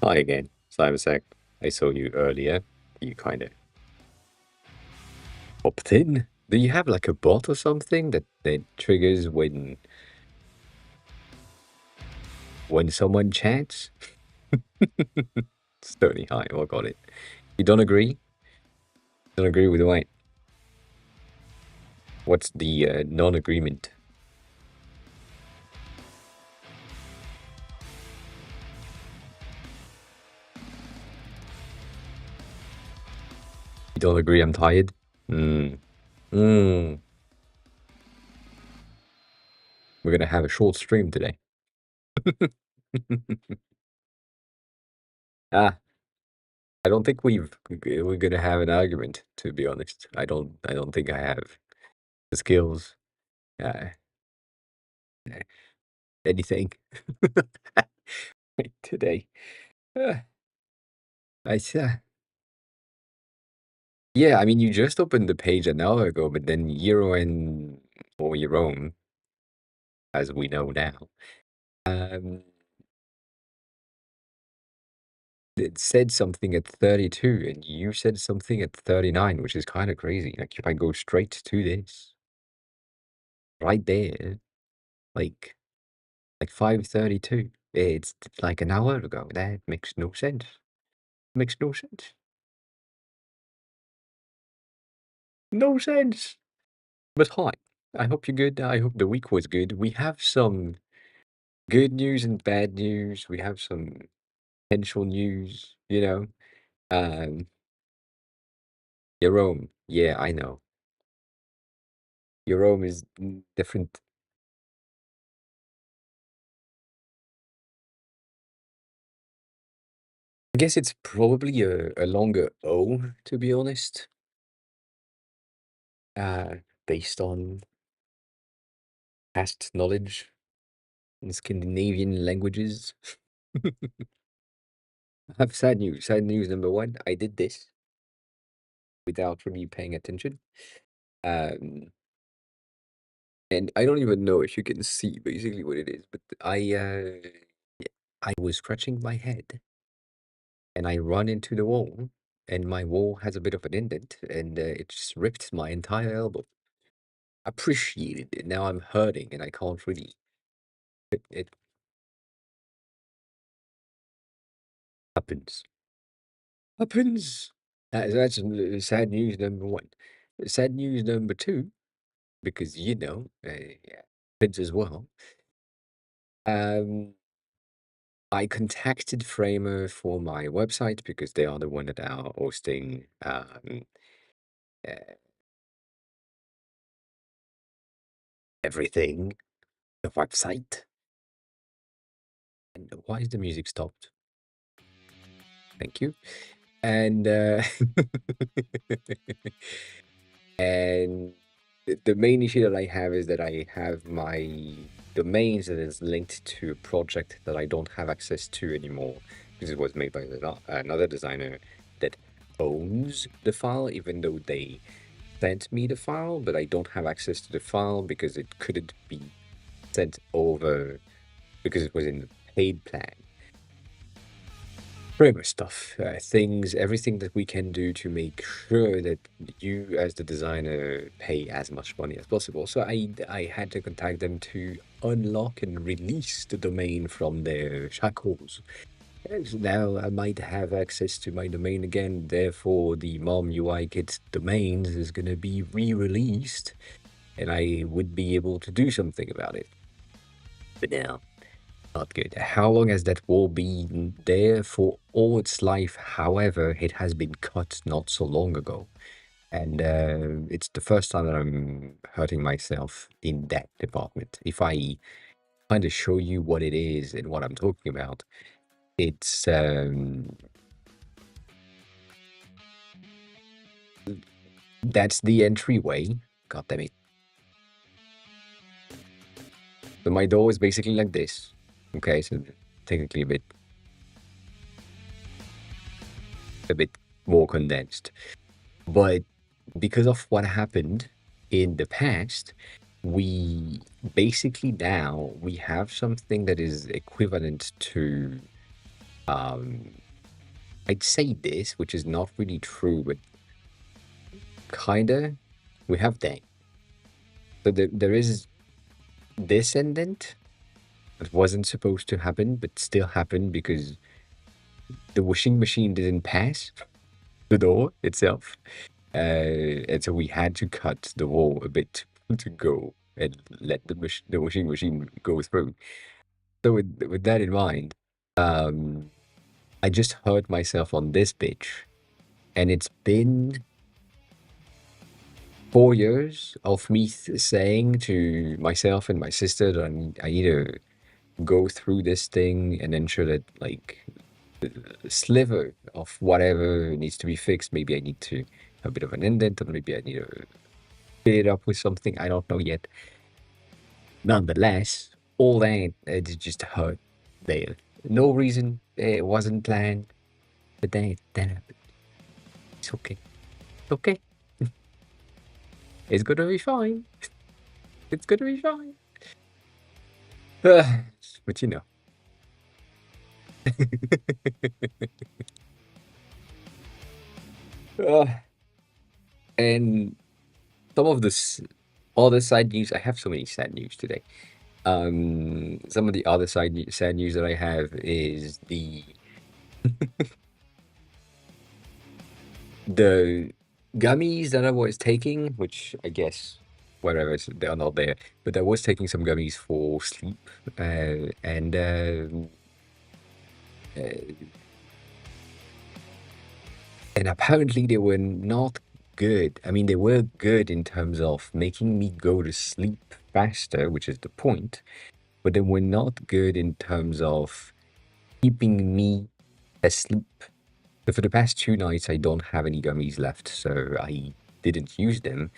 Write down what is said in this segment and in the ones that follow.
Hi again, Cybersec. I saw you earlier. You kind of popped in. Do you have like a bot or something that triggers when someone chats? Stony High, I got it. You don't agree? Don't agree with what? What's the non-agreement? You don't agree? I'm tired. Hmm. Hmm. We're gonna have a short stream today. Ah, I don't think we're gonna have an argument. To be honest, I don't think I have the skills. Uh, anything today. Uh, I yeah, I mean, you just opened the page an hour ago, but then Euro or Jerome, as we know now, um, it said something at 32, and you said something at 39, which is kind of crazy. Like, if I go straight to this, right there, like, like 5:32, it's like an hour ago. That makes no sense. Makes no sense. No sense. But hi, I hope you're good. I hope the week was good. We have some good news and bad news. We have some potential news, you know. Um, Jerome, yeah, I know. Jerome is different. I guess it's probably a longer O, to be honest, uh, based on past knowledge in Scandinavian languages. I have sad news. Sad news number one, I did this without really paying attention. Um, and I don't even know if you can see basically what it is, but yeah, I was scratching my head and I run into the wall, and my wall has a bit of an indent, and it just ripped my entire elbow. Appreciated it. Now I'm hurting, and I can't really. It happens. Happens. That's sad news number one. Sad news number two, because yeah, happens as well. Um, I contacted Framer for my website because they are the one that are hosting uh, everything, the website. And why is the music stopped? Thank you. And and the main issue that I have is that I have my domains that is linked to a project that I don't have access to anymore because it was made by another designer that owns the file, even though they sent me the file, but I don't have access to the file because it couldn't be sent over because it was in the paid plan. Framer stuff, everything that we can do to make sure that you, as the designer, pay as much money as possible. So I had to contact them to unlock and release the domain from their shackles. And so now I might have access to my domain again. Therefore, the Mom UI Kit domains is going to be re-released, and I would be able to do something about it. But now, not good. How long has that wall been there? For all its life. However, it has been cut not so long ago. And it's the first time that I'm hurting myself in that department. If I kind of show you what it is and what I'm talking about, it's that's the entryway. God damn it. So my door is basically like this. Okay, so technically a bit more condensed. But because of what happened in the past, we basically now we have something that is equivalent to Um, I'd say this, which is not really true, but kinda. We have that. So there is descendant that wasn't supposed to happen, but still happened because the washing machine didn't pass the door itself. And so we had to cut the wall a bit to go and let the washing machine go through. So with that in mind, um, I just hurt myself on this bitch, and it's been 4 years of me saying to myself and my sister that I need to go through this thing and ensure that like a sliver of whatever needs to be fixed. Maybe I need to have a bit of an indent, or maybe I need to fill it up with something. I don't know yet. Nonetheless, all that it just hurt there. No reason. It wasn't planned, but then that happened. It's okay. Okay. It's gonna be fine. It's gonna be fine. But you know. Uh, and some of this other side news, I have so many sad news today. Some of the other sad news that I have is the gummies that I was taking, which I guess whatever they are not there, but I was taking some gummies for sleep, and uh, and apparently they were not good. I mean, they were good in terms of making me go to sleep faster, which is the point, but they were not good in terms of keeping me asleep. So for the past 2 nights, I don't have any gummies left, so I didn't use them,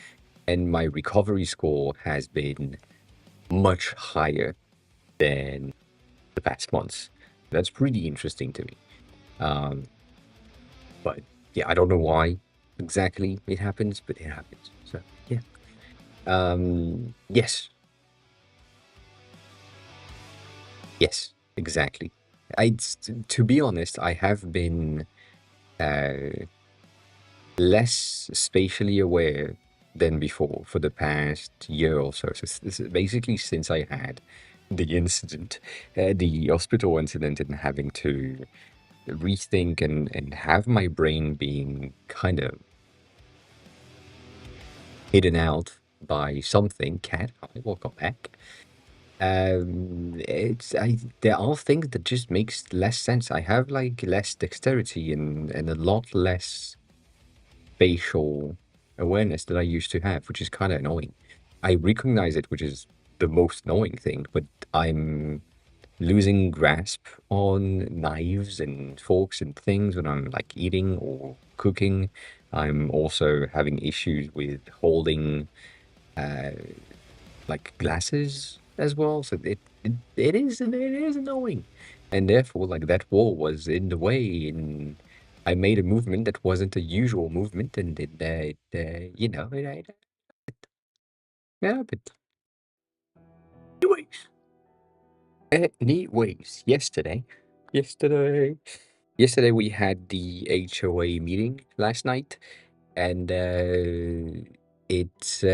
and my recovery score has been much higher than the past months. That's pretty interesting to me. Um, but yeah, I don't know why exactly it happens, but it happens. So yeah. Yes, yes, exactly. To be honest, I have been uh, less spatially aware than before for the past year or so. So basically, since I had the incident, the hospital incident, and having to rethink and have my brain being kind of hidden out by something. Cat, hi, welcome back. It's I there are things that just makes less sense. I have like less dexterity and a lot less spatial awareness that I used to have, which is kind of annoying. I recognize it, which is the most annoying thing, but I'm losing grasp on knives and forks and things when I'm like eating or cooking. I'm also having issues with holding uh, like glasses as well. So it is annoying, and therefore like that wall was in the way, and I made a movement that wasn't a usual movement, and yeah. But anyways, yesterday. Yesterday we had the HOA meeting last night, and it's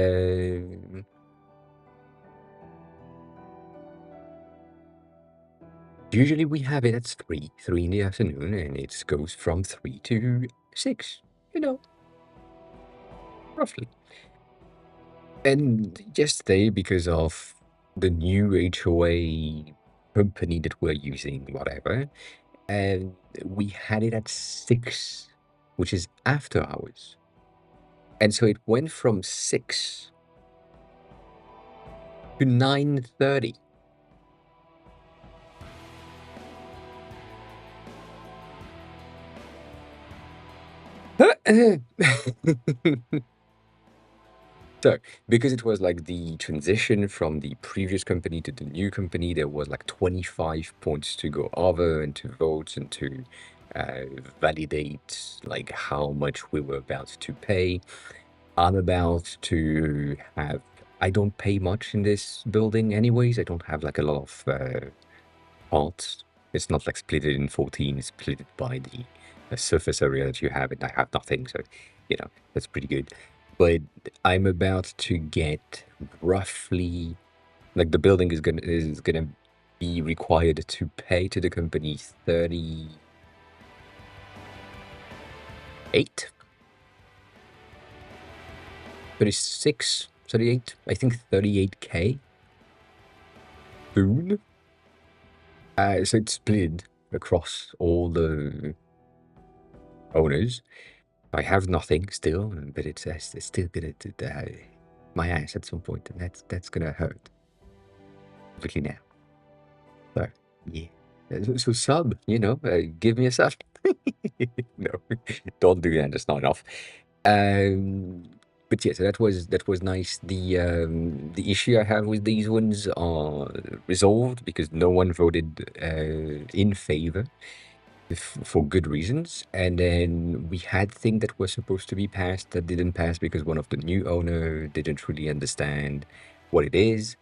usually we have it at three in the afternoon, and it goes from 3 to 6, you know, roughly. And yesterday, because of the new HOA company that we're using, whatever, and we had it at 6, which is after hours. And so it went from 6 to 9:30. So, because it was like the transition from the previous company to the new company, there was like 25 points to go over and to vote and to uh, validate like how much we were about to pay. I'm about to have, I don't pay much in this building anyways. I don't have like a lot of parts. It's not like split it in 14, it's split it by the surface area that you have, and I have nothing, so, that's pretty good. But I'm about to get roughly, like, the building is gonna be required to pay to the company 38, 36, 38, I think 38K boon. So it's split across all the owners. I have nothing still, but it's still gonna my ass at some point, and that's gonna hurt. Particularly now. So yeah. So sub, give me a sub. No, don't do that. That's not enough. Um, but yeah, so that was nice. The issue I have with these ones are resolved because no one voted in favor for good reasons. And then we had things that were supposed to be passed that didn't pass because one of the new owner didn't really understand what it is.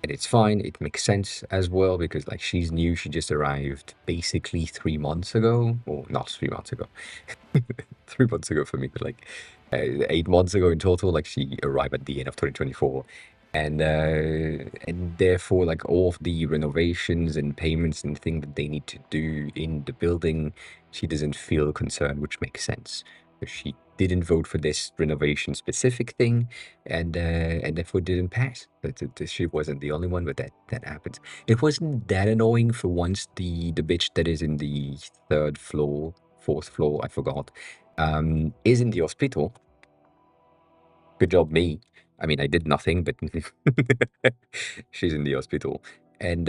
And it's fine. It makes sense as well because like she's new. She just arrived basically 3 months ago, or not 3 months ago. 3 months ago for me, but like 8 months ago in total. Like she arrived at the end of 2024, and therefore like all of the renovations and payments and things that they need to do in the building, she doesn't feel concerned, which makes sense. She didn't vote for this renovation specific thing, and therefore didn't pass. But she wasn't the only one, but that happens. It wasn't that annoying for once. The bitch that is in the third floor, fourth floor, I forgot, is in the hospital. Good job, me. I mean, I did nothing, but she's in the hospital, and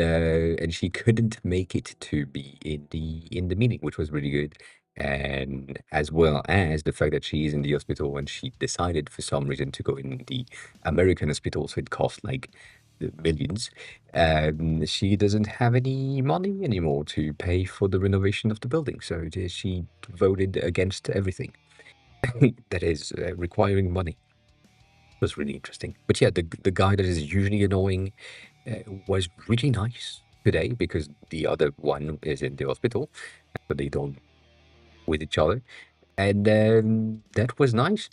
she couldn't make it to be in the meeting, which was really good. And as well as the fact that she is in the hospital and she decided for some reason to go in the American hospital, so it cost like the millions. She doesn't have any money anymore to pay for the renovation of the building, so she voted against everything that is requiring money. Was really interesting. But yeah, the guy that is usually annoying was really nice today because the other one is in the hospital, so they don't with each other, and that was nice.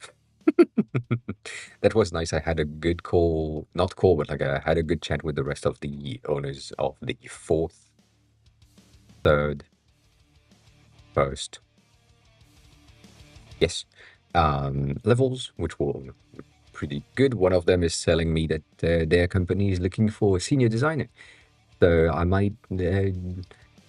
That was nice. I had a good call, not call, but like I had a good chat with the rest of the owners of the fourth, third, first, yes, levels, which were pretty good. One of them is telling me that their company is looking for a senior designer. So I might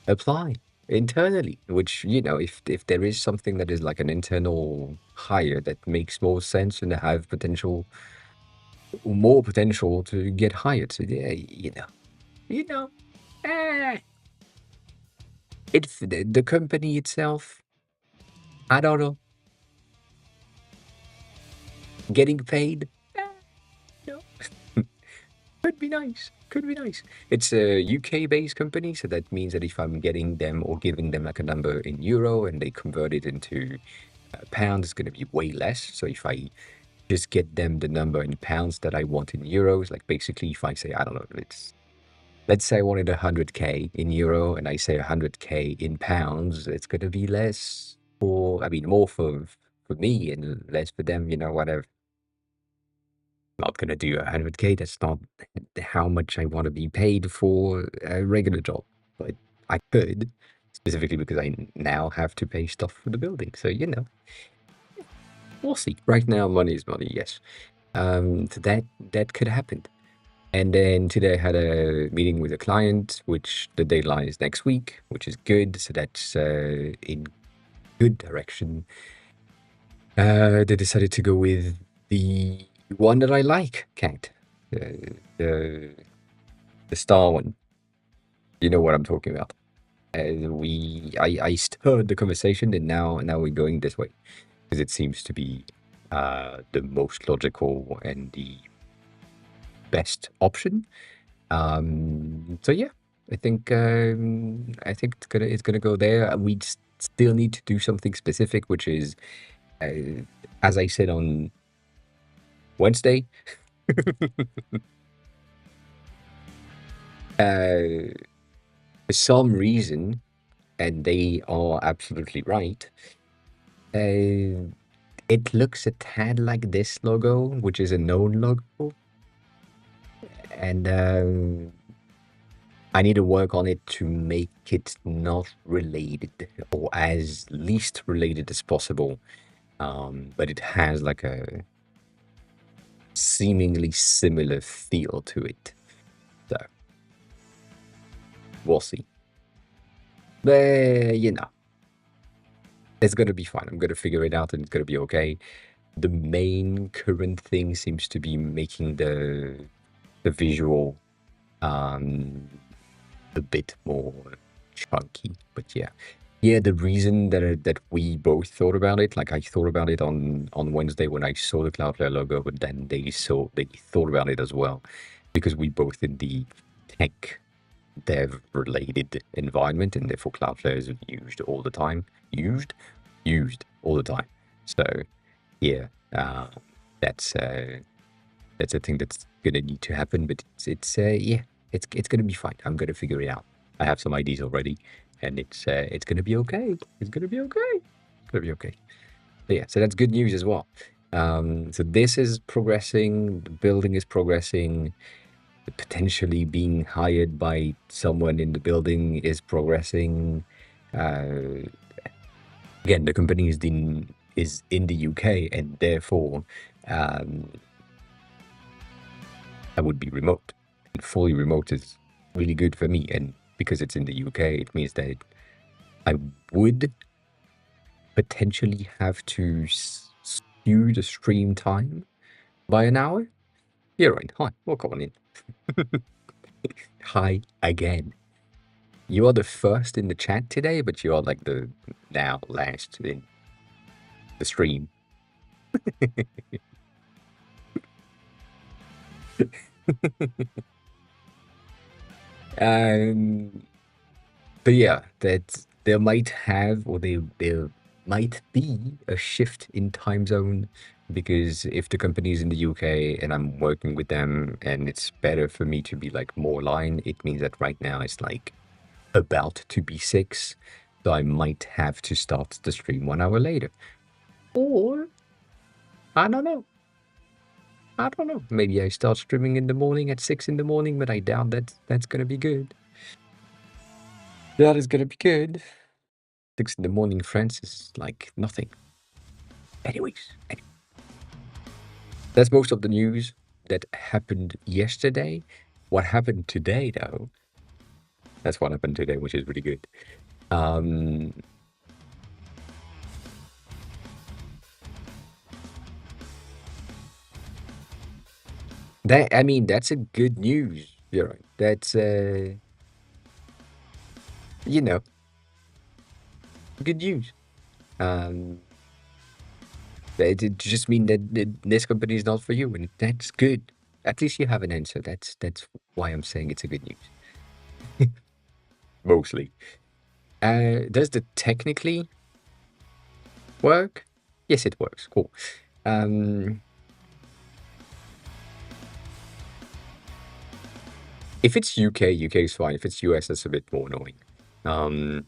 apply internally, which, if there is something that is like an internal hire that makes more sense and have more potential to get hired. So yeah, you know, eh, the company itself, I don't know, getting paid, no. Could be nice. Could be nice. It's a UK-based company, so that means that if I'm getting them or giving them like a number in euro and they convert it into pounds, it's going to be way less. So if I just get them the number in pounds that I want in euros, like basically if I say, I don't know, let's say I wanted 100K in euro and I say 100K in pounds, it's going to be less I mean, more for me and less for them, whatever. Not gonna do 100K. That's not how much I want to be paid for a regular job. But I could, specifically because I now have to pay stuff for the building. So, we'll see. Right now, money is money, yes. So that could happen. And then today I had a meeting with a client, which the deadline is next week, which is good. So that's in good direction. They decided to go with the one that I like, Cat. The the star one. You know what I'm talking about. I stirred the conversation, and now we're going this way because it seems to be the most logical and the best option. So yeah, I think it's gonna go there. We still need to do something specific, which is as I said on Wednesday. uh, For some reason, and they are absolutely right, uh, it looks a tad like this logo, which is a known logo, and I need to work on it to make it not related or as least related as possible. But it has like a seemingly similar feel to it. So we'll see. But it's gonna be fine. I'm gonna figure it out and it's gonna be okay. The main current thing seems to be making the visual um a bit more chunky. But yeah. Yeah, the reason that we both thought about it, like I thought about it on Wednesday when I saw the Cloudflare logo, but then they thought about it as well, because we both in the tech dev related environment, and therefore Cloudflare is used all the time. Used all the time. So yeah, that's that's a thing that's gonna need to happen. But yeah, it's gonna be fine. I'm gonna figure it out. I have some ideas already, and it's gonna be okay. It's gonna be okay. It's gonna be okay. But yeah, so that's good news as well. So this is progressing. The building is progressing. Potentially being hired by someone in the building is progressing. Uh, Again, the company is in the UK, and therefore um, I would be remote. And fully remote is really good for me. And because it's in the UK, it means that I would potentially have to skew the stream time by an hour. You're right. Hi, welcome on in. Hi again. You are the first in the chat today, but you are like the now last in the stream. um, but yeah, that there might have, or there might be a shift in time zone, because if the company is in the UK and I'm working with them and it's better for me to be like more line, it means that right now it's like about to be 6, so I might have to start the stream 1 hour later. Or I don't know. I don't know. Maybe I start streaming in the morning at 6 in the morning, but I doubt that that's gonna be good. That is gonna be good. 6 in the morning, friends, is like nothing. Anyways, that's most of the news that happened yesterday. What happened today, though? That's what happened today, which is really good. Um, I mean, that's a good news. You're right. That's you know, good news. Um, it just mean that this company is not for you, and that's good. At least you have an answer. That's why I'm saying it's a good news. Mostly. Does the technically work? Yes, it works. Cool. Um, if it's UK is fine. If it's US, that's a bit more annoying. Um,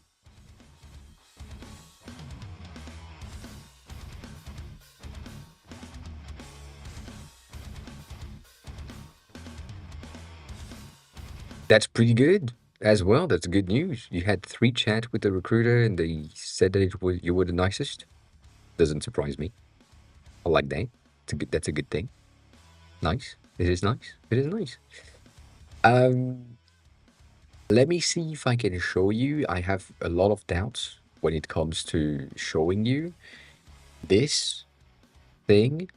that's pretty good as well. That's good news. You had 3 chat with the recruiter, and they said that you were the nicest. Doesn't surprise me. I like that. That's a good thing. Nice. It is nice. It is nice. Um, Let me see if I can show you. I have a lot of doubts when it comes to showing you this thing,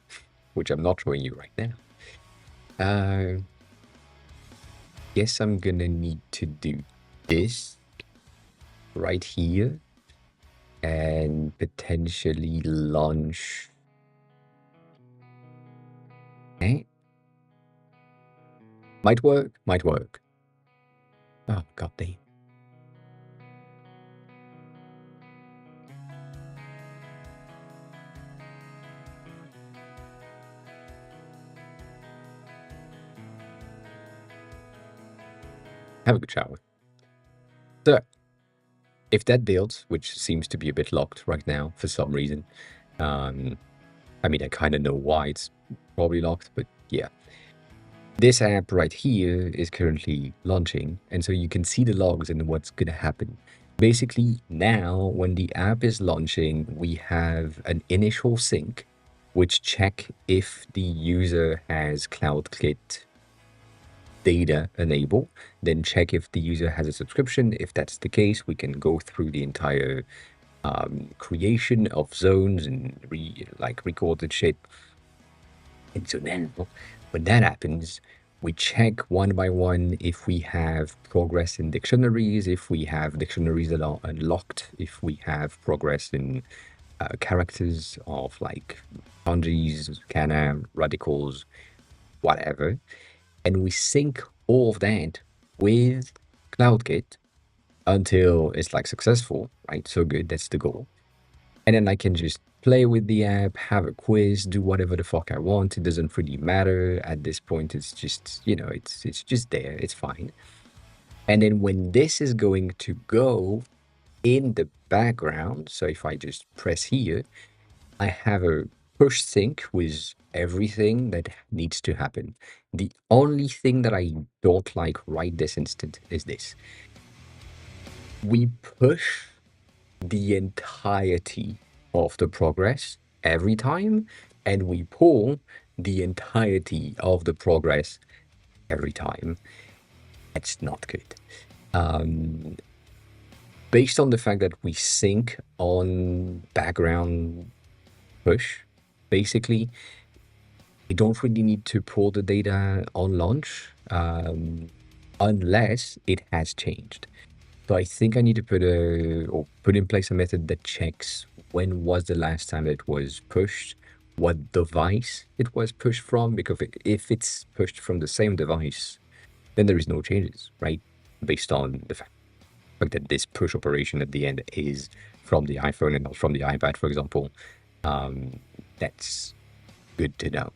which I'm not showing you right now. Guess I'm gonna need to do this right here and potentially launch. Eh? Might work, might work. Oh, god damn. Have a good shower. if that builds, which seems to be a bit locked right now for some reason, um, I mean, I kind of know why it's probably locked, but yeah. This app right here is currently launching, and so you can see the logs and what's going to happen. Basically, now when the app is launching, we have an initial sync, which check if the user has CloudKit data enabled, then check if the user has a subscription. If that's the case, we can go through the entire creation of zones and recorded shit. And so then when that happens, we check one by one if we have progress in dictionaries, if we have dictionaries that are unlocked, if we have progress in characters of like kanjis, kana, radicals, whatever. And we sync all of that with CloudKit until it's like successful, right? So good, that's the goal. And then I can just play with the app, have a quiz, do whatever the fuck I want. It doesn't really matter at this point. It's just, you know, it's just there. It's fine. And then when this is going to go in the background, so if I just press here, I have a push sync with everything that needs to happen. The only thing that I don't like right this instant is this. We push the entirety of the progress every time, and we pull the entirety of the progress every time. That's not good. Um, Based on the fact that we sync on background push, basically, we don't really need to pull the data on launch unless it has changed. So I think I need to put in place a method that checks when was the last time it was pushed, what device it was pushed from, because if it's pushed from the same device, then there is no changes, right? Based on the fact that this push operation at the end is from the iPhone and not from the iPad, for example. That's good to know.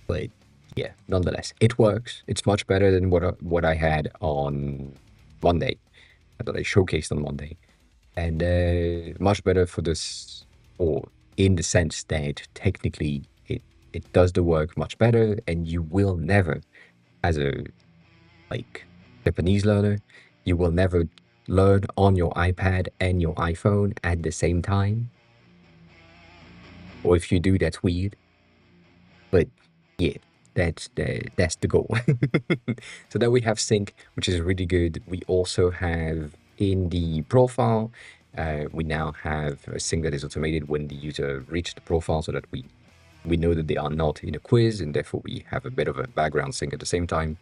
But yeah, nonetheless, it works. It's much better than what I had on Monday, that I showcased on Monday, and much better for this, or in the sense that technically it does the work much better, and you will never, as a like Japanese learner, you will never learn on your iPad and your iPhone at the same time. Or if you do, that's weird. But yeah, that's the goal. So then we have sync, which is really good. We also have in the profile, we now have a sync that is automated when the user reaches the profile, so that we know that they are not in a quiz, and therefore we have a bit of a background sync at the same time.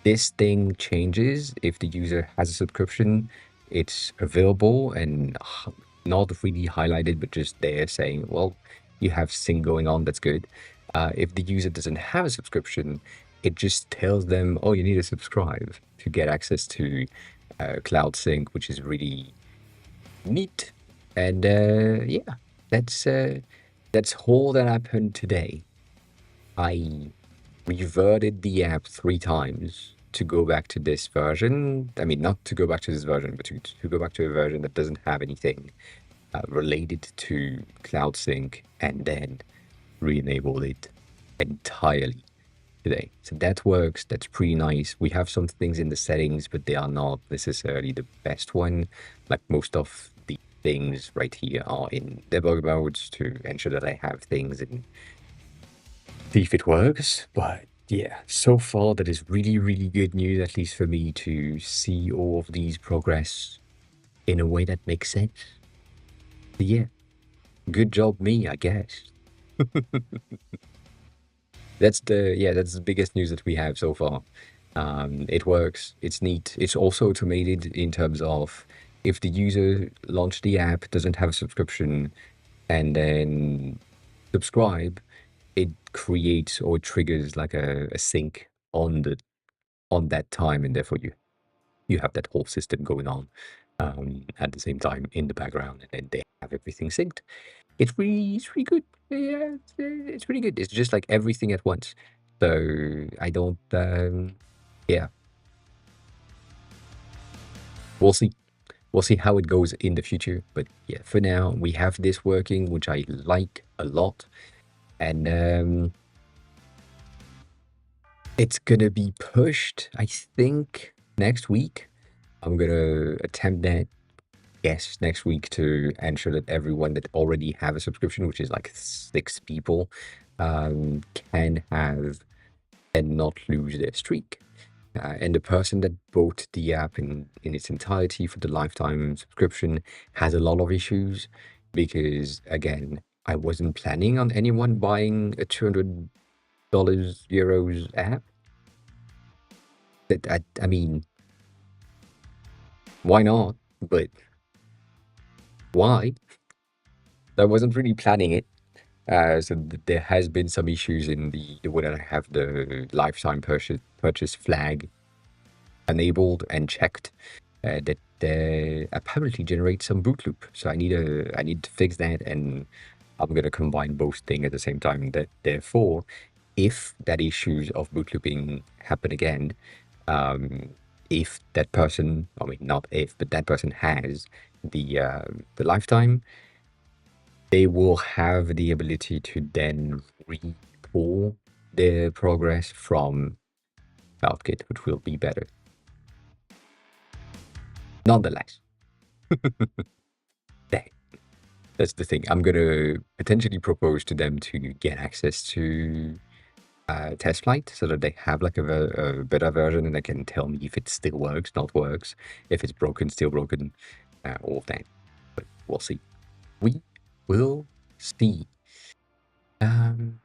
This thing changes if the user has a subscription. It's available and not really highlighted, but just there saying, well, you have sync going on. That's good. If the user doesn't have a subscription, it just tells them, oh, you need to subscribe to get access to Cloud Sync, which is really neat. And yeah, that's all that happened today. I reverted the app 3 times to go back to this version. I mean, not to go back to this version, but to go back to a version that doesn't have anything related to Cloud Sync, and then re-enabled it entirely today. So that works. That's pretty nice. We have some things in the settings, but they are not necessarily the best one. Like most of the things right here are in debug modes to ensure that I have things and see if it works. But yeah, so far that is really, really good news, at least for me, to see all of these progress in a way that makes sense. But yeah, good job me, I guess. That's the biggest news that we have so far. It works. It's neat. It's also automated in terms of if the user launched the app, doesn't have a subscription, and then subscribe, it creates or triggers like a sync on that time, and therefore you have that whole system going on at the same time in the background, and then they have everything synced. It's really good. Yeah, it's really good. It's just like everything at once. So I don't. Yeah, we'll see. we'll see how it goes in the future. But yeah, for now, we have this working, which I like a lot. And it's gonna be pushed, I think, next week. I'm gonna attempt that, yes, next week to ensure that everyone that already have a subscription, which is like 6 people, can have and not lose their streak. And the person that bought the app in its entirety for the lifetime subscription has a lot of issues because, again, I wasn't planning on anyone buying a $200 euros app. That I mean, why not? But why? I wasn't really planning it. So there has been some issues in the way that I have the lifetime purchase flag enabled and checked, that apparently generates some boot loop. So I need to fix that, and I'm gonna combine both things at the same time. That therefore, if that issues of boot looping happen again, um, if that person, I mean not if, but that person has the lifetime, they will have the ability to then re-pull their progress from CloudKit, which will be better. Nonetheless, that, that's the thing. I'm gonna potentially propose to them to get access to test flight so that they have like a better version and they can tell me if it still works, not works, if it's broken, still broken, all of that. But we'll see. We will see. Um,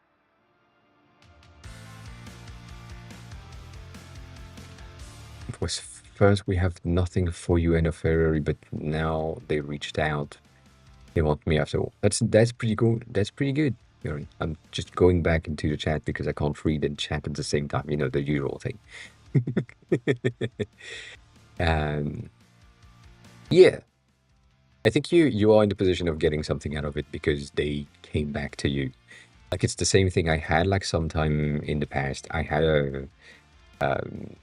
it was first we have nothing for you end of February, but now they reached out. They want me after all. That's pretty cool. That's pretty good. You know, I'm just going back into the chat because I can't read and chat at the same time. You know, the usual thing. um, yeah, I think you are in the position of getting something out of it because they came back to you. Like it's the same thing I had like sometime in the past. I had an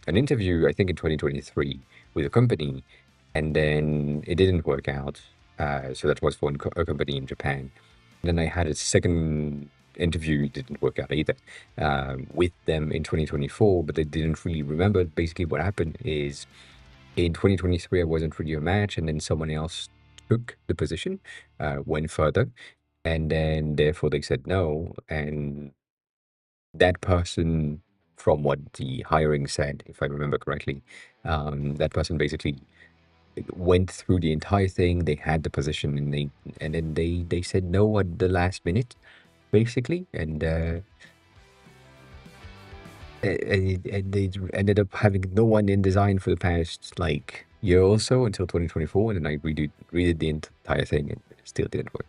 interview, I think in 2023, with a company, and then it didn't work out. So that was for a company in Japan. And then I had a second interview, it didn't work out either, with them in 2024, but they didn't really remember. Basically, what happened is in 2023, I wasn't really a match, and then someone else took the position, went further, and then therefore they said no. And that person, from what the hiring said, if I remember correctly, that person basically went through the entire thing. They had the position, and then they said no at the last minute, basically, and they ended up having no one in design for the past like year or so until 2024, and then I redid the entire thing, and it still didn't work,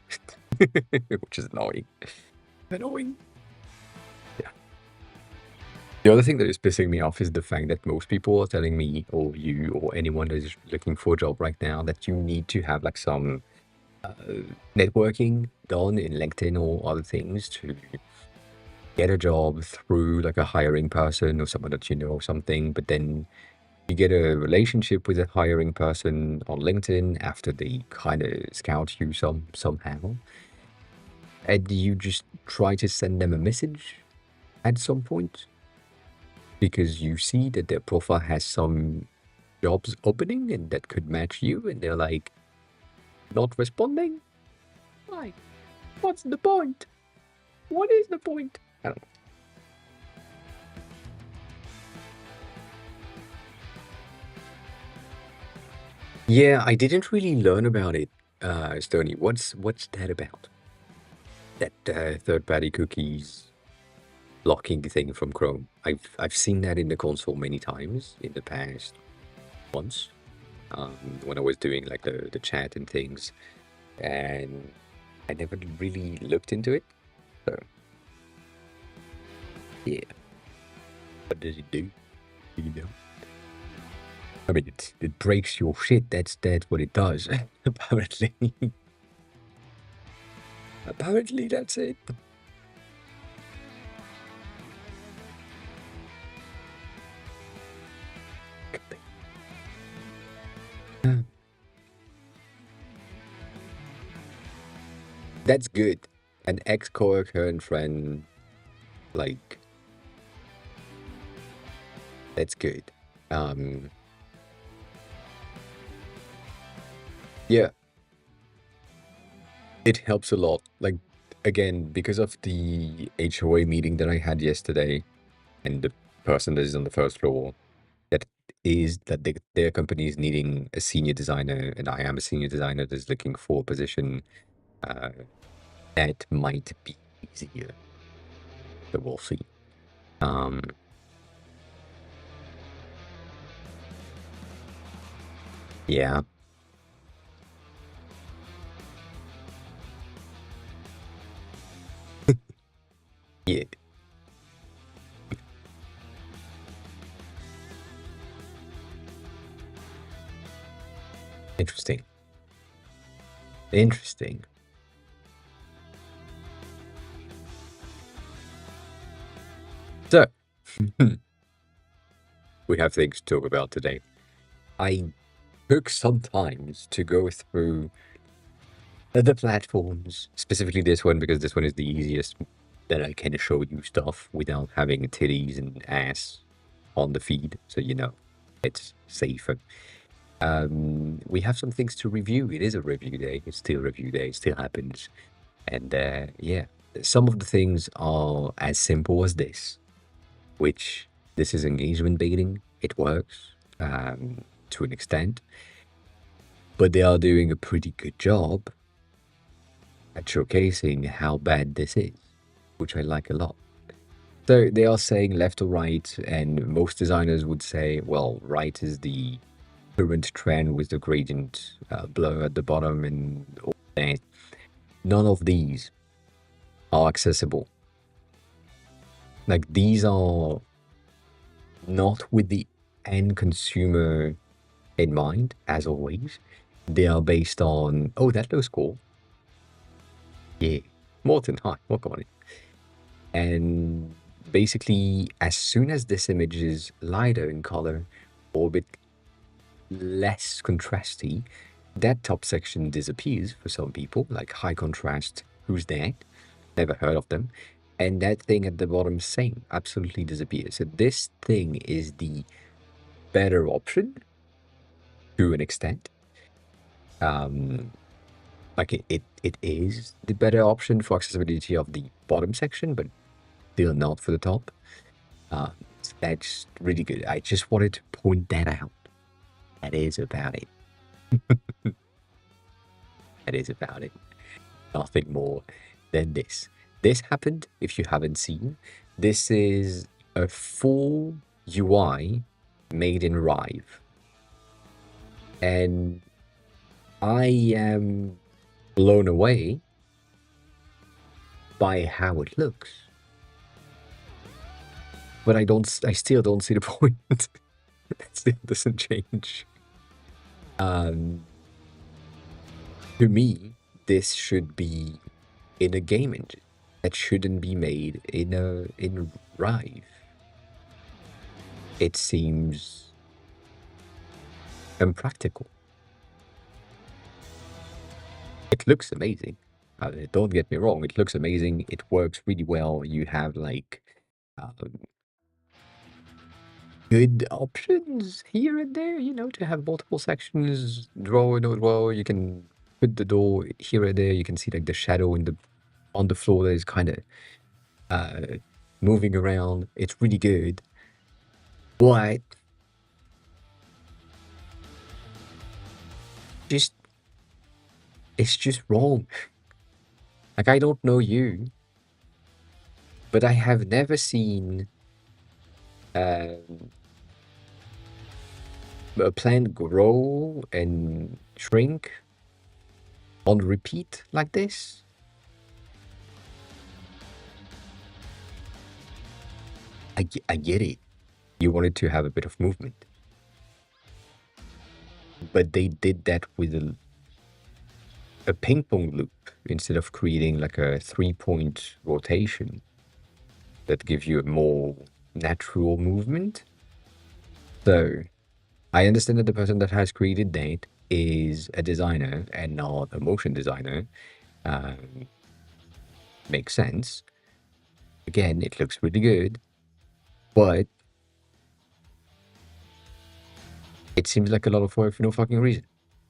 which is annoying. Annoying. Yeah. The other thing that is pissing me off is the fact that most people are telling me, or you, or anyone that is looking for a job right now, that you need to have like some networking done in LinkedIn or other things to get a job through like a hiring person or someone that you know or something. But then you get a relationship with a hiring person on LinkedIn after they kind of scout you somehow, and you just try to send them a message at some point because you see that their profile has some jobs opening and that could match you, and they're like not responding. Why? What's the point? What is the point? I don't know. Yeah, I didn't really learn about it, Stony. What's that about? That third-party cookies blocking thing from Chrome. I've seen that in the console many times in the past. Once, when I was doing like the chat and things, and I never really looked into it. So yeah, what does it do? Do you know? I mean, it breaks your shit. That's what it does. Apparently, apparently that's it. That's good. An ex-coworker and friend, like, that's good. Um, yeah, it helps a lot. Like, again, because of the HOA meeting that I had yesterday, and the person that is on the first floor, that is that their company is needing a senior designer, and I am a senior designer that's looking for a position. Uh, that might be easier, but we'll see. Um, yeah, yeah, interesting, interesting. So, we have things to talk about today. I took some time to go through the platforms, specifically this one, because this one is the easiest that I can show you stuff without having titties and ass on the feed. So, it's safer. We have some things to review. It is a review day. It's still review day. It still happens. And yeah, some of the things are as simple as this, which this is engagement baiting. It works to an extent, but they are doing a pretty good job at showcasing how bad this is, which I like a lot. So they are saying left or right, and most designers would say, well, right is the current trend with the gradient blur at the bottom and all that. None of these are accessible. Like these are not with the end consumer in mind, as always. They are based on, oh, that looks cool. Yeah. Morton, hi, welcome on it. And basically, as soon as this image is lighter in color or a bit less contrasty, that top section disappears for some people, like high contrast. Who's that? Never heard of them. And that thing at the bottom, same, absolutely disappears. So this thing is the better option to an extent. Like it is the better option for accessibility of the bottom section, but still not for the top. Uh, that's really good. I just wanted to point that out. That is about it. That is about it. Nothing more than this. This happened, if you haven't seen. This is a full UI made in Rive. And I am blown away by how it looks. But I still don't see the point. That still doesn't change. Um, to me, this should be in a game engine. That shouldn't be made in Rive. It seems impractical. It looks amazing. Don't get me wrong, it looks amazing. It works really well. You have like um, good options here and there, to have multiple sections, drawer, no drawer. You can put the door here and there. You can see like the shadow in the on the floor that is kind of uh, moving around. It's really good, but just it's just wrong. Like I don't know you, but I have never seen um, a plant grow and shrink on repeat like this. I get it. You wanted to have a bit of movement, but they did that with a ping pong loop instead of creating like a 3-point rotation that gives you a more natural movement. So I understand that the person that has created that is a designer and not a motion designer, Um, Makes sense. Again, it looks really good, but it seems like a lot of work for no fucking reason.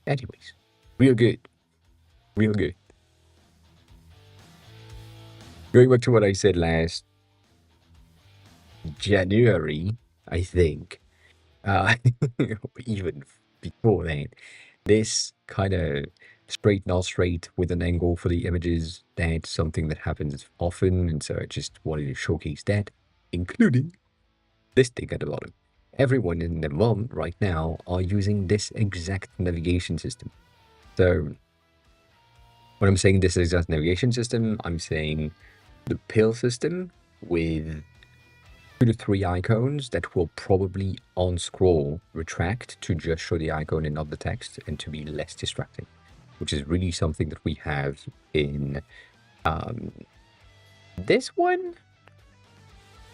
Anyways, real good. Real good. Going back to what I said last January, I think, uh, even before then, this kind of straight, not straight, with an angle for the images, that's something that happens often, and so I just wanted to showcase that, including this thing at the bottom. Everyone in the mom right now are using this exact navigation system. So when I'm saying this exact navigation system, I'm saying the pill system with 2 to 3 icons that will probably on scroll retract to just show the icon and not the text and to be less distracting, which is really something that we have in this one.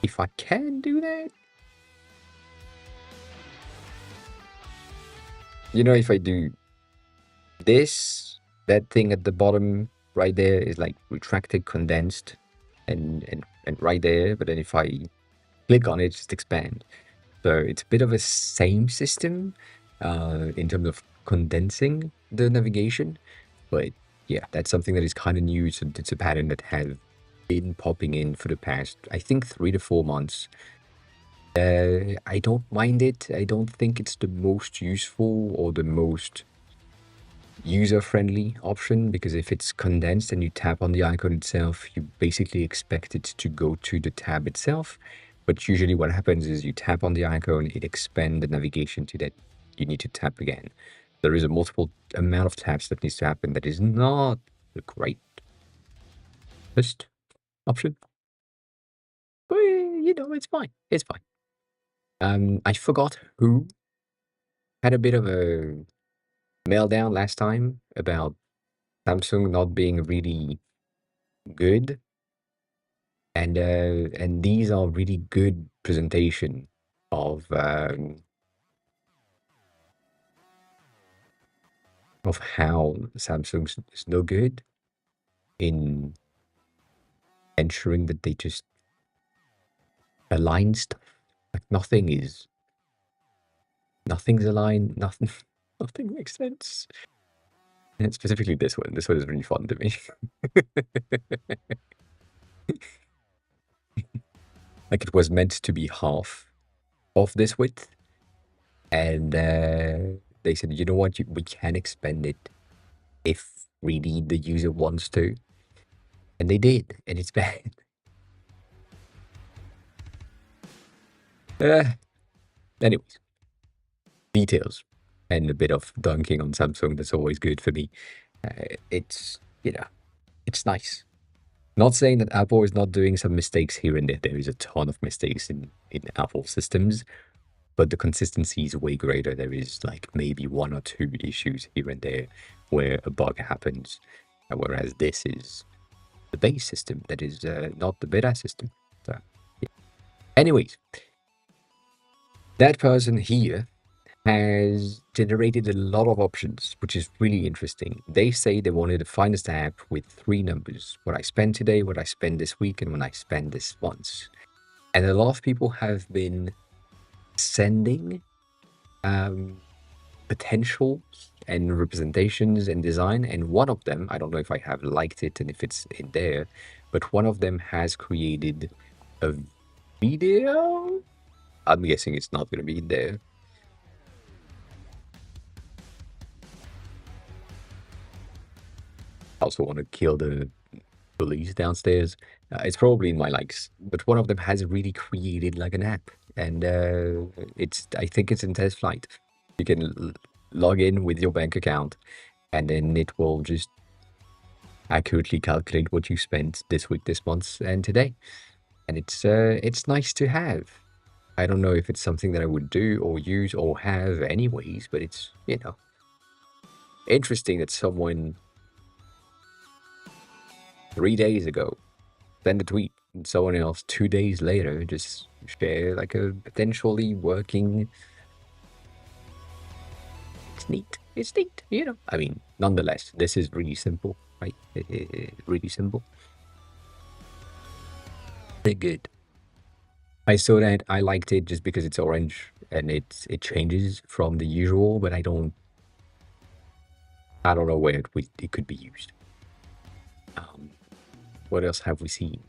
If I can do that, if I do this, that thing at the bottom right there is like retracted, condensed, and right there. But then if I click on it, just expand. So it's a bit of a same system in terms of condensing the navigation. But yeah, that's something that is kind of new. So it's a pattern that has been popping in for the past, I think, 3 to 4 months. I don't mind it. I don't think it's the most useful or the most user-friendly option, because if it's condensed and you tap on the icon itself, you basically expect it to go to the tab itself. But usually what happens is you tap on the icon, it expands the navigation to that you need to tap again. There is a multiple amount of taps that needs to happen. That is not the greatest option. But, it's fine. It's fine. I forgot who had a bit of a meltdown last time about Samsung not being really good, and these are really good presentation of how Samsung is no good in ensuring that they just align stuff. Like nothing's aligned, nothing nothing makes sense. And specifically this one. This one is really fun to me. Like it was meant to be half of this width, and they said, you know what, we can expand it if really the user wants to, and they did, and it's bad. Anyways, details and a bit of dunking on Samsung. That's always good for me. It's it's nice. Not saying that Apple is not doing some mistakes here and there. There is a ton of mistakes in Apple systems, but the consistency is way greater. There is like maybe 1 or 2 issues here and there where a bug happens, whereas this is the base system that is not the beta system. So, yeah. Anyways, that person here has generated a lot of options, which is really interesting. They say they wanted the finest app with 3 numbers: what I spent today, what I spent this week, and when I spent this once. And a lot of people have been sending potentials and representations and design. And one of them, I don't know if I have liked it and if it's in there, but one of them has created a video. I'm guessing it's not going to be in there. I also want to kill the police downstairs. It's probably in my likes, but one of them has really created like an app, and I think it's in test flight. You can log in with your bank account, and then it will just accurately calculate what you spent this week, this month, and today. And it's nice to have. I don't know if it's something that I would do or use or have anyways, but it's interesting that someone 3 days ago sent a tweet, and someone else 2 days later just share like a potentially working. It's neat. It's neat, I mean, nonetheless, this is really simple. right? Really simple. They're good. I saw that. I liked it just because it's orange and it changes from the usual, but I don't know where it could be used. Um, what else have we seen?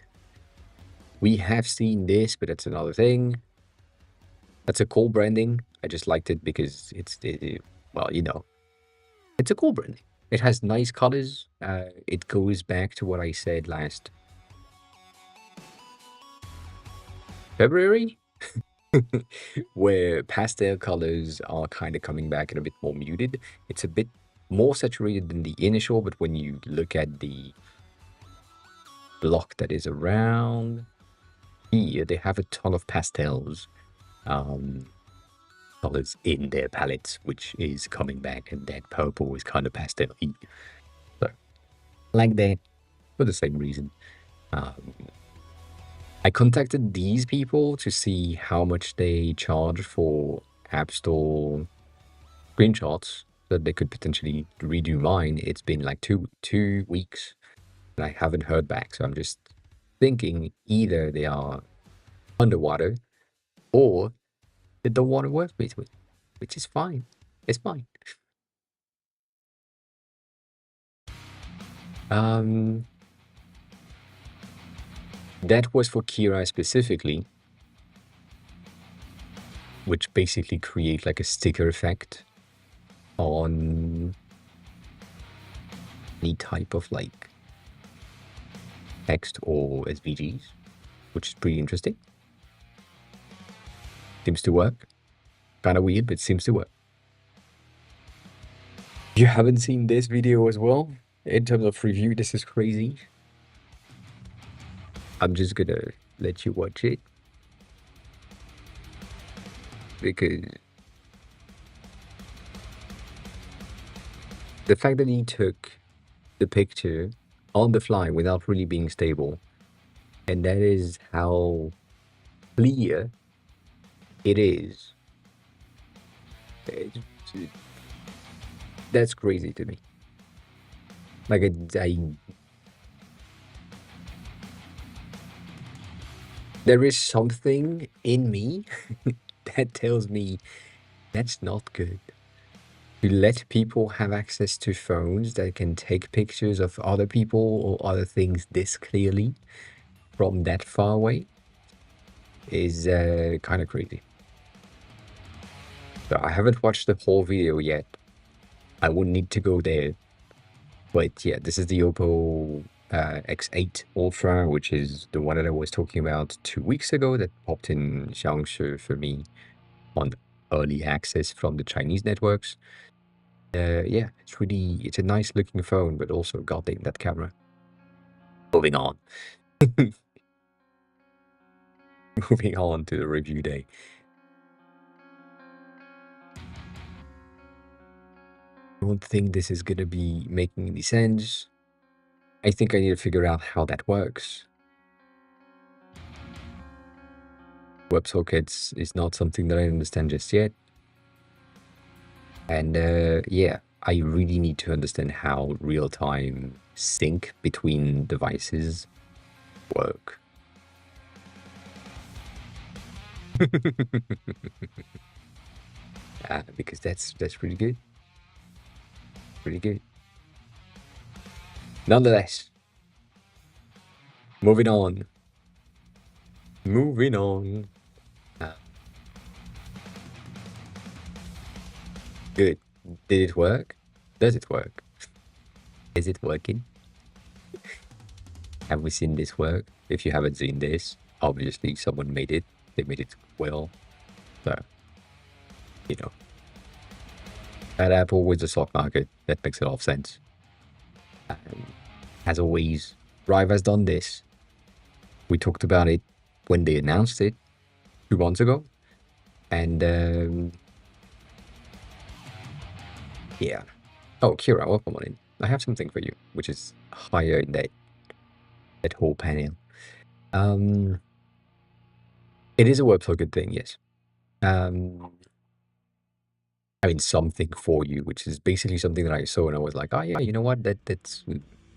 We have seen this, but that's another thing. That's a cool branding. I just liked it because well, it's a cool branding. It has nice colors. It goes back to what I said last February, where pastel colors are kind of coming back and a bit more muted. It's a bit more saturated than the initial, but when you look at the block that is around here, they have a ton of pastels um, colors in their palettes, which is coming back, and that purple is kind of pastel-y. So, like that, for the same reason. Um, I contacted these people to see how much they charge for App Store screenshots that they could potentially redo mine. It's been like two weeks and I haven't heard back. So I'm just thinking either they are underwater or they don't want to work with me, which is fine. It's fine. Um, that was for Kira specifically, which basically create like a sticker effect on any type of like text or SVGs, which is pretty interesting. Seems to work. Kind of weird, but seems to work. You haven't seen this video as well? In terms of review, this is crazy. I'm just gonna let you watch it because the fact that he took the picture on the fly without really being stable, and that is how clear it is. That's crazy to me. Like there is something in me that tells me that's not good. To let people have access to phones that can take pictures of other people or other things this clearly from that far away is kind of crazy. So I haven't watched the whole video yet. I would need to go there. But yeah, this is the Oppo X8 Ultra, which is the one that I was talking about 2 weeks ago that popped in Xiangshu for me on early access from the Chinese networks. Yeah, it's a nice looking phone, but also goddamn that camera. Moving on. Moving on to the review day. I don't think this is gonna be making any sense. I think I need to figure out how that works. WebSockets is not something that I understand just yet. And yeah, I really need to understand how real-time sync between devices work. Because that's pretty good. Pretty good. Nonetheless, moving on. Moving on. Good. Did it work? Does it work? Is it working? Have we seen this work? If you haven't seen this, obviously someone made it. They made it well. So, you know, at Apple with the stock market, that makes a lot of sense. As always, Rive has done this. We talked about it when they announced it 2 months ago. And yeah. Oh, Kira, welcome on in. I have something for you, which is higher in that whole panel. It is a WebSocket thing, yes. I mean, something for you, which is basically something that I saw and I was like, oh yeah, you know what? That's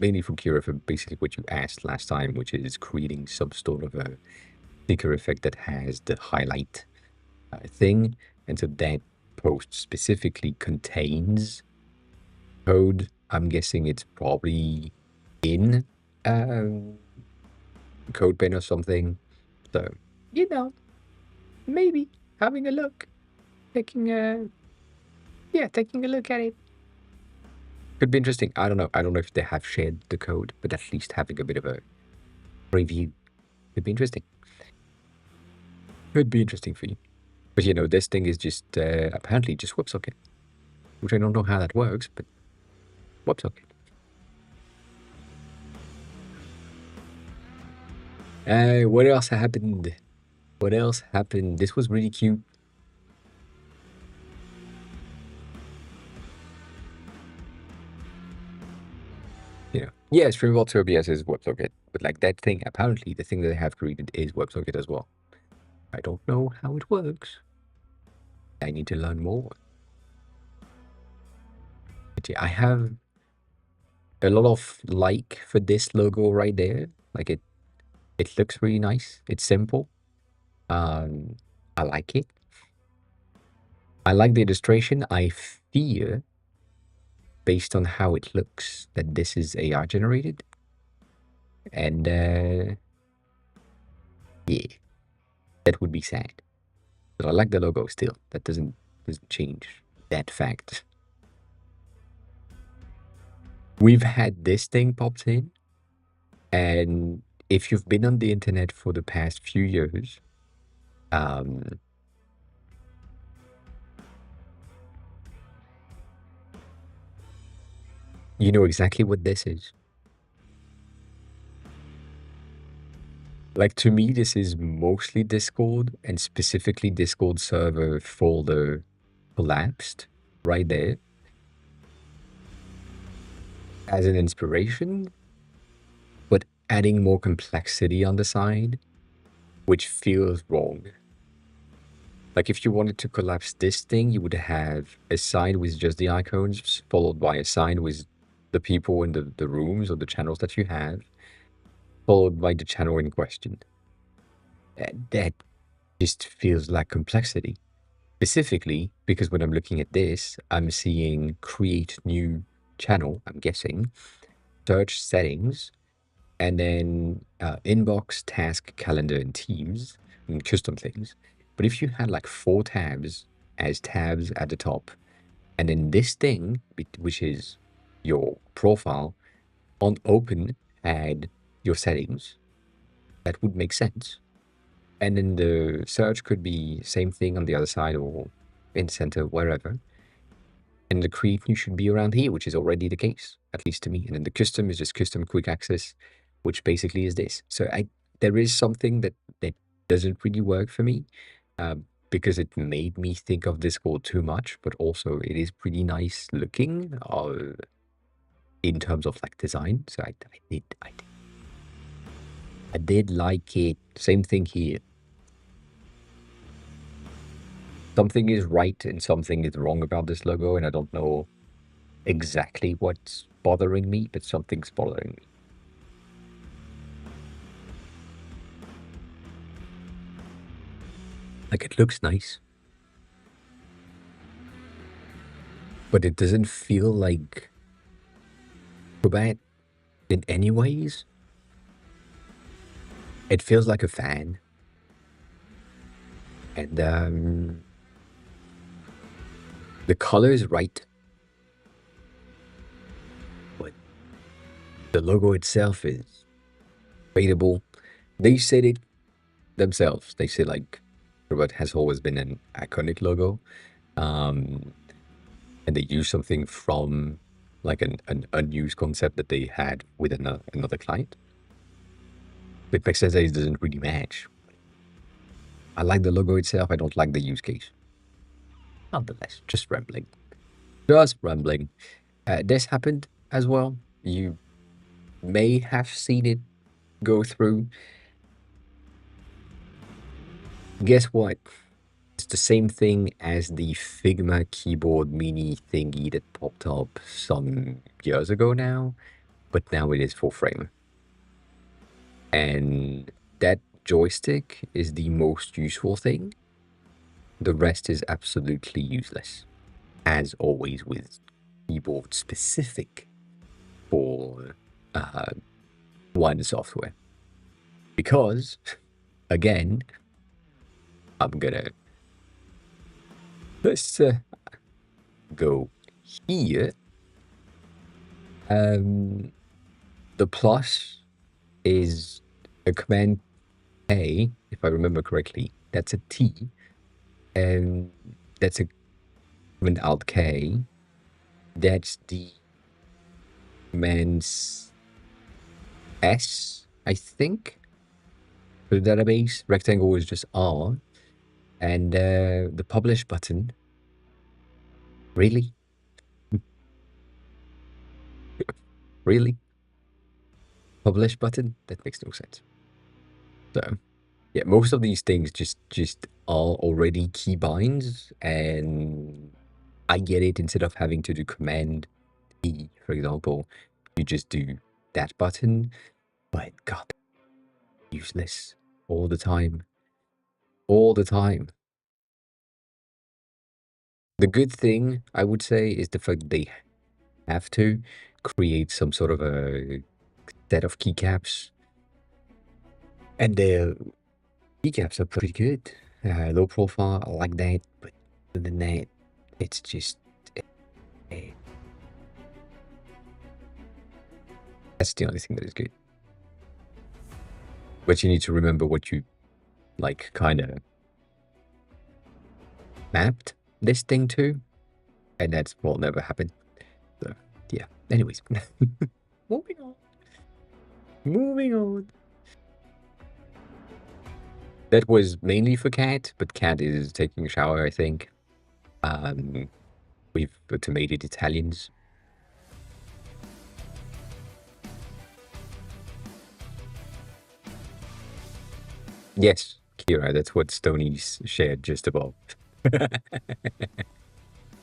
mainly from Kira for basically what you asked last time, which is creating some sort of a sticker effect that has the highlight thing. And so that post specifically contains code. I'm guessing it's probably in um, CodePen or something. So, you know, maybe having a look, taking a, yeah, taking a look at it. Could be interesting. I don't know. I don't know if they have shared the code, but at least having a bit of a review could be interesting. Could be interesting for you. But you know, this thing is just apparently just WebSocket, which I don't know how that works, but WebSocket. What else happened? What else happened? This was really cute. You know, yeah, Streamable OBS is WebSocket, but like that thing, apparently the thing that they have created is WebSocket as well. I don't know how it works. I need to learn more. But yeah, I have a lot of like for this logo right there. Like it looks really nice. It's simple. I like it. I like the illustration. I fear, based on how it looks, that this is AI generated. And yeah, that would be sad. But I like the logo still. That doesn't change that fact. We've had this thing popped in, and if you've been on the internet for the past few years, um, you know exactly what this is. Like, to me, this is mostly Discord, and specifically Discord server folder collapsed right there as an inspiration, but adding more complexity on the side, which feels wrong. Like, if you wanted to collapse this thing, you would have a side with just the icons, followed by a side with the people in the rooms or the channels that you have, followed by the channel in question. That just feels like complexity. Specifically, because when I'm looking at this, I'm seeing create new channel, I'm guessing, search settings, and then inbox, task, calendar, and teams, and custom things. But if you had like 4 tabs as tabs at the top, and then this thing, which is your profile, on open had your settings, that would make sense. And then the search could be same thing on the other side or in the center, wherever. And the create new should be around here, which is already the case, at least to me. And then the custom is just custom quick access, which basically is this. So there is something that doesn't really work for me because it made me think of Discord too much, but also it is pretty nice looking in terms of like design. So I did like it. Same thing here. Something is right and something is wrong about this logo, and I don't know exactly what's bothering me, but something's bothering me. Like, it looks nice, but it doesn't feel like Acrobat in any ways. It feels like a fan. And the color is right, but the logo itself is readable. They said it themselves. They say like Acrobat has always been an iconic logo. And they use something from like an unused concept that they had with another client. But makes sense that it doesn't really match. I like the logo itself. I don't like the use case. Nonetheless, just rambling. Just rambling. This happened as well. You may have seen it go through. Guess what? It's the same thing as the Figma keyboard mini thingy that popped up some years ago now. but now it is for Framer. And that joystick is the most useful thing. The rest is absolutely useless, as always with keyboard specific for one software. Because, again, I'm gonna let's go here. The plus is a command A, if I remember correctly. That's a T, and that's a command Alt K. That's the command's S, I think. For the database, rectangle is just R, and the publish button. Really? Really? Publish button? That makes no sense. So, yeah, most of these things just are already keybinds, and I get it. Instead of having to do Command E, for example, you just do that button. But God, useless all the time. All the time. The good thing, I would say, is the fact they have to create some sort of a set of keycaps. And their keycaps are pretty good. Low profile, I like that. But other than that, it's just... that's the only thing that is good. But you need to remember what you, like, kind of mapped this thing to. And that will never happen. So, yeah. Anyways. Moving on. Moving on. That was mainly for Cat, but Cat is taking a shower, I think. We've automated Italians. Yes, Kira, that's what Stoney's shared just above.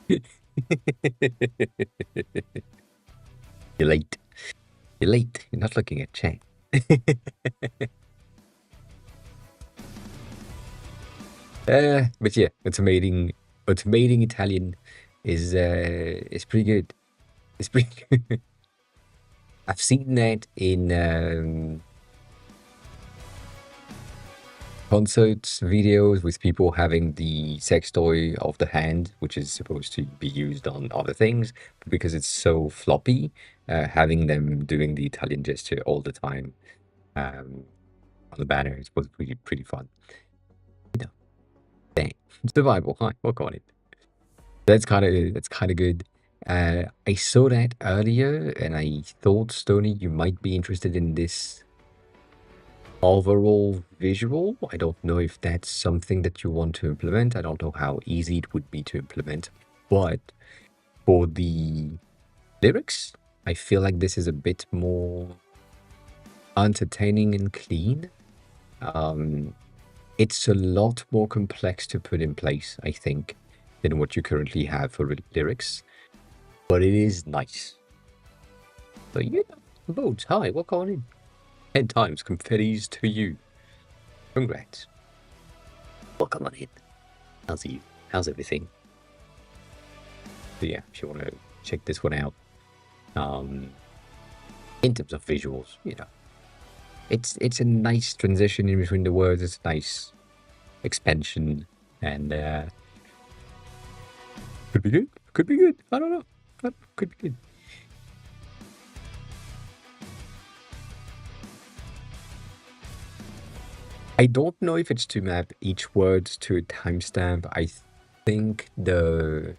You're late. You're late. You're not looking at chat. But yeah, automating Italian is pretty good. It's pretty good. I've seen that in concerts videos with people having the sex toy of the hand, which is supposed to be used on other things, but because it's so floppy, having them doing the Italian gesture all the time on the banner is was pretty fun. You know, dang, survival. Hi, work on it. That's kind of good. I saw that earlier, and I thought, Stony, you might be interested in this overall visual. I don't know if that's something that you want to implement. I don't know how easy it would be to implement, but for the lyrics, I feel like this is a bit more entertaining and clean. It's a lot more complex to put in place, I think, than what you currently have for lyrics, but it is nice. So yeah, votes. Hi, welcome on in. 10 times confettis to you. Congrats. Welcome on in. How's you? How's everything? So yeah, if you want to check this one out, in terms of visuals, you know, it's a nice transition in between the words. It's a nice expansion, and could be good. Could be good. I don't know. Could be good. I don't know if it's to map each word to a timestamp. I think the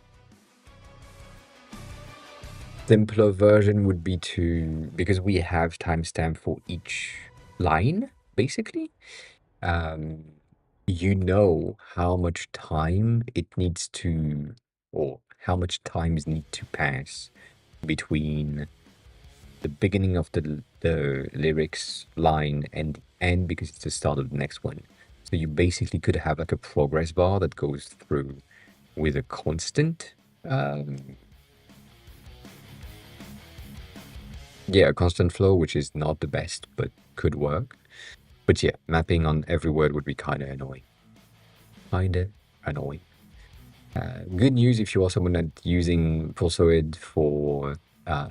simpler version would be to, because we have timestamp for each line, basically. You know how much time it needs to, or how much times need to pass between the beginning of the lyrics line and the end, because it's the start of the next one. So you basically could have like a progress bar that goes through with a constant Yeah, a constant flow, which is not the best, but could work. But yeah, mapping on every word would be kind of annoying. Kind of annoying. Good news if you are someone that's using Pulsoid for uh,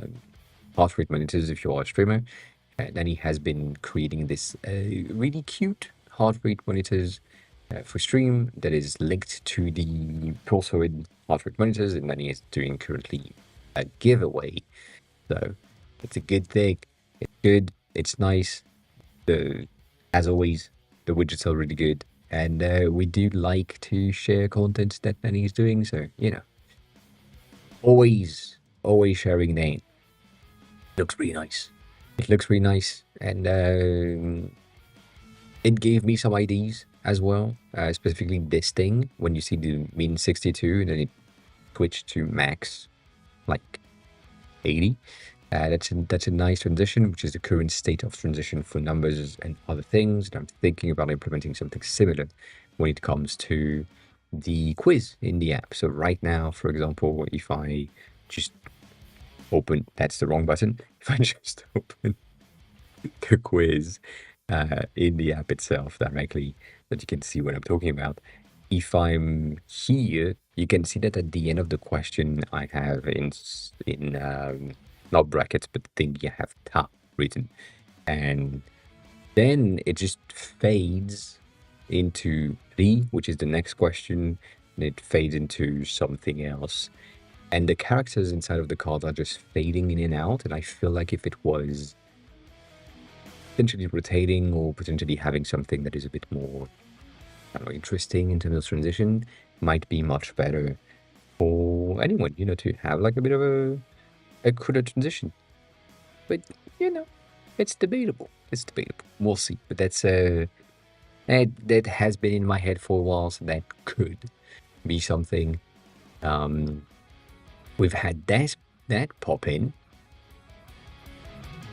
heart rate monitors, if you are a streamer, then he has been creating this really cute heart rate monitors for stream that is linked to the Pulsoid heart rate monitors, and then he is doing currently a giveaway. So it's a good thing. It's good. It's nice. The As always, the widgets are really good, and we do like to share content that Benny is doing. So always, always sharing name. Looks really nice. It looks really nice, and it gave me some ideas as well. Specifically, this thing when you see the min 62, and then it switched to max, like 80. That's a nice transition, which is the current state of transition for numbers and other things. And I'm thinking about implementing something similar when it comes to the quiz in the app. So right now, for example, if I just open, that's the wrong button. If I just open the quiz in the app itself directly, that you can see what I'm talking about. If I'm here, you can see that at the end of the question, I have in not brackets, but the thing you have ta written, and then it just fades into the, which is the next question, and it fades into something else. And the characters inside of the cards are just fading in and out. And I feel like if it was potentially rotating or potentially having something that is a bit more, I don't know, interesting in terms of transition, might be much better for anyone, to have like a bit of a cooler transition. But, it's debatable. It's debatable. We'll see. But that has been in my head for a while, so that could be something. We've had that pop in.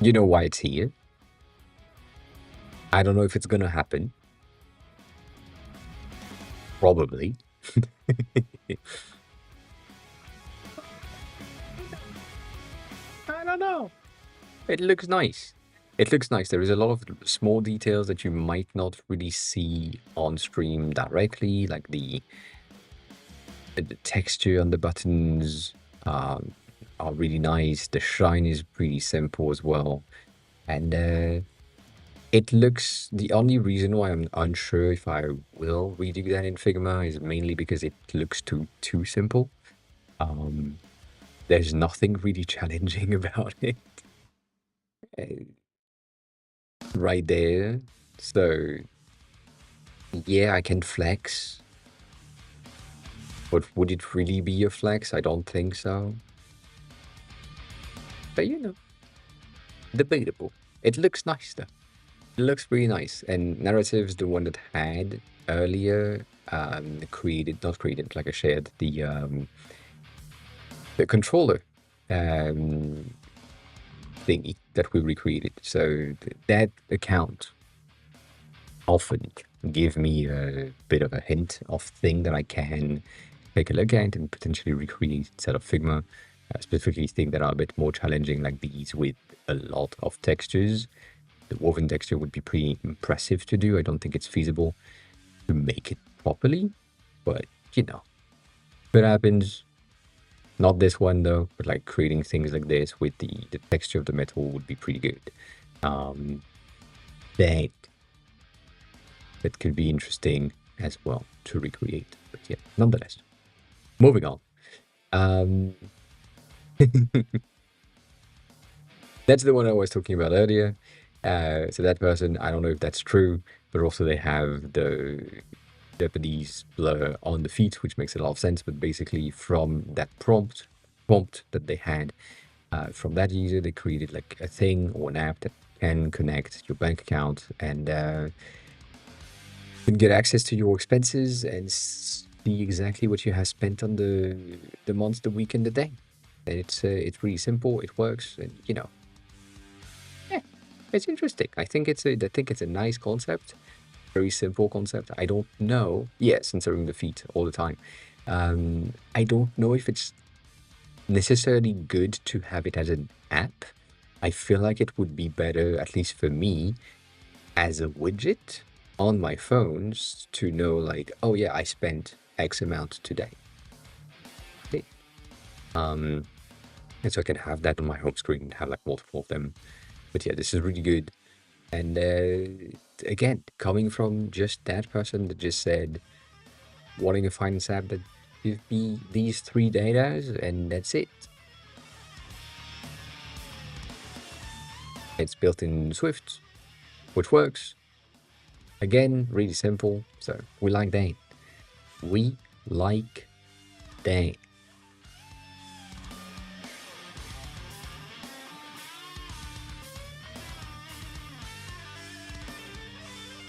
You know why it's here. I don't know if it's gonna happen. Probably. I don't know. It looks nice. It looks nice. There is a lot of small details that you might not really see on stream directly, like the texture on the buttons are really nice. The shine is pretty simple as well. And it looks, the only reason why I'm unsure if I will redo that in Figma is mainly because it looks too simple. There's nothing really challenging about it. Right there. So yeah, I can flex. But would it really be a flex? I don't think so. But debatable. It looks nice though. It looks really nice. And Narrative's the one that had earlier not created, like I shared, the controller thingy that we recreated. So that account often give me a bit of a hint of thing that I can take a look at and potentially recreate instead of Figma. Specifically things that are a bit more challenging, like these with a lot of textures. The woven texture would be pretty impressive to do. I don't think it's feasible to make it properly, but it happens. Not this one though, but like creating things like this with the texture of the metal would be pretty good. That could be interesting as well to recreate. But yeah, nonetheless, moving on. That's the one I was talking about earlier. So that person, I don't know if that's true, but also they have the Japanese blur on the feet, which makes a lot of sense. But basically, from that prompt that they had from that user, they created like a thing or an app that can connect your bank account and get access to your expenses and see exactly what you have spent on the month, the week, and the day. And it's really simple. It works, and yeah, it's interesting. I think it's a nice concept. Very simple concept. I don't know. Yeah, censoring the feet all the time. I don't know if it's necessarily good to have it as an app, I feel like it would be better, at least for me, as a widget on my phones to know like, oh yeah, I spent X amount today. Okay. Um, and so I can have that on my home screen and have like multiple of them. But yeah, this is really good. And again, coming from just that person that just said, wanting a finance app that give me these three data and that's it. It's built in Swift, which works. Again, really simple. So we like that. We like that.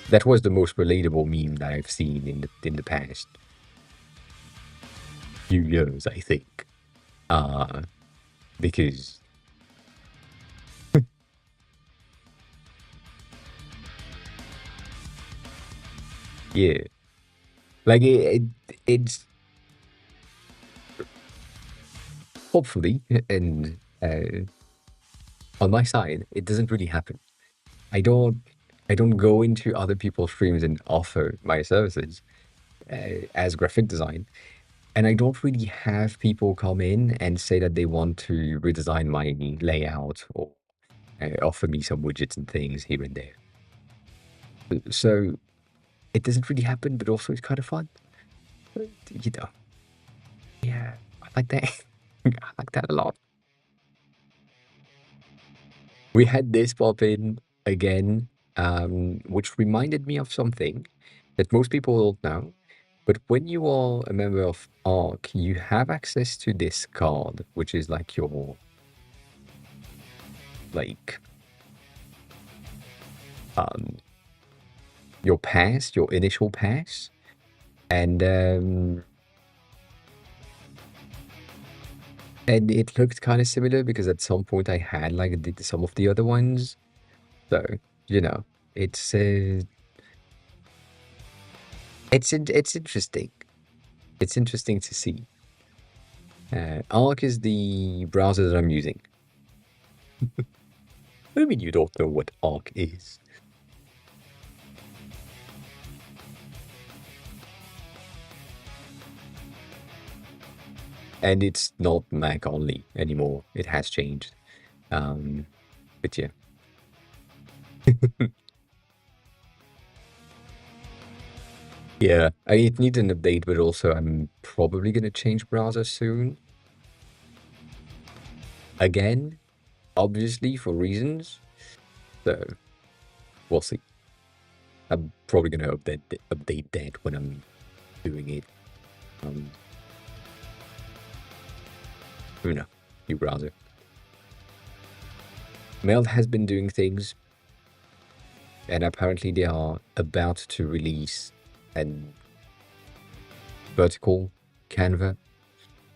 That was the most relatable meme that I've seen in the past few years, I think. Uh, because yeah, like it's hopefully and on my side, it doesn't really happen. I don't I don't go into other people's streams and offer my services as graphic design. And I don't really have people come in and say that they want to redesign my layout or offer me some widgets and things here and there. So it doesn't really happen, but also it's kind of fun. You know, yeah, I like that. I like that a lot. We had this pop in again, which reminded me of something that most people don't know. But when you are a member of ARC, you have access to this card, which is like like um your pass, your initial pass. And it looked kind of similar because at some point I had like some of the other ones. So, you know, it's it's interesting. It's interesting to see. Arc is the browser that I'm using. I mean, you don't know what Arc is. And it's not Mac only anymore. It has changed. But yeah. Yeah, it needs an update, but also I'm probably going to change browser soon. Again, obviously for reasons. So we'll see. I'm probably going to update that when I'm doing it. Um, you know, new browser. Mail has been doing things, and apparently they are about to release a vertical Canva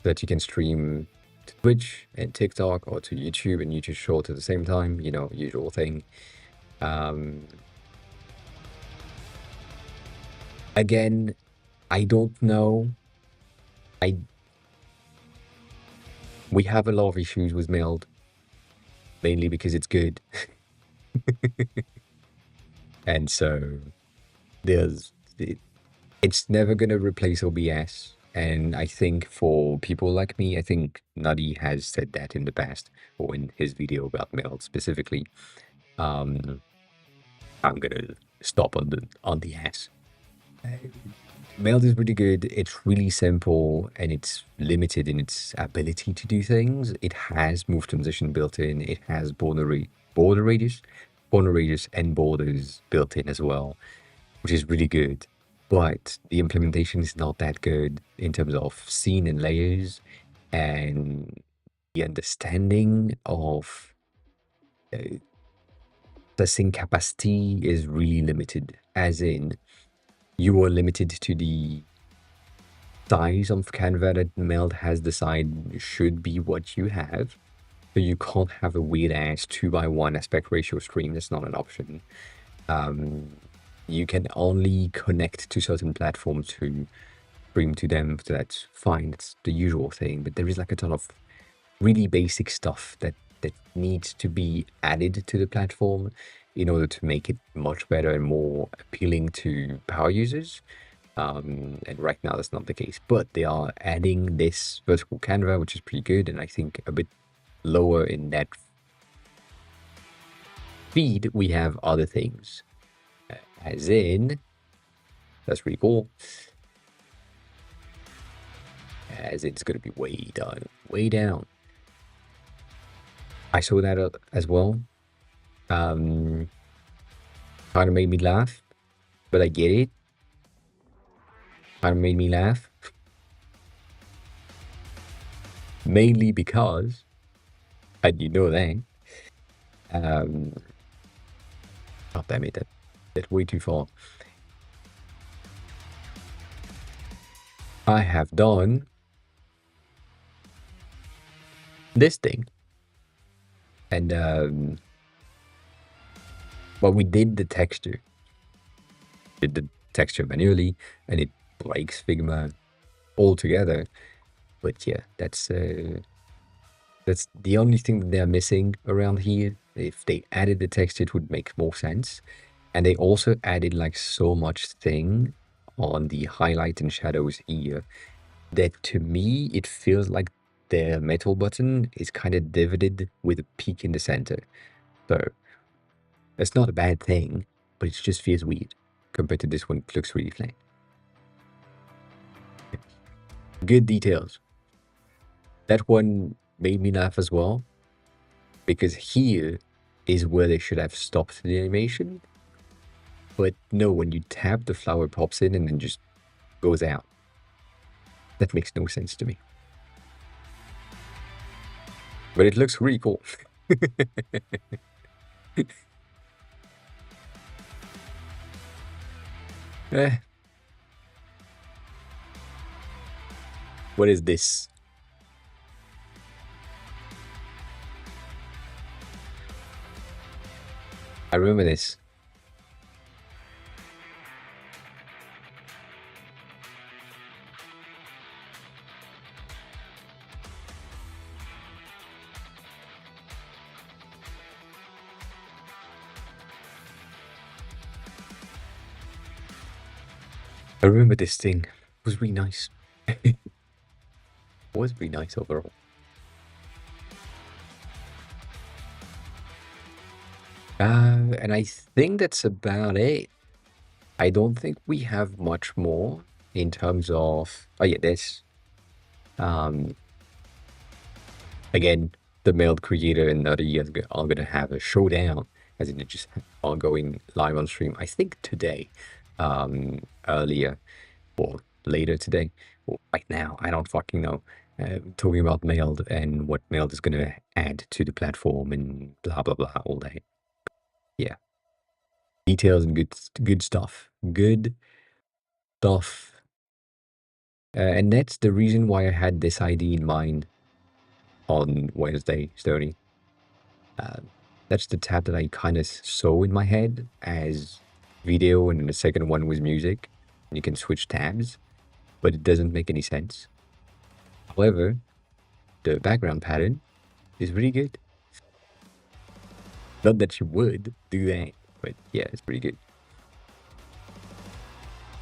that you can stream to Twitch and TikTok or to YouTube and YouTube Short at the same time, you know, usual thing. Um, Again, I don't know. I We have a lot of issues with Mailed, mainly because it's good. And so there's it's never gonna replace OBS. And I think for people like me, I think Nutty has said that in the past, or in his video about Meld specifically. Um, I'm gonna stop on the ass. Meld is really good. It's really simple and it's limited in its ability to do things. It has move transition built in. It has border radius, and borders built in as well, which is really good. But the implementation is not that good in terms of scene and layers, and the understanding of uh, processing capacity is really limited, as in you are limited to the size of Canva that Meld has decided should be what you have. So you can't have a weird ass 2:1 aspect ratio stream. That's not an option. You can only connect to certain platforms to stream to them. So that's fine. It's the usual thing. But there is like a ton of really basic stuff that that needs to be added to the platform in order to make it much better and more appealing to power users. And right now that's not the case, but they are adding this vertical canva, which is pretty good, and I think a bit lower in that feed we have other things, as in, that's pretty cool, as it's going to be way down. I saw that as well. Kind of made me laugh, but I get it. Kind of made me laugh. Mainly because, and you know that, oh damn it, that's way too far. I have done this thing. And, well, we did the texture. Did the texture manually, and it breaks Figma altogether. But yeah, that's the only thing that they're missing around here. If they added the text, it would make more sense. And they also added like so much thing on the highlight and shadows here that to me, it feels like the metal button is kind of divoted with a peak in the center. So it's not a bad thing, but it just feels weird compared to this one. It looks really flat. Good details. That one made me laugh as well, because here is where they should have stopped the animation. But no, when you tap, the flower pops in and then just goes out. That makes no sense to me. But it looks really cool. Eh. What is this? I remember this. I remember this thing. It was really nice. It was really nice overall. And I think that's about it. I don't think we have much more in terms of, oh yeah, this. Again, the mailed creator and Nutty are going to have a showdown, as in just ongoing live on stream, I think today, earlier or later today, or right now, I don't fucking know. Talking about mailed and what mailed is going to add to the platform and blah blah blah all day. Yeah, details and good stuff. Good stuff. And that's the reason why I had this idea in mind on Wednesday, Stoney. That's the tab that I kind of saw in my head as video, and the second one was music. And you can switch tabs, but it doesn't make any sense. However, the background pattern is really good. Not that you would do that, but yeah, it's pretty good.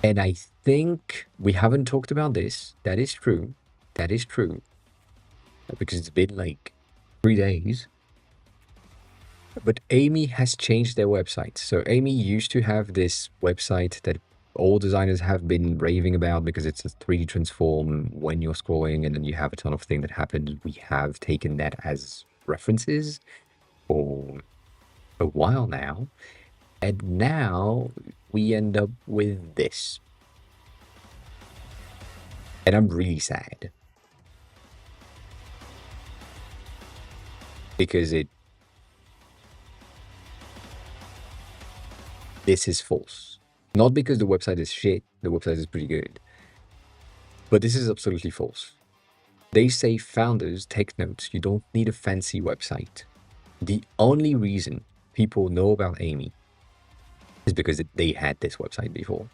And I think we haven't talked about this. That is true. That is true. Because it's been like 3 days. But Amy has changed their website. So Amy used to have this website that all designers have been raving about because it's a 3D transform when you're scrolling, and then you have a ton of things that happen. We have taken that as references for a while now. And now we end up with this. And I'm really sad. Because this is false. Not because the website is shit, the website is pretty good. But this is absolutely false. They say founders take notes, you don't need a fancy website. The only reason people know about Amy is because they had this website before.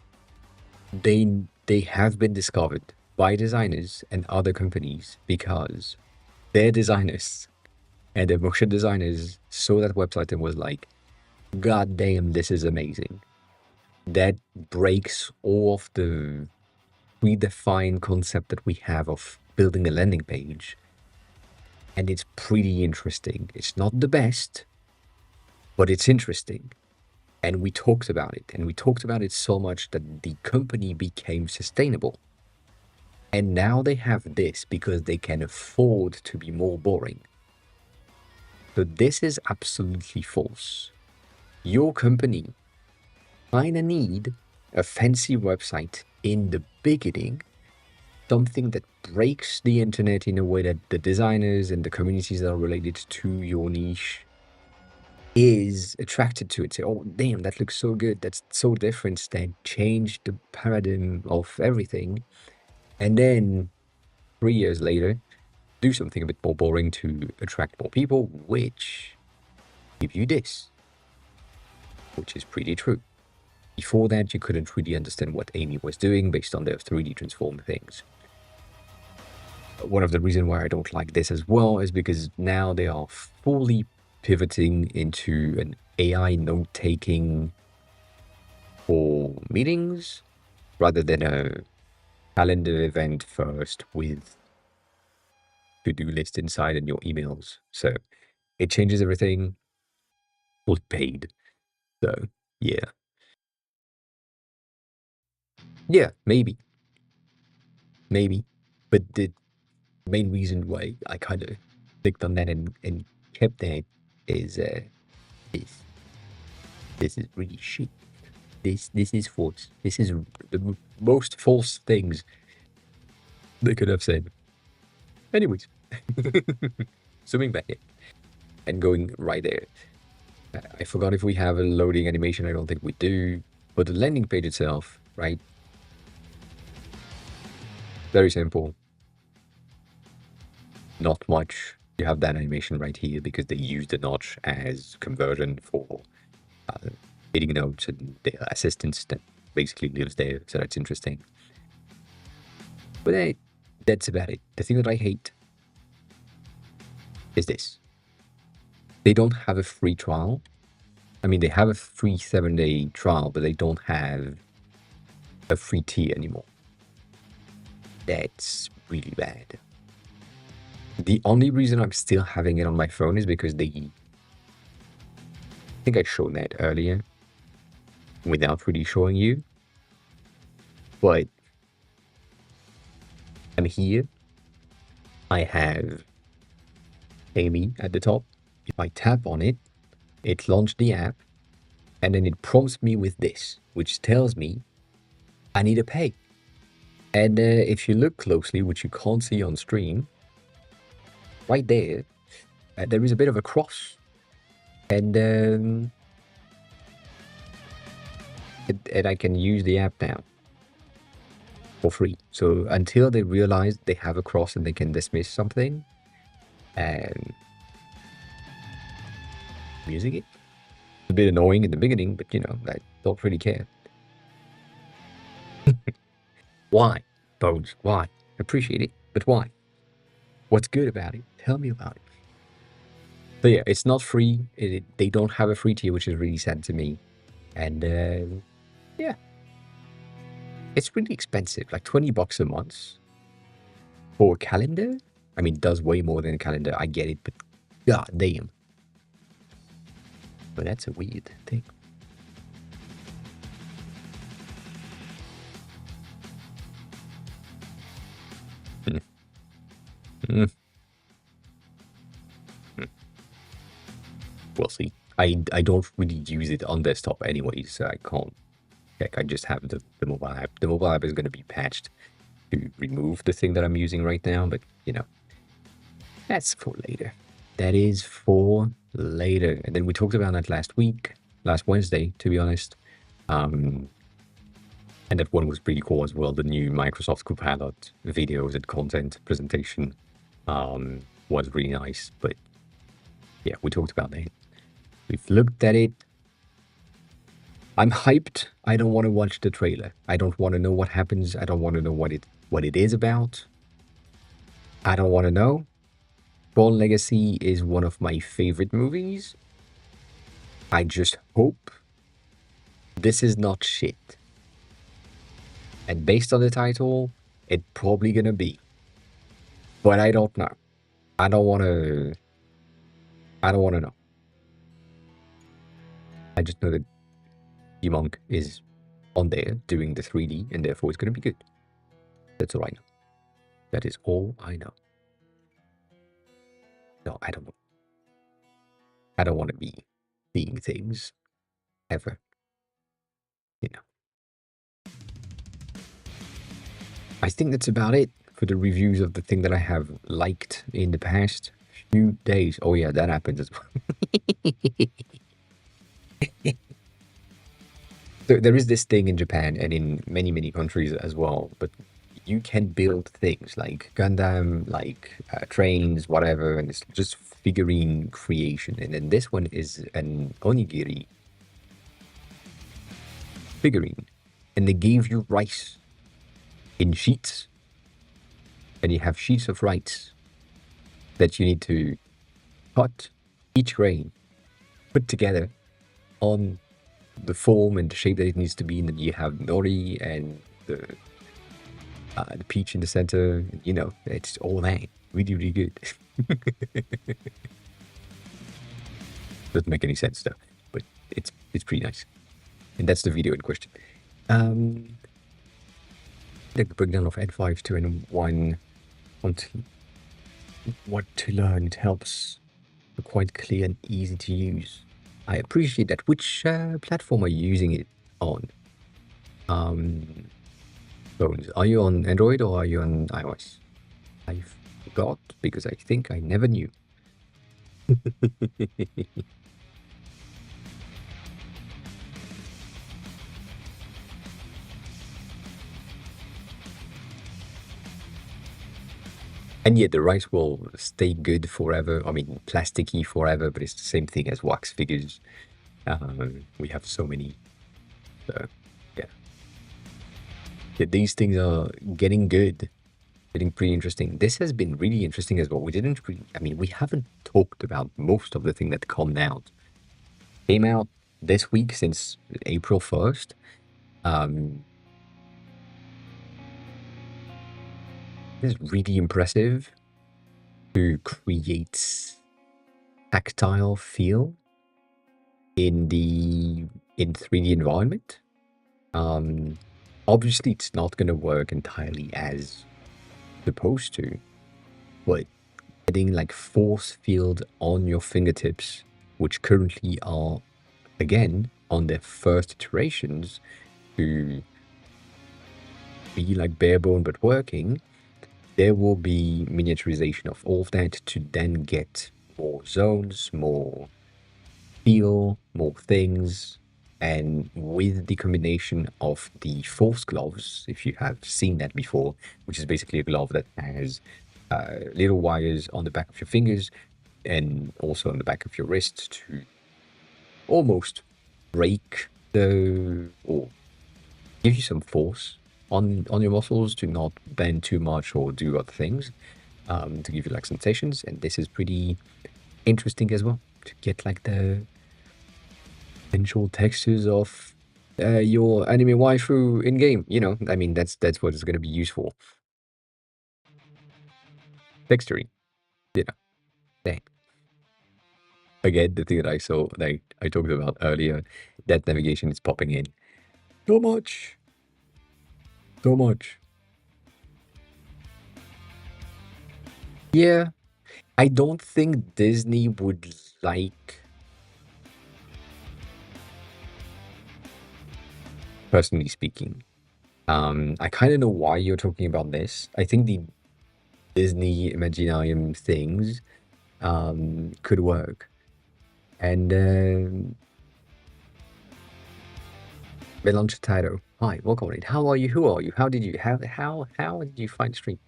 They have been discovered by designers and other companies because their designers And the motion designers saw that website and was like, God damn, this is amazing. That breaks all of the predefined concept that we have of building a landing page. And it's pretty interesting. It's not the best, but it's interesting. And we talked about it. And we talked about it so much that the company became sustainable. And now they have this because they can afford to be more boring. So this is absolutely false. Your company kinda need a fancy website in the beginning, something that breaks the internet in a way that the designers and the communities that are related to your niche is attracted to it. Say, oh damn, that looks so good. That's so different. That changed the paradigm of everything. And then 3 years later, do something a bit more boring to attract more people, which give you this, which is pretty true. Before that, you couldn't really understand what Amy was doing based on their 3D transform things. One of the reasons why I don't like this as well is because now they are fully pivoting into an AI note-taking for meetings rather than a calendar event first with to-do list inside in your emails. So it changes everything. Fully paid. So yeah. Yeah, maybe. Maybe. But the main reason why I kind of clicked on that and kept that is this. This is really shit. This is false. This is the most false things they could have said. Anyways, zooming back in and going right there. I forgot if we have a loading animation. I don't think we do. But the landing page itself, right? Very simple. Not much. You have that animation right here because they use the notch as conversion for hitting notes and the assistance that basically lives there. So that's interesting. But that's about it. The thing that I hate is this. They don't have a free trial. I mean, they have a free 7-day trial, but they don't have a free tier anymore. That's really bad. The only reason I'm still having it on my phone is because I think I showed that earlier without really showing you. But I'm here. I have Amy at the top. If I tap on it, it launched the app, and then it prompts me with this, which tells me I need to pay. And if you look closely, which you can't see on stream, right there, there is a bit of a cross. And I can use the app now for free. So until they realize they have a cross and they can dismiss something, and using it. It's a bit annoying in the beginning, but you know, I don't really care. Why, Bones? Why? Appreciate it, but why? What's good about it? Tell me about it. So yeah, it's not free. They don't have a free tier, which is really sad to me. And yeah, it's really expensive, like $20 a month for a calendar. I mean, it does way more than a calendar. I get it, but god damn. But that's a weird thing. We'll see. I don't really use it on desktop anyways, so I can't check. I just have the mobile app. The mobile app is going to be patched to remove the thing that I'm using right now, but you know, that's for later. That is for later. And then we talked about that last Wednesday, to be honest. And that one was pretty cool as well. The new Microsoft Copilot videos and content presentation was really nice. But yeah, we talked about that. We've looked at it. I'm hyped. I don't want to watch the trailer. I don't want to know what happens. I don't want to know what it is about. I don't want to know. Born Legacy is one of my favorite movies. I just hope this is not shit. And based on the title, it's probably gonna be. But I don't know. I don't wanna know. I just know that Monk is on there doing the 3D and therefore it's gonna be good. That's all I know. That is all I know. No, I don't want to be seeing things ever. You know. I think that's about it for the reviews of the thing that I have liked in the past few days. Oh yeah, that happens as well. So there is this thing in Japan and in many, many countries as well, but you can build things like Gundam, like trains, whatever, and it's just figurine creation. And then this one is an onigiri figurine. And they gave you rice in sheets, and you have sheets of rice that you need to cut each grain, put together on the form and the shape that it needs to be, and then you have nori and the peach in the center. You know, it's all that. Really, really good. Doesn't make any sense though, but it's pretty nice. And that's the video in question. The breakdown of N5 to N1 onto what to learn. It helps quite clear and easy to use. I appreciate that. Which platform are you using it on? Phones. Are you on Android or are you on iOS? I forgot because I think I never knew. And yet the rice will stay good forever. I mean, plasticky forever, but it's the same thing as wax figures. We have so many. Yeah. These things are getting good, getting pretty interesting. This has been really interesting as well. We haven't talked about most of the thing that came out this week since April 1st. It's really impressive to create tactile feel in 3D environment. Obviously, it's not going to work entirely as supposed to, but getting like force field on your fingertips, which currently are, again, on their first iterations to be like bare bone but working, there will be miniaturization of all of that to then get more zones, more feel, more things. And with the combination of the force gloves, if you have seen that before, which is basically a glove that has little wires on the back of your fingers and also on the back of your wrists to almost break or give you some force on your muscles to not bend too much or do other things, to give you like sensations. And this is pretty interesting as well, to get like the potential textures of your anime waifu in game. You know, I mean, that's what it's going to be used for. Texturing, you know, dang. Again, the thing that I saw, like I talked about earlier, that navigation is popping in so much. So much. Yeah, I don't think Disney would like, personally speaking. I kind of know why you're talking about this. I think the Disney Imaginarium things could work. And Melanchitaro, hi, welcome in. How are you? Who are you? How did you find the stream?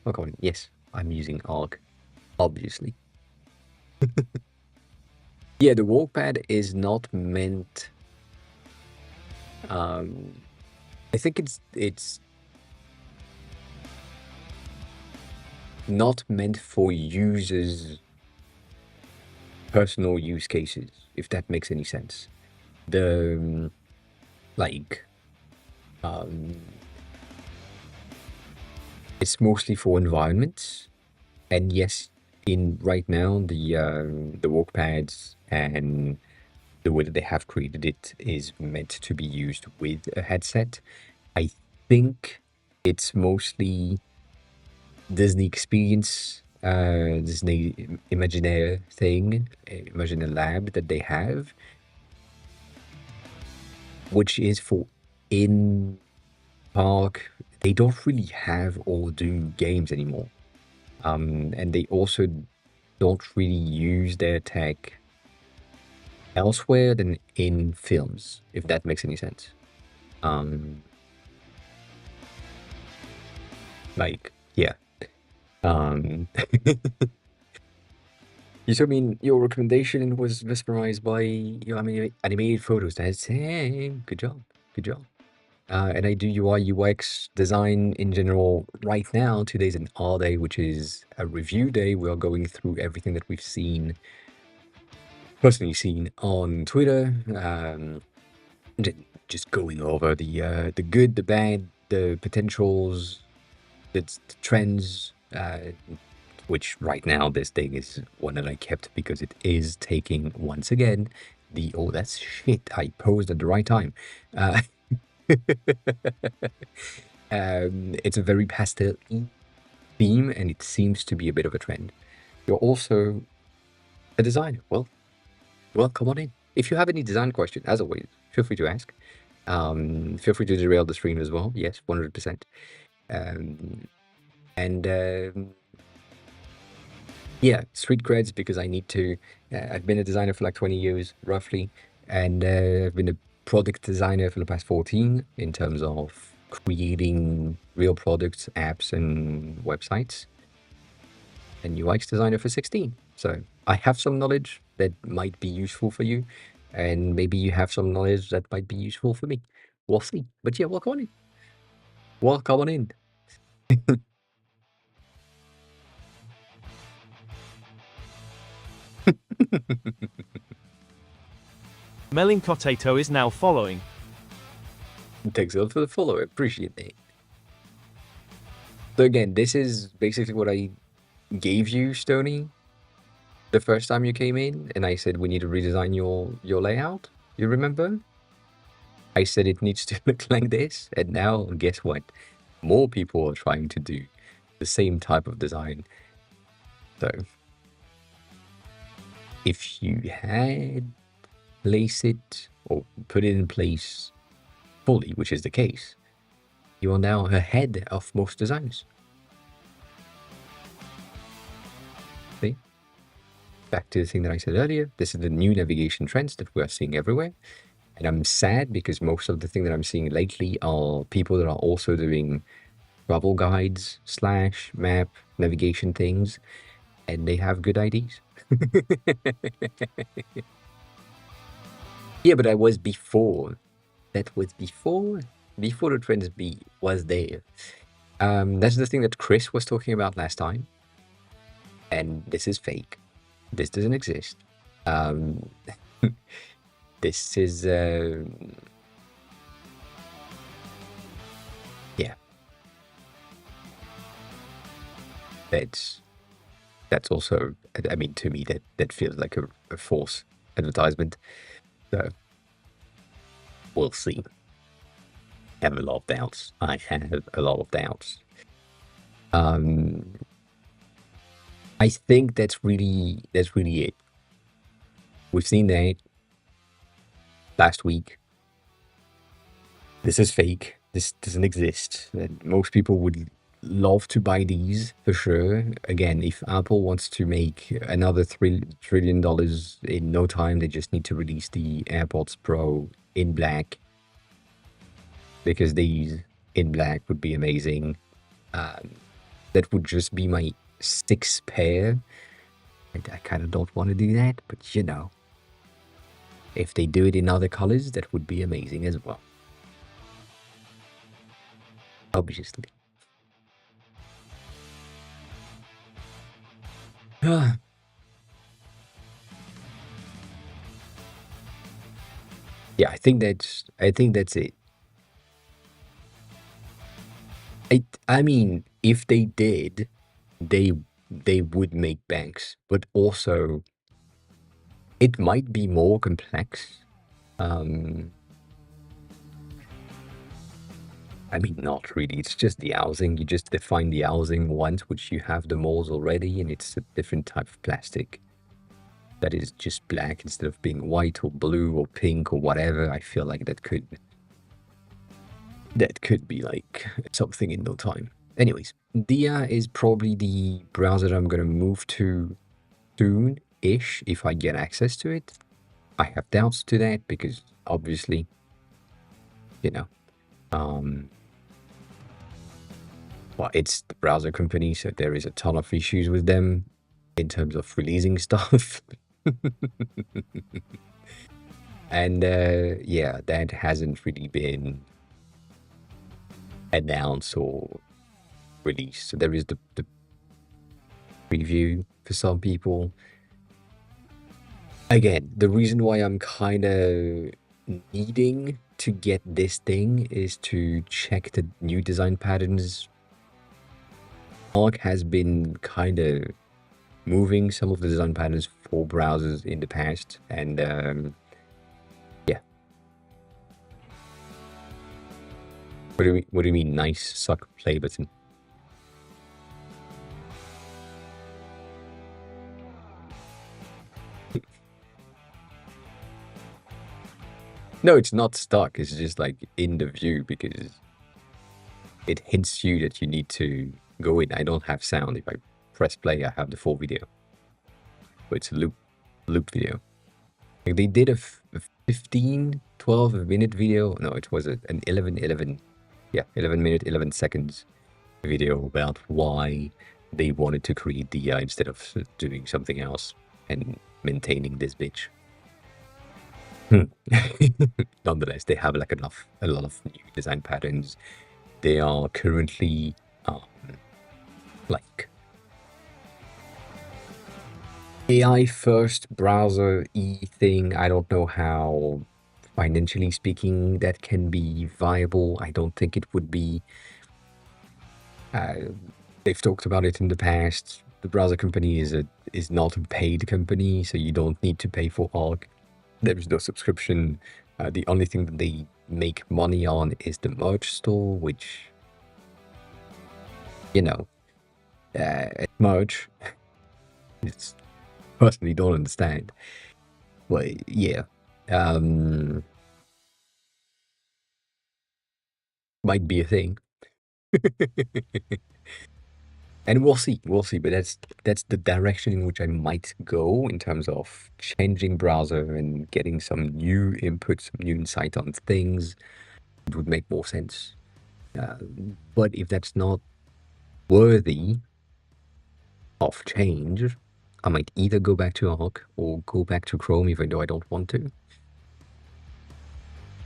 Welcome in. Yes, I'm using ARC, obviously. Yeah, the walkpad is not meant. I think it's not meant for users' personal use cases, if that makes any sense. The like um, it's mostly for environments, and yes, in right now the work pads and the way that they have created it is meant to be used with a headset. I think it's mostly Disney experience, Disney Imaginaire thing, Imaginaire Lab that they have, which is for in park. They don't really have or do games anymore. And they also don't really use their tech elsewhere than in films, if that makes any sense. Um, like, yeah. Um, you so mean your recommendation was mesmerized by your animated photos. That's hey, good job, good job. And I do UI UX design in general right now. Today's an R day, which is a review day. We are going through everything that we've seen, personally seen on Twitter. Just going over the good, the bad, the potentials, the trends. Which right now this thing is one that I kept because it is taking once again the oh that's shit I posed at the right time. Uh, it's a very pastel theme and it seems to be a bit of a trend. You're also a designer. Well, come on in. If you have any design question, as always, feel free to ask. Feel free to derail the stream as well. Yes, 100%. Um, and yeah, street creds because I need to. I've been a designer for like 20 years, roughly, and I've been a product designer for the past 14 in terms of creating real products, apps, and websites, and UX designer for 16. So I have some knowledge that might be useful for you, and maybe you have some knowledge that might be useful for me. We'll see. But yeah, welcome on in. Welcome on in. Melincotato is now following. Thanks a lot for the follow. Appreciate it. So again, this is basically what I gave you, Stony, the first time you came in, and I said we need to redesign your layout. You remember? I said it needs to look like this, and now guess what? More people are trying to do the same type of design. So if you had place it or put it in place fully, which is the case, you are now ahead of most designers. See? Back to the thing that I said earlier, this is the new navigation trends that we are seeing everywhere. And I'm sad because most of the thing that I'm seeing lately are people that are also doing travel guides slash map navigation things, and they have good IDs. Yeah, but I was before. That was before the trends was there. That's the thing that Chris was talking about last time, and this is fake. This doesn't exist. Um, this is yeah. That's also, I mean, to me that feels like a false advertisement. So we'll see. I have a lot of doubts. I have a lot of doubts. I think that's really it. We've seen that last week. This is fake. This doesn't exist. And most people would love to buy these for sure. Again, if Apple wants to make another $3 trillion in no time, they just need to release the AirPods Pro in black, because these in black would be amazing. That would just be my sixth pair. I kind of don't want to do that, but you know, if they do it in other colors, that would be amazing as well. Obviously. Yeah, I think that's it. I mean, if they did, they they would make banks, but also it might be more complex. Um, I mean, not really. It's just the housing. You just define the housing once, which you have the molds already, and it's a different type of plastic that is just black instead of being white or blue or pink or whatever. I feel like that could be like something in no time. Anyways, Dia is probably the browser I'm gonna move to soon-ish if I get access to it. I have doubts to that because obviously, you know, um, well, it's the browser company, so there is a ton of issues with them in terms of releasing stuff. And yeah, that hasn't really been announced or released. So there is the preview for some people. Again, the reason why I'm kind of needing to get this thing is to check the new design patterns. Arc has been kind of moving some of the design patterns for browsers in the past, and yeah. What do you mean, nice suck play button? No, it's not stuck. It's just like in the view because it hints you that you need to go in. I don't have sound. If I press play, I have the full video, but it's a loop video. Like they did a 15, 12 minute video. No, it was an 11, yeah, 11 minute, 11 seconds video about why they wanted to create DI instead of doing something else and maintaining this bitch. Nonetheless, they have like a lot of new design patterns. They are currently um, like AI first browser thing. I don't know how financially speaking that can be viable. I don't think it would be. Uh, they've talked about it in the past. The browser company is not a paid company, so you don't need to pay for Arc. There is no subscription. The only thing that they make money on is the merch store, which you know, merch. It's personally don't understand. Well, yeah, um, might be a thing. And we'll see. But that's the direction in which I might go in terms of changing browser and getting some new input, some new insight on things. It would make more sense. Uh, but if that's not worthy of change, I might either go back to Arc or go back to Chrome, even though I don't want to.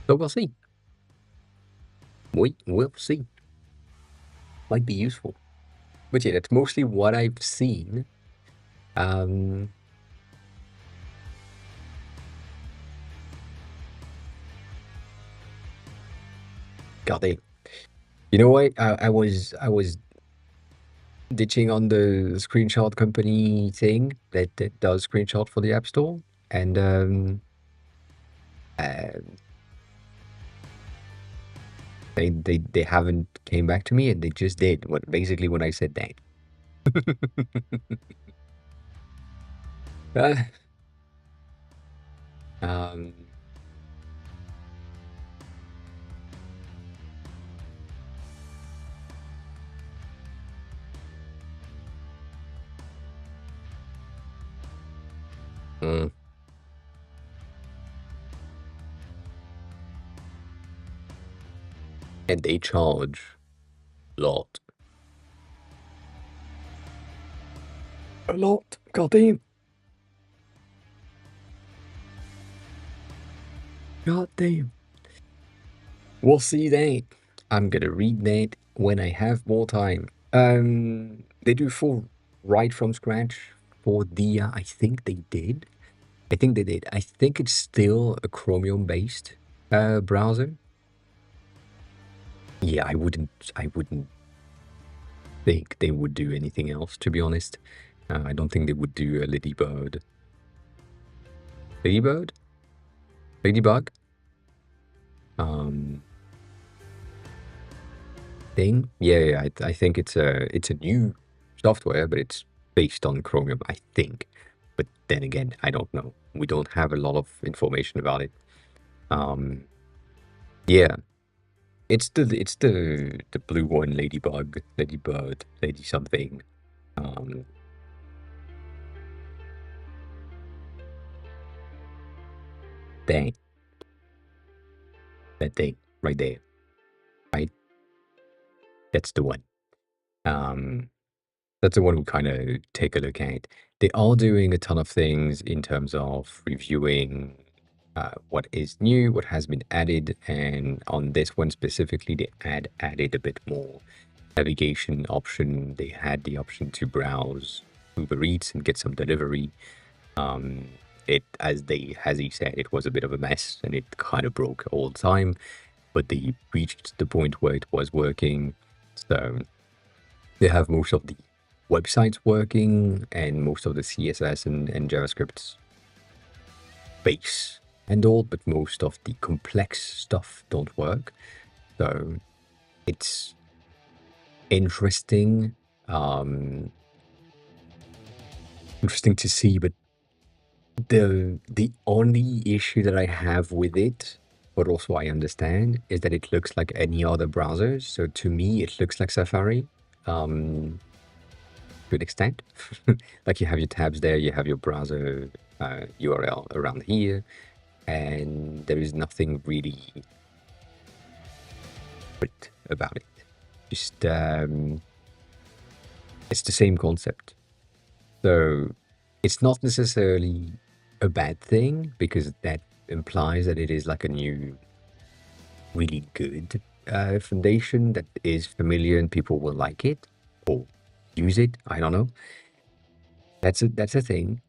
So we'll see. We'll see. Might be useful. But yeah, that's mostly what I've seen. Um, God damn. You know what? I was ditching on the screenshot company thing that does screenshot for the App Store, and uh, they haven't came back to me, and they just did what basically when I said that. Uh, um, mm, and they charge a lot, a lot. God damn, god damn. We'll see that. I'm gonna read that when I have more time. They do full right from scratch for Dia, I think they did. I think they did. I think it's still a Chromium-based browser. Yeah, I wouldn't think they would do anything else, to be honest. I don't think they would do a Ladybird. Ladybird? Ladybug? Um, thing? Yeah, I think it's a new software, but it's based on Chromium, I think. But then again, I don't know. We don't have a lot of information about it. Um, yeah, it's the blue one, Ladybug, Ladybird, Lady something. Um, dang, that thing right there, right? That's the one. Um, that's the one we kind of take a look at. They are doing a ton of things in terms of reviewing what is new, what has been added, and on this one specifically, they added a bit more navigation option. They had the option to browse Uber Eats and get some delivery. Um, as he said, it was a bit of a mess and it kind of broke all the time, but they reached the point where it was working. So they have most of the websites working and most of the CSS and JavaScript base and all, but most of the complex stuff don't work. So it's interesting, um, interesting to see. But the only issue that I have with it, but also I understand, is that it looks like any other browser. So to me, it looks like Safari. Um, to an extent. Like you have your tabs there, you have your browser URL around here, and there is nothing really great about it. Just it's the same concept. So it's not necessarily a bad thing because that implies that it is like a new, really good foundation that is familiar and people will like it or use it. I don't know. That's a thing.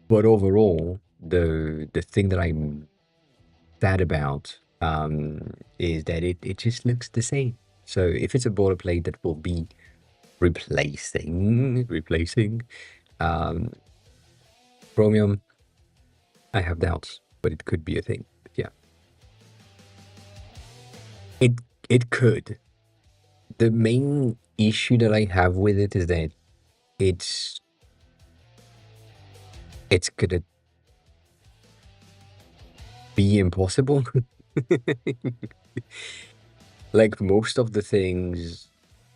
But overall, the thing that I'm sad about is that it just looks the same. So if it's a boilerplate that will be replacing um, Chromium, I have doubts, but it could be a thing. But yeah, it it could. The main issue that I have with it is that it's it's gonna be impossible. Like most of the things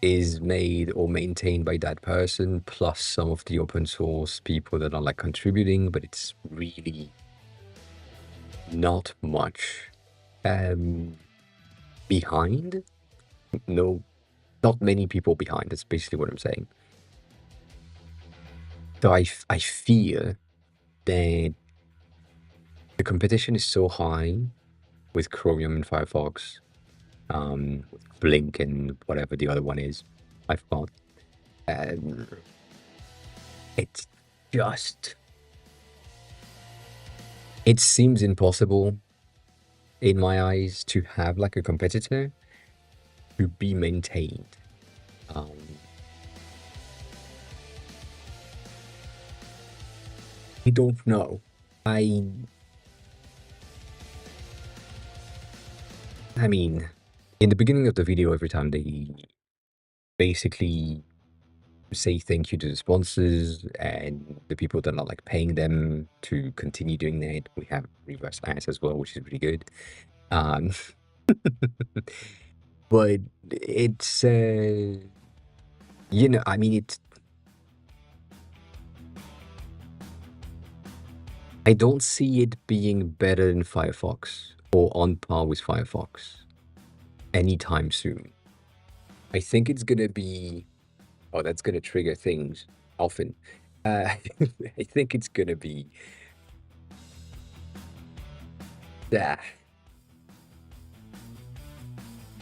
is made or maintained by that person, plus some of the open source people that are like contributing, but it's really not much behind. No, not many people behind. That's basically what I'm saying. So I fear that the competition is so high with Chromium and Firefox, with Blink and whatever the other one is. I forgot. Um, it's just it seems impossible in my eyes to have like a competitor to be maintained. Um, I don't know. I I mean, in the beginning of the video, every time they basically say thank you to the sponsors and the people that are like paying them to continue doing that. We have reverse ads as well, which is really good. Um, but it's I mean, I don't see it being better than Firefox or on par with Firefox anytime soon. I think it's gonna be, oh, that's gonna trigger things often. I think it's gonna be, ah,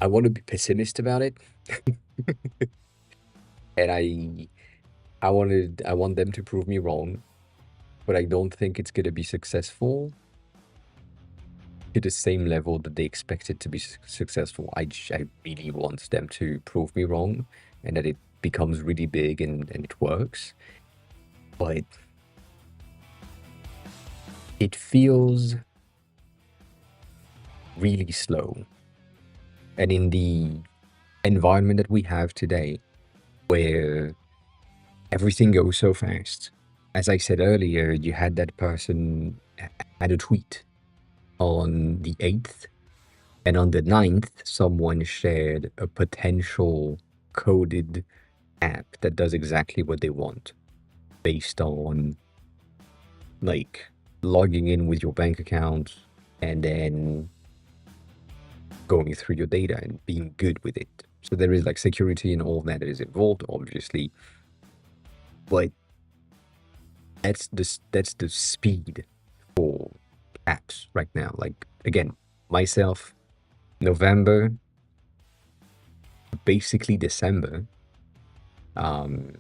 I want to be pessimist about it, and I want them to prove me wrong, but I don't think it's gonna be successful to the same level that they expect it to be successful. I really want them to prove me wrong and that it becomes really big and it works. But it feels really slow. And in the environment that we have today, where everything goes so fast, as I said earlier, you had that person had a tweet on the 8th, and on the 9th, someone shared a potential coded app that does exactly what they want based on like logging in with your bank account and then going through your data and being good with it. So there is like security and all that is involved, obviously, but that's the speed for apps right now. Like again, myself, November, basically December, um,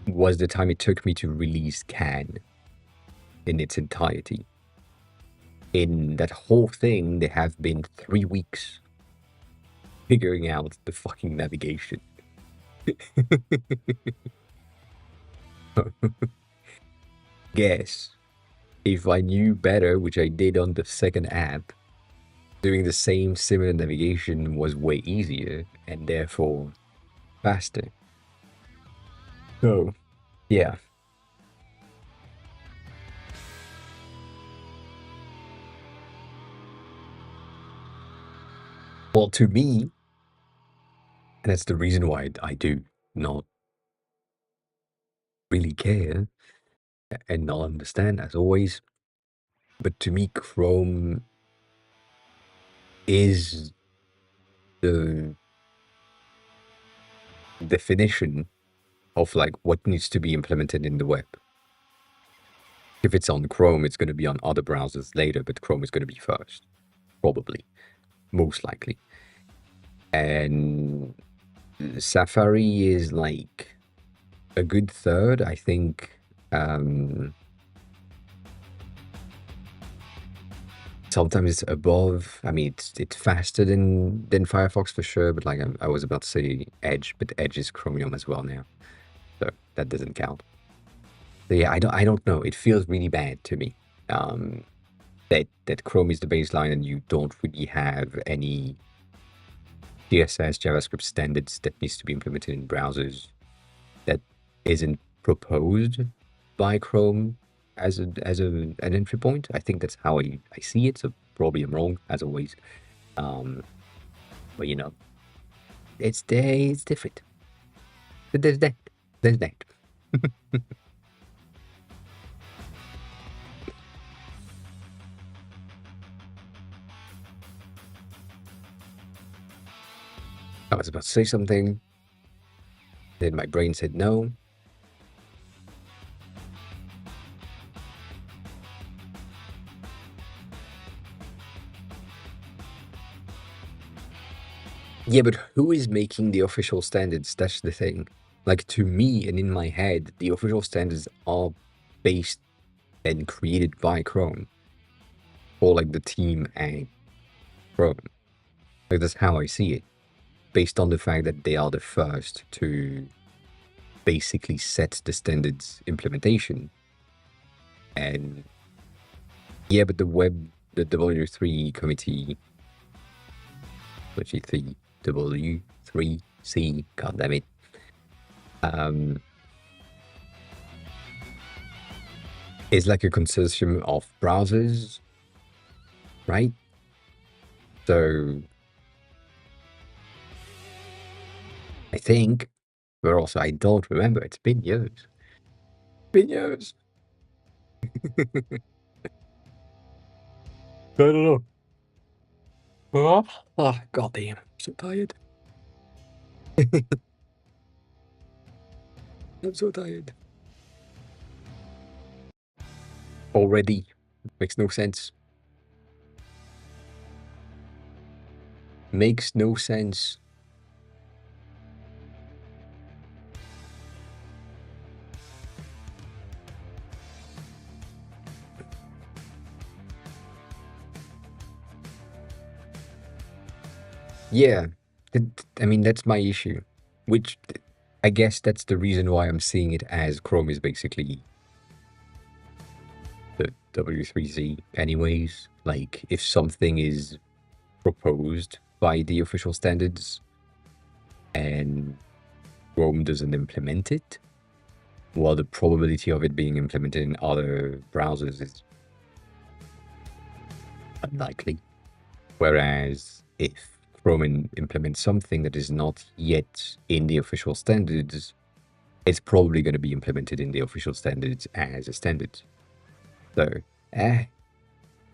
was the time it took me to release Can in its entirety. In that whole thing, there have been 3 weeks figuring out the fucking navigation. Guess if I knew better, which I did on the second app, doing the same similar navigation was way easier and therefore faster. So, yeah. Well, to me, and that's the reason why I do not really care and not understand as always, but to me, Chrome is the definition of like what needs to be implemented in the web. If it's on Chrome, it's going to be on other browsers later, but Chrome is going to be first, probably, most likely. And Safari is like a good third, I think. Sometimes it's above. I mean, it's faster than Firefox for sure, but like I was about to say Edge, but Edge is Chromium as well now, so that doesn't count. So yeah, I don't know. It feels really bad to me. That Chrome is the baseline and you don't really have any CSS, JavaScript standards that needs to be implemented in browsers that isn't proposed by Chrome as an entry point. I think that's how I see it. So probably I'm wrong as always. Um, but you know, it's there. It's different. But there's that. There's that. I was about to say something. Then my brain said no. Yeah, but who is making the official standards? That's the thing. Like to me and in my head, the official standards are based and created by Chrome or like the team at Chrome. Like that's how I see it, based on the fact that they are the first to basically set the standards implementation. And yeah, but the W3 committee, W3, W3C, god damn it, um, is like a consortium of browsers, right? So I think, but also I don't remember. It's been years. Been years. I don't know. Oh, god damn. I'm so tired. I'm so tired. Already. Makes no sense. Makes no sense. Yeah, I mean that's my issue, which I guess that's the reason why I'm seeing it as Chrome is basically the W3C anyways. Like if something is proposed by the official standards and Chrome doesn't implement it, well, the probability of it being implemented in other browsers is unlikely. Whereas if Chrome implements something that is not yet in the official standards, it's probably going to be implemented in the official standards as a standard. So, eh,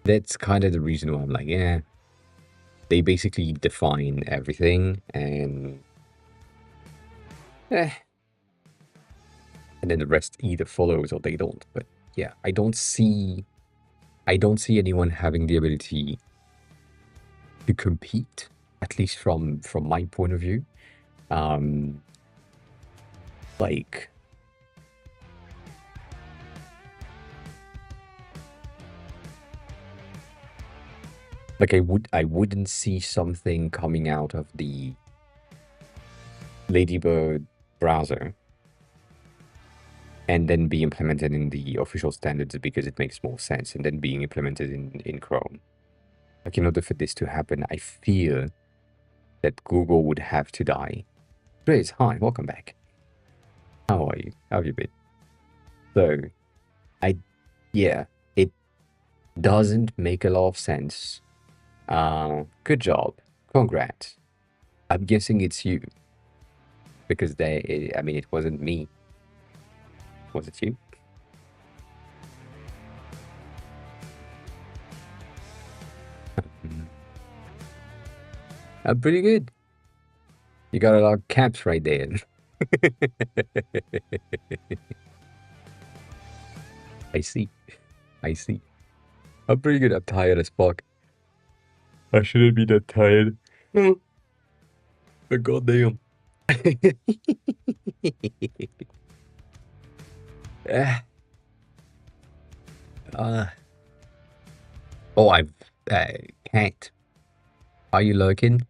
that's kind of the reason why I'm like, yeah, they basically define everything eh, and then the rest either follows or they don't. But yeah, I don't see anyone having the ability to compete, at least from my point of view. Um, like I wouldn't see something coming out of the Ladybird browser and then be implemented in the official standards because it makes more sense, and then being implemented in Chrome. Like in order for this to happen, I fear that Google would have to die. Grace, hi, welcome back. How are you? How have you been? So, I, yeah, it doesn't make a lot of sense. Good job. Congrats. I'm guessing it's you because I mean, it wasn't me. Was it you? Mm. Pretty good. You got a lot of caps right there. I see. I see. I'm pretty good. I'm tired as fuck. I shouldn't be that tired. Mm. But goddamn. Ah, uh, oh, I've can't. Are you lurking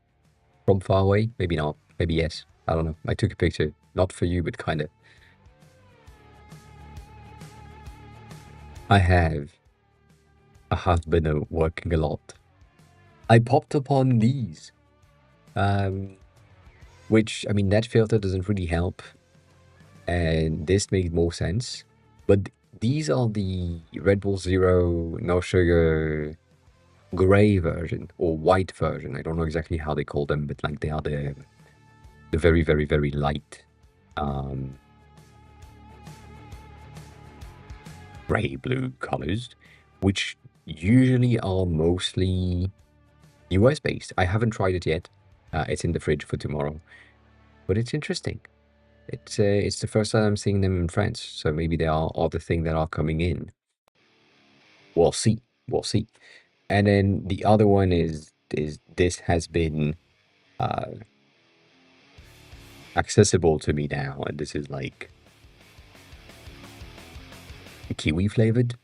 from far away? Maybe not. Maybe yes. I don't know. I took a picture. Not for you, but kind of. I have been working a lot. I popped upon these. Um, which, I mean, that filter doesn't really help. And this made more sense. But these are the Red Bull Zero no sugar gray version or white version. I don't know exactly how they call them, but like they are the very, very, very light um, gray blue colors, which usually are mostly US based. I haven't tried it yet. It's in the fridge for tomorrow, but it's interesting. It's the first time I'm seeing them in France, so maybe there are other things that are coming in. We'll see. We'll see. And then the other one is this has been uh, accessible to me now, and this is like kiwi flavored.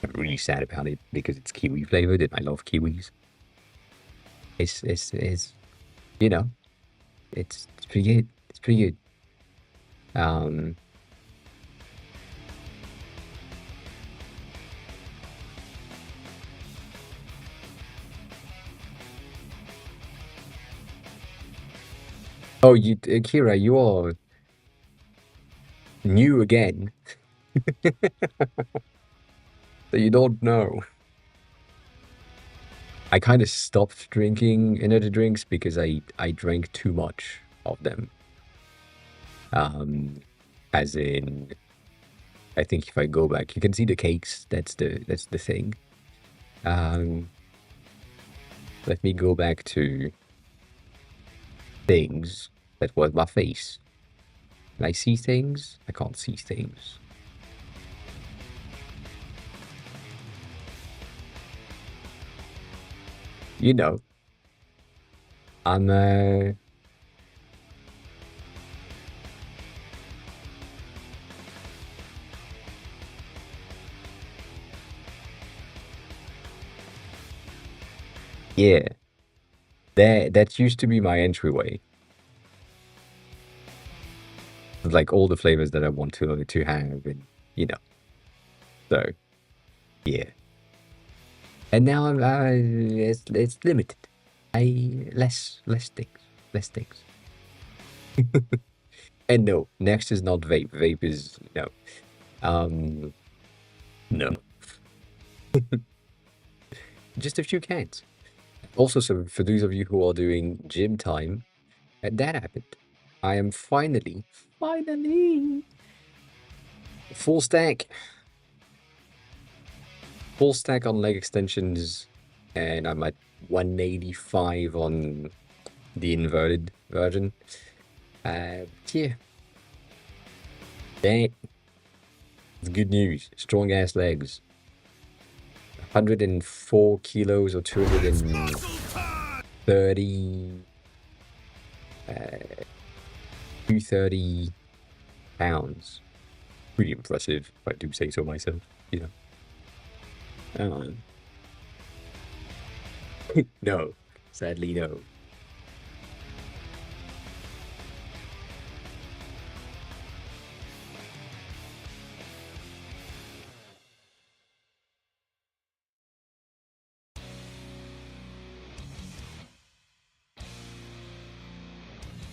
I'm really sad about it because it's kiwi flavored, and I love kiwis. It's you know it's pretty good. It's pretty good. Um, oh, Kira, you are new again, so you don't know. I kind of stopped drinking energy drinks because I drank too much of them. Um, as in, I think if I go back, you can see the cakes. That's the thing. Um, let me go back to things. That was my face. Can I see things? I can't see things. You know, I'm yeah. That used to be my entryway. Like all the flavors that I want to have, and you know. So yeah. And now it's limited. I less things, less things. And no, next is not vape. Vape is no. No, just a few cans. Also, so for those of you who are doing gym time, that happened. I am finally full stack, full stack on leg extensions, and I'm at 185 on the inverted version. Yeah, that it's good news. Strong ass legs. 104 kilos or 230, 230 pounds. Pretty impressive, if I do say so myself, you know. Um, no, sadly, no.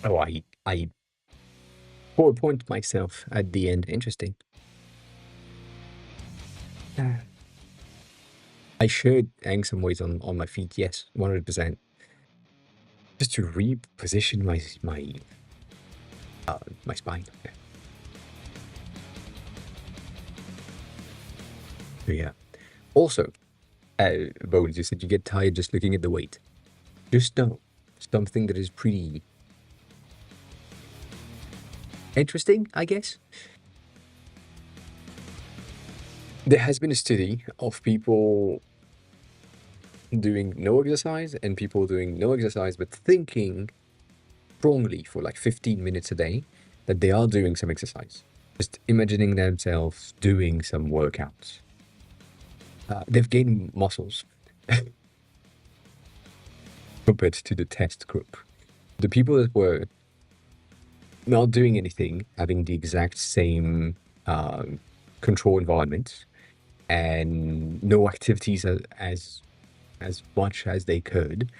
Oh, I PowerPoint myself at the end. Interesting. I should hang some weight on my feet. Yes, 100%. Just to reposition my spine. Yeah. Also, Bones, you said you get tired just looking at the weight. Just know something that is pretty interesting, I guess. There has been a study of people doing no exercise and people doing no exercise but thinking strongly for like 15 minutes a day that they are doing some exercise. Just imagining themselves doing some workouts. They've gained muscles compared to the test group. The people that were not doing anything, having the exact same control environment and no activities as much as they could.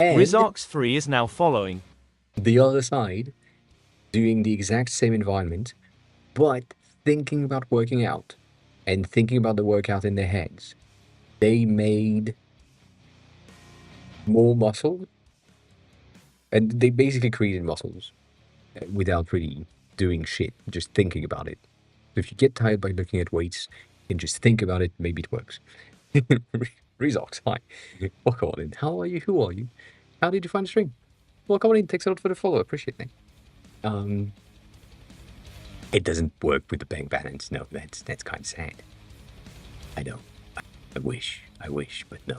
And Rizox3 is now following. the other side doing the exact same environment, but thinking about working out and thinking about the workout in their heads. They made more muscle and they basically created muscles without really doing shit, just thinking about it. So if you get tired by looking at weights and just think about it, maybe it works. Rezox, hi. Welcome on in. How are you? Who are you? How did you find the stream? Welcome on in. Thanks a lot for the follow. Appreciate it. It doesn't work with the bank balance. No, that's kind of sad. I know. I wish, but no.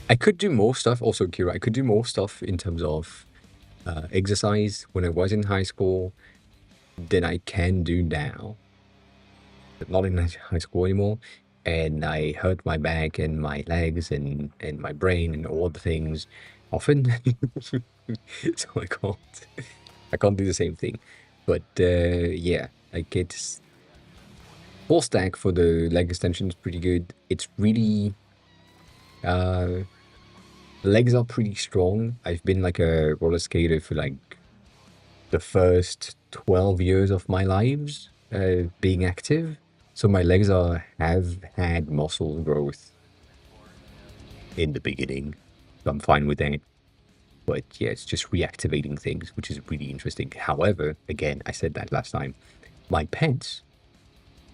I could do more stuff. Also, Kira, I could do more stuff in terms of exercise when I was in high school than I can do now. But not in high school anymore. And I hurt my back and my legs and my brain and all the things often. So I can't do the same thing. But yeah, like it's full stack for the leg extension is pretty good. It's really legs are pretty strong. I've been like a roller skater for like the first 12 years of my lives being active. So my legs have had muscle growth in the beginning. So I'm fine with that. But yeah, it's just reactivating things, which is really interesting. However, again, I said that last time, my pants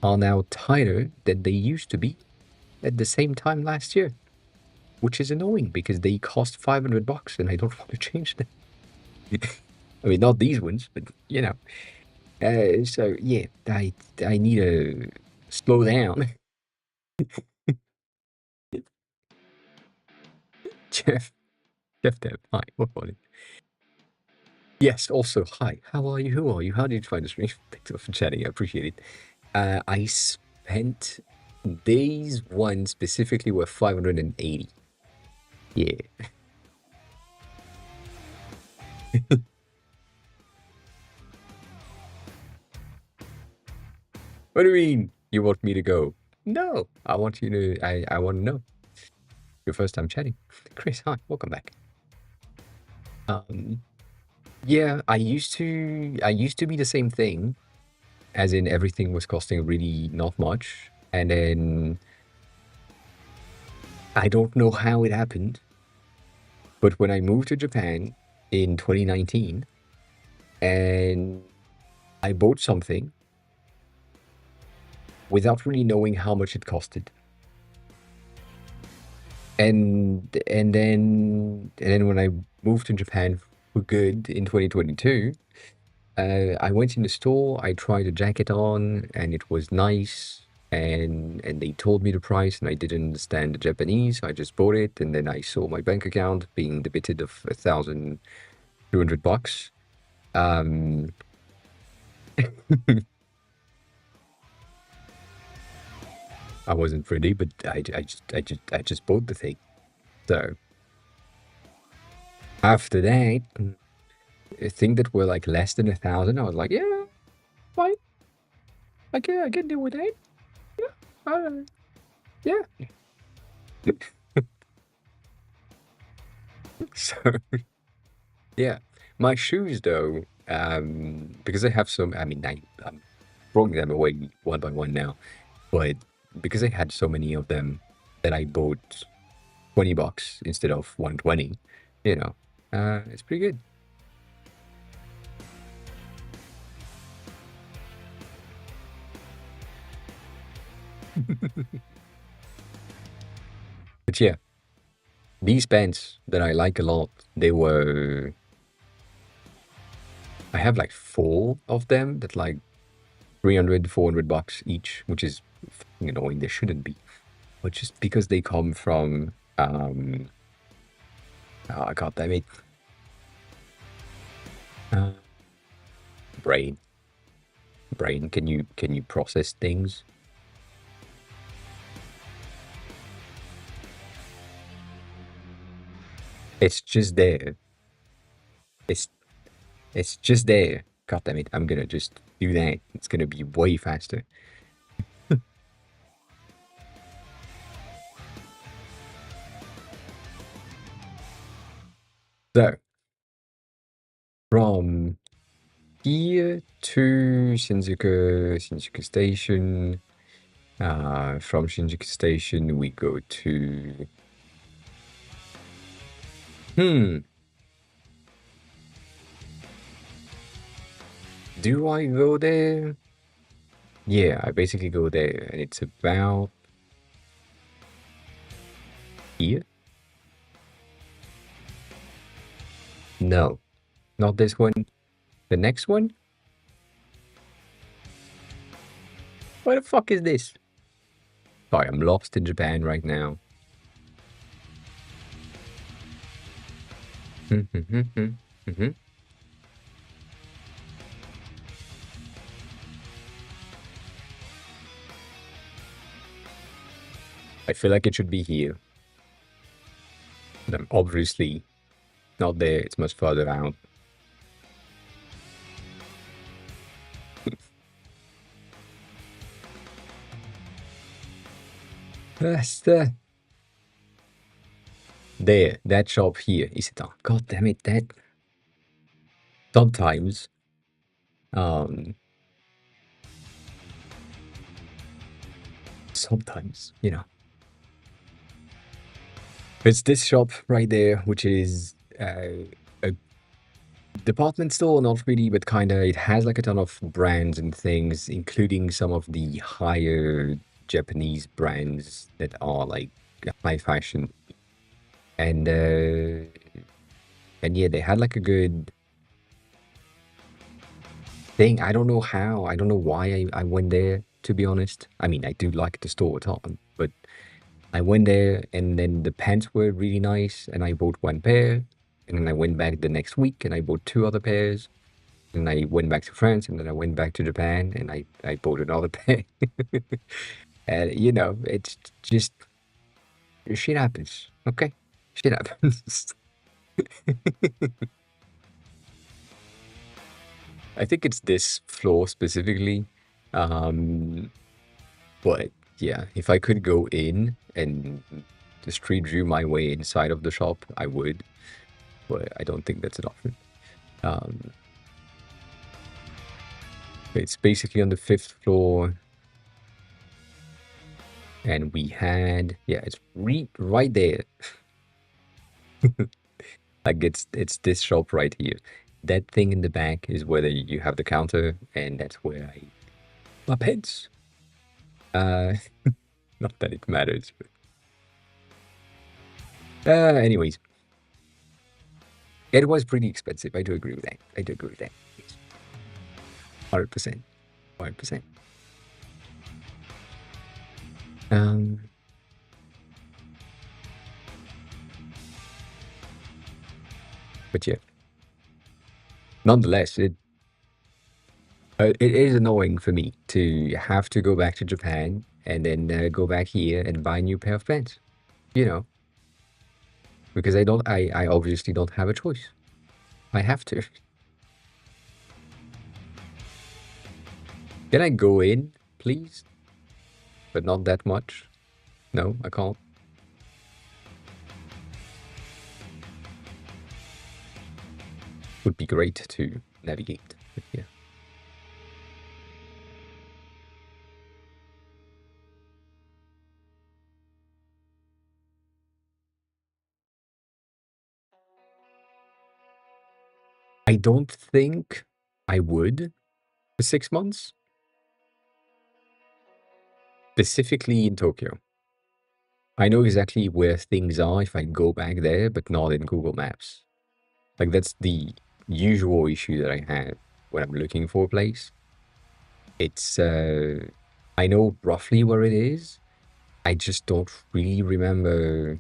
are now tighter than they used to be at the same time last year, which is annoying because they cost $500 and I don't want to change them. I mean, not these ones, but you know. So yeah, I need to slow down. Jeff, Dev, hi, what about it? Yes, also, hi, how are you? Who are you? How did you find the stream? Thanks for chatting, I appreciate it. I spent These ones specifically were 580. Yeah. What do you mean you want me to go? No, I want you to, I want to know. Your first time chatting. Chris, hi, welcome back. Um, yeah, I used to be the same thing, as in everything was costing really not much. And then I don't know how it happened, but when I moved to Japan in 2019 and I bought something without really knowing how much it costed. And then when I moved to Japan for good in 2022, I went in the store, I tried a jacket on, and it was nice. And they told me the price, and I didn't understand the Japanese. I just bought it, and then I saw my bank account being debited of $1,200. Um, I wasn't ready, but I just bought the thing. So after that, a thing that were like less than 1,000, I was like, yeah, fine, I can deal with that. Yeah, yeah. So yeah, my shoes though, because I have some. I mean, I'm throwing them away one by one now, but because I had so many of them that I bought $20 instead of 120. You know, it's pretty good. But yeah, these pants that I like a lot, they were. I have like four of them that like 300, $400 each, which is fucking annoying. They shouldn't be, but just because they come from oh god damn it, uh, brain, brain. Can you process things? It's just there. It's it's just there. God damn it! I'm gonna just do that. It's gonna be way faster. So from here to Shinjuku Station. From Shinjuku Station, we go to. Hmm. Do I go there? Yeah, I basically go there, and it's about here. No, not this one. The next one? What the fuck is this? Sorry, I'm lost in Japan right now. I feel like it should be here, but I'm obviously not there. It's much further out. That's the there. That shop here is it? God damn it! That sometimes, um, sometimes it's this shop right there, which is a department store, not really, but kind of. It has like a ton of brands and things, including some of the higher Japanese brands that are like high fashion. And yeah, they had like a good thing. I don't know how. I don't know why I went there. To be honest, I mean, I do like the store a ton, but I went there and then the pants were really nice, and I bought one pair, and then I went back the next week and I bought two other pairs. And I went back to France, and then I went back to Japan, and I bought another pair. And it's just shit happens. Okay, shit happens. I think it's this floor specifically. Um, but yeah, if I could go in and the street view my way inside of the shop, I would. But I don't think that's an option. Um, it's basically on the fifth floor, and we had it's right there. Like it's this shop right here. That thing in the back is where you have the counter, and that's where I my pets. Uh, not that it matters. Anyways, it was pretty expensive. I do agree with that. I do agree with that. 100%. 100%. Um, but yeah, nonetheless, it is annoying for me to have to go back to Japan and then go back here and buy a new pair of pants. You know, because I obviously don't have a choice. I have to. Can I go in, please? But not that much. No, I can't. Would be great to navigate. But yeah. I don't think I would for 6 months, specifically in Tokyo. I know exactly where things are if I go back there, but not in Google Maps. Like that's the usual issue that I have when I'm looking for a place. It's I know roughly where it is. I just don't really remember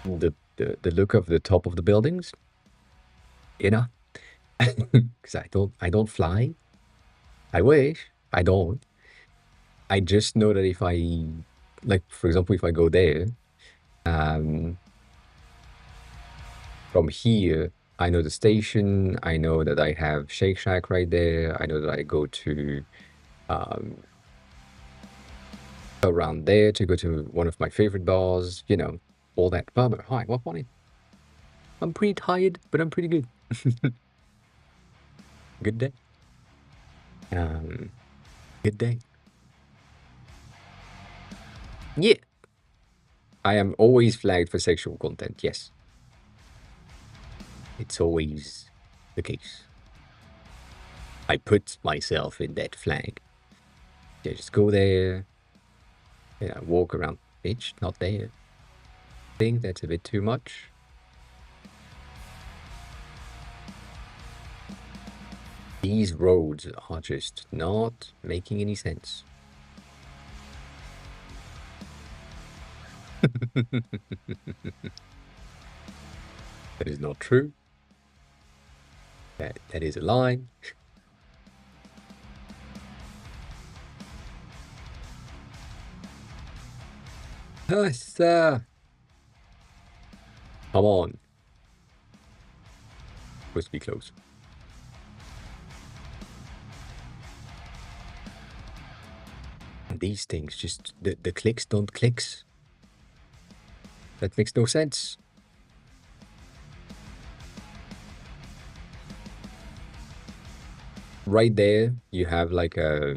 the look of the top of the buildings, you know? Because I don't fly. I wish. I don't. I just know that if I like, for example, if I go there, um, from here, I know the station. I know that I have Shake Shack right there. I know that I go to um, around there to go to one of my favorite bars. All that. Bummer. Hi, what morning? I'm pretty tired, but I'm pretty good. Good day. Um, good day. Yeah, I am always flagged for sexual content. Yes, it's always the case. I put myself in that flag. I just go there, walk around. Bitch, not there. Think that's a bit too much. These roads are just not making any sense. That is not true. That is a lie. Sir. Come on. Supposed to be close. And these things just the clicks don't clicks. That makes no sense. Right there, you have like a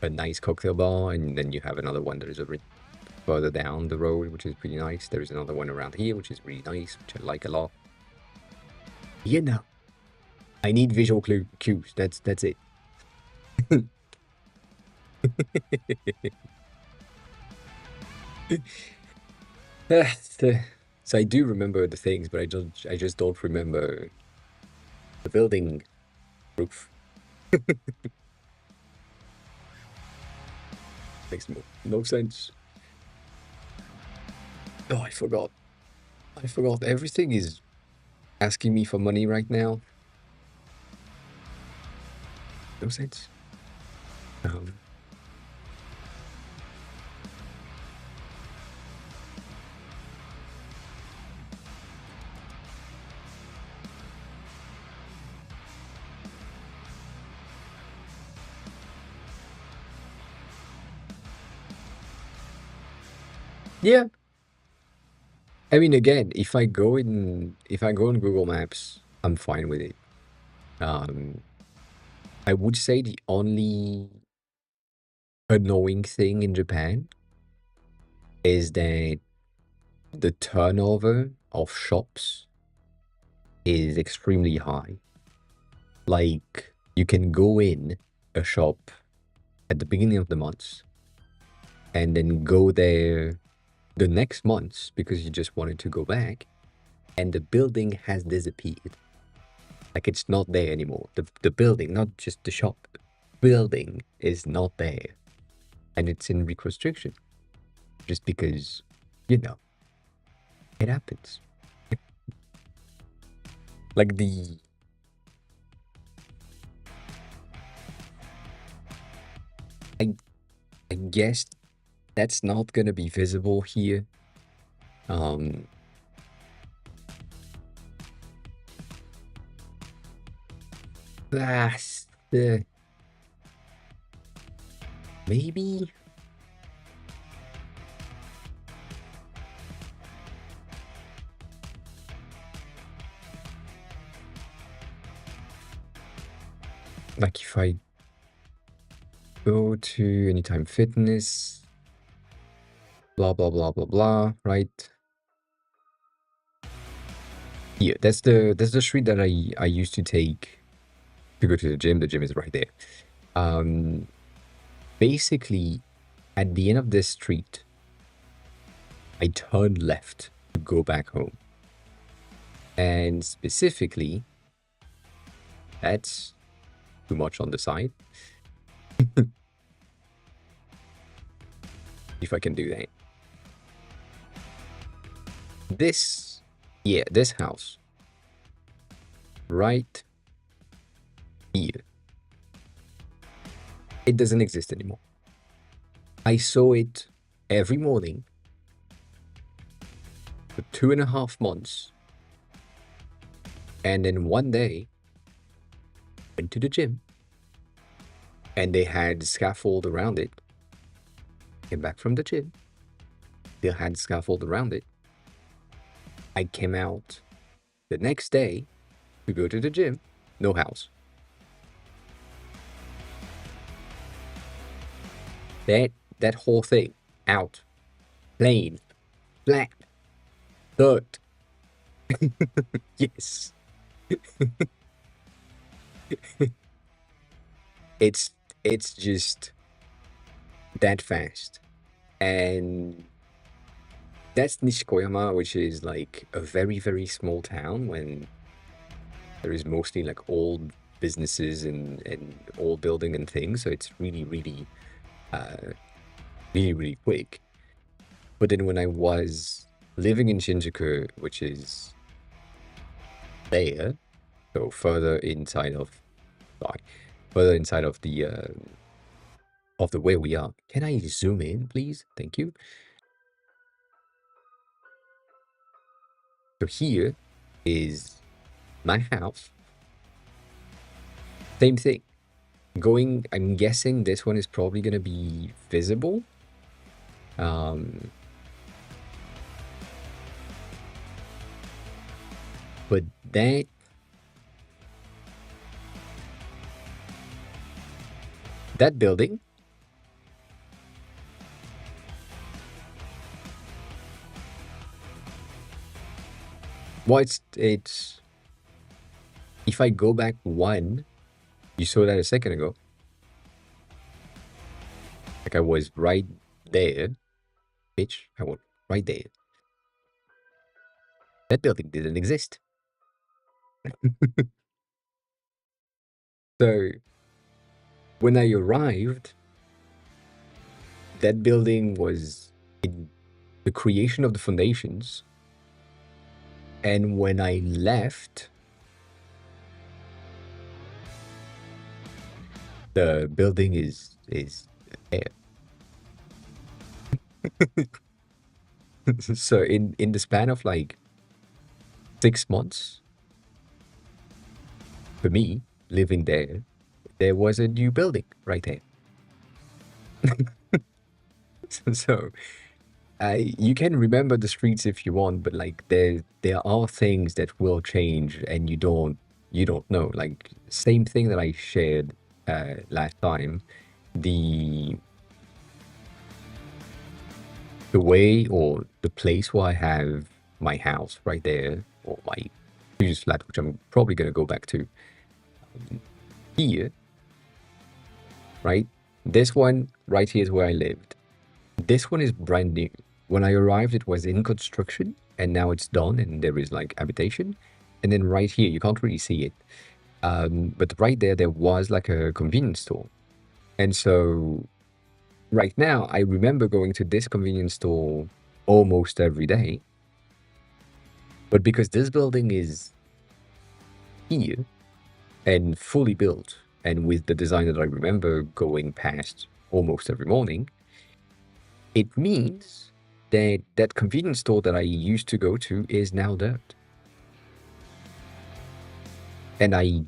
nice cocktail bar, and then you have another one that is a bit further down the road, which is pretty nice. There is another one around here, which is really nice, which I like a lot. You know, I need visual cues. That's it. So I do remember the things, but I just don't remember the building roof. Makes no sense. Oh, I forgot. I forgot. Everything is asking me for money right now. No sense. Um, yeah, I mean, again, if I go in Google Maps, I'm fine with it. Um, I would say the only annoying thing in Japan is that the turnover of shops is extremely high. Like, you can go in a shop at the beginning of the month and then go there the next month because you just wanted to go back, and the building has disappeared. Like, it's not there anymore. The building, not just the shop, building is not there. And it's in reconstruction just because, you know, it happens. Like I I guess that's not gonna be visible here. Um, that's maybe like if I go to Anytime Fitness, blah blah blah blah blah, right? Yeah, that's the street that I used to take to go to the gym. The gym is right there. Um, Basically, at the end of this street, I turned left to go back home. And specifically, that's too much on the side, if I can do that. This, yeah, this house, right here, it doesn't exist anymore. I saw it every morning for 2.5 months. And then one day, went to the gym and they had scaffold around it. Came back from the gym, they had scaffold around it. I came out the next day to go to the gym, no house. That whole thing, out, plain, flat, dirt. Yes, it's it's just that fast. And that's Nishikoyama, which is like a very, very small town when there is mostly like old businesses and old building and things. So it's really, really, really, really quick. But then when I was living in Shinjuku, which is there, so further inside of, sorry, further inside of the where we are. Can I zoom in, please? Thank you. So here is my house. Same thing. Going, I'm guessing this one is probably gonna be visible. Um, but that building, well, it's if I go back one, you saw that a second ago. Like I was right there, bitch. I was right there. That building didn't exist. So when I arrived, that building was in the creation of the foundations. And when I left, The building is there. So in the span of like 6 months, for me living there, there was a new building right there. So you can remember the streets if you want, but like there are things that will change, and you don't know. Like same thing that I shared last time, the the way or the place where I have my house right there, or my previous flat, which I'm probably gonna go back to here, right? This one right here is where I lived. This one is brand new. When I arrived, it was in construction, and now it's done, and there is like habitation. And then right here, you can't really see it, but right there, there was like a convenience store. And so right now, I remember going to this convenience store almost every day. But because this building is here and fully built, and with the design that I remember going past almost every morning, it means that that convenience store that I used to go to is now dirt. And I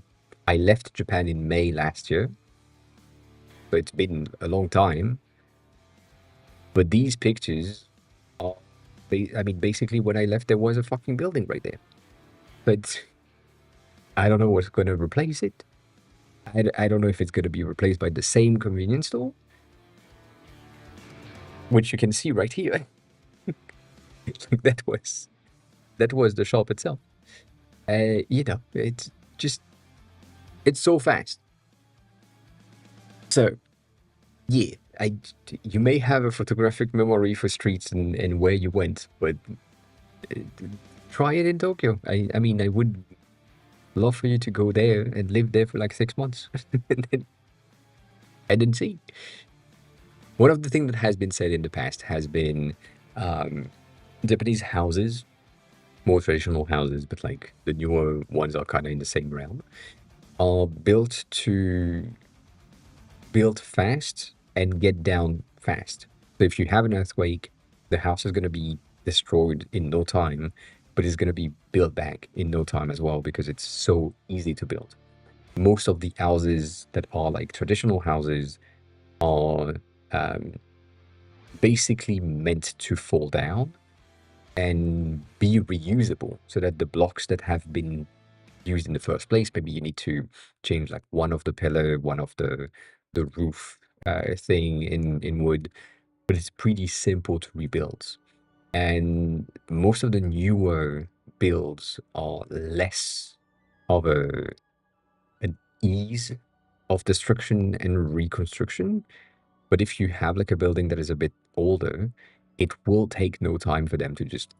left Japan in May last year, so it's been a long time. But these pictures are, I mean, basically when I left, there was a fucking building right there. But I don't know what's going to replace it. I don't know if it's going to be replaced by the same convenience store, which you can see right here. that was that was the shop itself. It's just it's so fast. So yeah, you may have a photographic memory for streets and where you went, but uh, try it in Tokyo. I mean, I would love for you to go there and live there for like 6 months and then see. One of the things that has been said in the past has been um, Japanese houses, more traditional houses, but like the newer ones are kind of in the same realm, are built fast and get down fast. So if you have an earthquake, the house is going to be destroyed in no time, but it's going to be built back in no time as well because it's so easy to build. Most of the houses that are like traditional houses are um, basically meant to fall down and be reusable so that the blocks that have been used in the first place, maybe you need to change like one of the pillar, one of the roof thing in wood, but it's pretty simple to rebuild. And most of the newer builds are less of an ease of destruction and reconstruction. But if you have like a building that is a bit older, it will take no time for them to just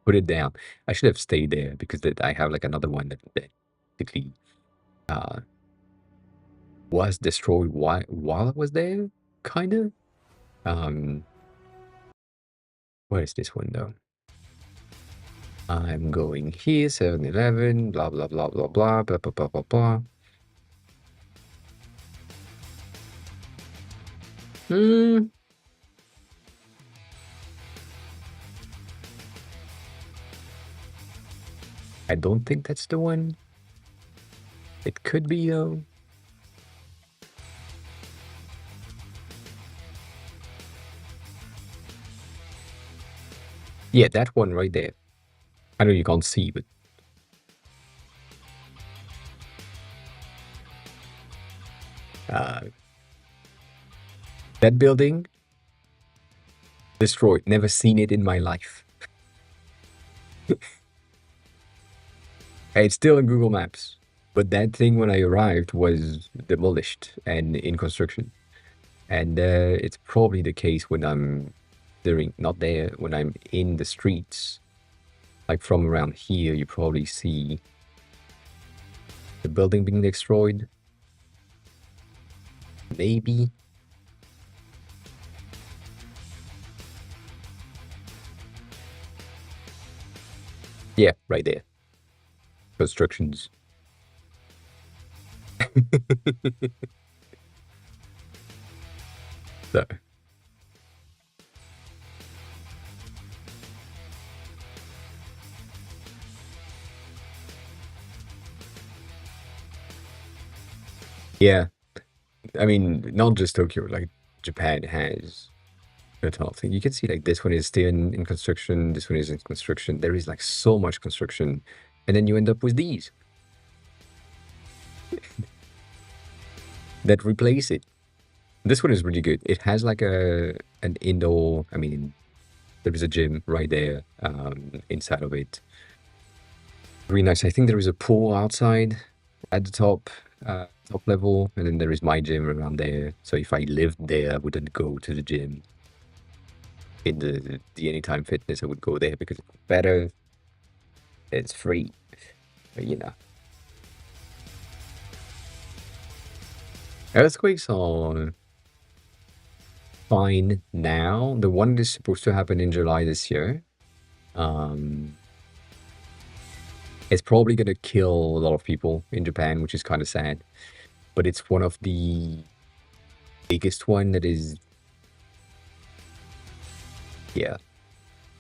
put it down. I should have stayed there because I have like another one that basically uh, was destroyed while I was there, kind of. Um, where is this one though? I'm going here, 7-Eleven, blah, blah, blah, blah, blah, blah, blah, blah, blah, blah. Hmm, I don't think that's the one. It could be though. Yeah, that one right there. I know you can't see, but uh, that building destroyed. Never seen it in my life. It's still in Google Maps, but that thing when I arrived was demolished and in construction. And it's probably the case when I'm during not there when I'm in the streets, like from around here. You probably see the building being destroyed. Maybe. Yeah, right there. Constructions. So, yeah, I mean, not just Tokyo, like Japan has a ton of things. You can see like this one is still in construction, this one is in construction. There is like so much construction, and then you end up with these that replace it. This one is really good. It has like an indoor, I mean, there is a gym right there inside of it. Really nice. I think there is a pool outside at the top level, and then there is my gym around there. So if I lived there, I wouldn't go to the gym in the Anytime Fitness. I would go there because it's better. It's free, but, you know. Earthquakes are fine now. The one is supposed to happen in July this year. Um, it's probably gonna kill a lot of people in Japan, which is kind of sad. But it's one of the biggest one that is, yeah.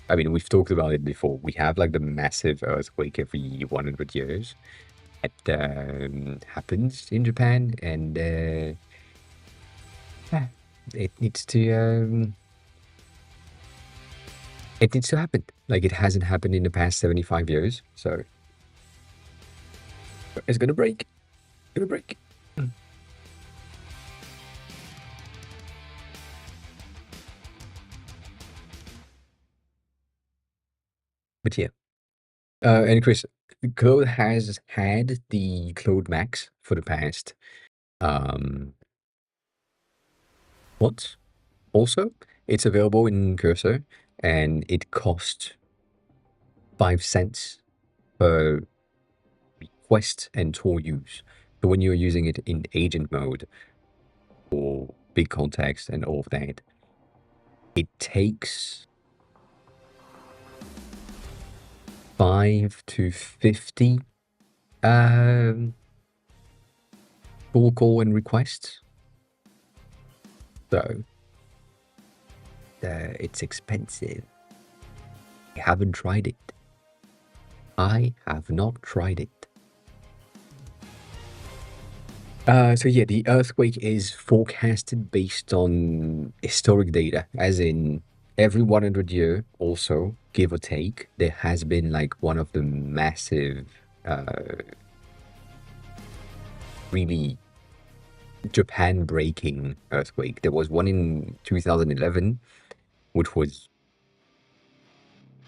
I mean, we've talked about it before. We have like the massive earthquake every 100 years. It happens in Japan, and yeah, it needs to um, it needs to happen. Like it hasn't happened in the past 75 years, so it's gonna break. It's gonna break. But yeah. And Chris, Cloud has had the Cloud Max for the past um what? Also, it's available in Cursor, and it costs 5 cents per request and tool use. So when you're using it in agent mode or big context and all of that, it takes 5 to 50 um full call and requests. So it's expensive. I haven't tried it. I have not tried it. So yeah, the earthquake is forecasted based on historic data, as in every 100 year, also give or take, there has been like one of the massive, really Japan breaking earthquake. There was one in 2011, which was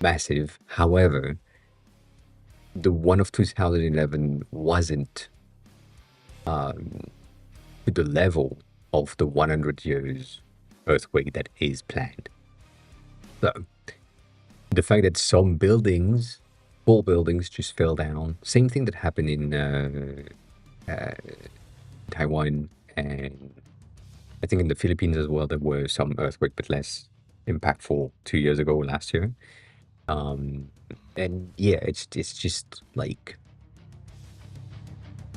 massive. However, the one of 2011 wasn't to the level of the 100 years earthquake that is planned. So the fact that some buildings, full buildings, just fell down. Same thing that happened in Taiwan, and I think in the Philippines as well. There were some earthquake, but less impactful 2 years ago, last year. Um, and yeah, it's just like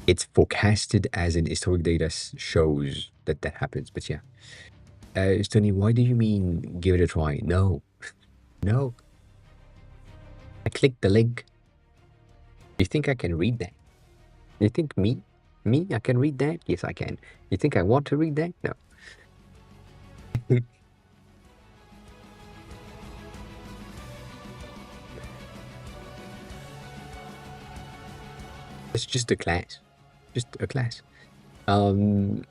it's forecasted as in historic data shows that that happens. But yeah, Stony, why do you mean give it a try? No, no. I clicked the link. You think I can read that? You think me, I can read that? Yes, I can. You think I want to read that? No. It's just a class. Just a class. Um,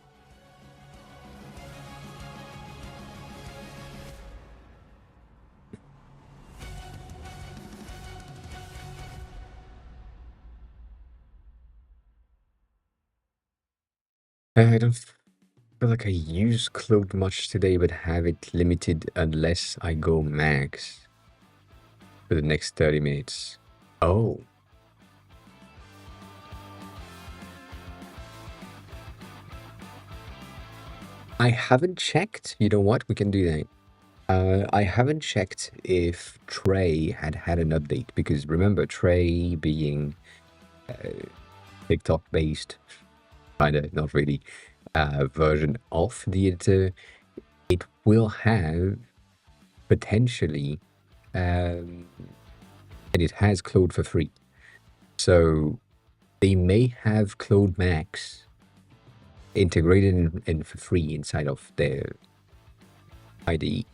I don't feel like I use Cloak much today, but have it limited unless I go max for the next 30 minutes. Oh, I haven't checked. You know what? We can do that. I haven't checked if Trey had had an update because remember, Trey being TikTok based, kind of not really version of the editor, it will have potentially, and it has Claude for free. So they may have Claude Max integrated in for free inside of their IDE.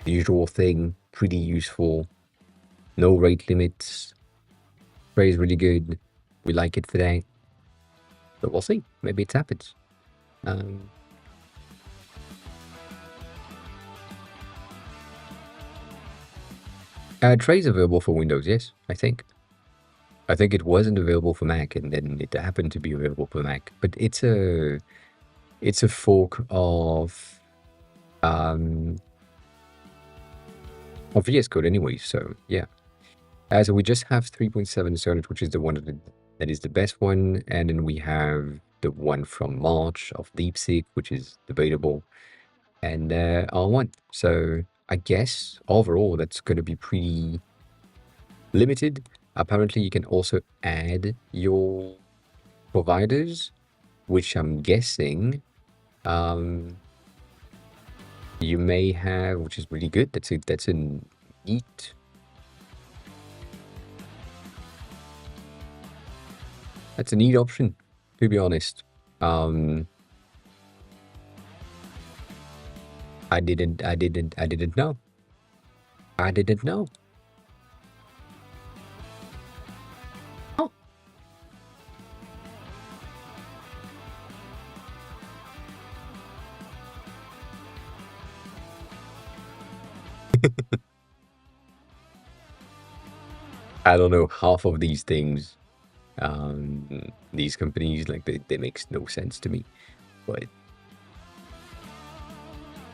The usual thing, pretty useful. No rate limits. Spray is really good. We like it for that. But we'll see. Maybe it happens. Tray's available for Windows, yes, I think. I think it wasn't available for Mac, and then it happened to be available for Mac. But it's a fork of VS Code anyway. So yeah. So we just have 3.7 Sonnet, which is the one that is the best one, and then we have the one from March of DeepSeek, which is debatable, and R1. So I guess overall that's going to be pretty limited. Apparently, you can also add your providers, which I'm guessing you may have, which is really good. That's a neat. That's a neat option, to be honest. I didn't know. I didn't know. Oh. I don't know, half of these things, these companies, like they makes no sense to me, but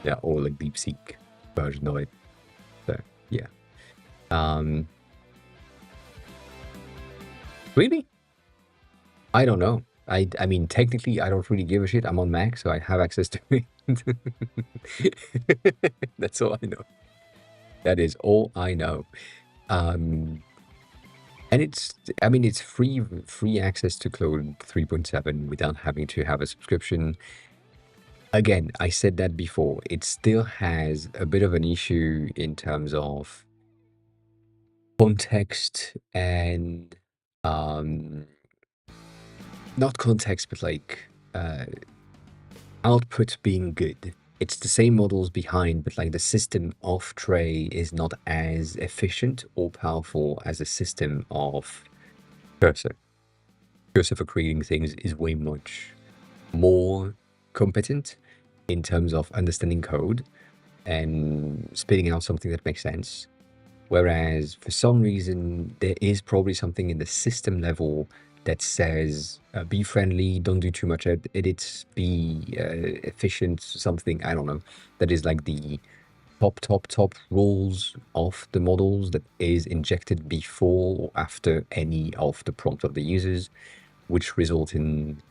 yeah, or like DeepSeek version of it. So yeah. Really? I don't know. I mean, technically, I don't really give a shit. I'm on Mac, so I have access to it. That's all I know. That is all I know. And it's, I mean, it's free access to Claude 3.7 without having to have a subscription. Again, I said that before. It still has a bit of an issue in terms of context and not context, but like output being good. It's the same models behind, but like the system of Tray is not as efficient or powerful as a system of Cursor. Cursor for creating things is way much more competent in terms of understanding code and spitting out something that makes sense. Whereas for some reason, there is probably something in the system level that says, be friendly, don't do too much edits, be efficient, something, I don't know, that is like the top rules of the models that is injected before or after any of the prompt of the users, which result in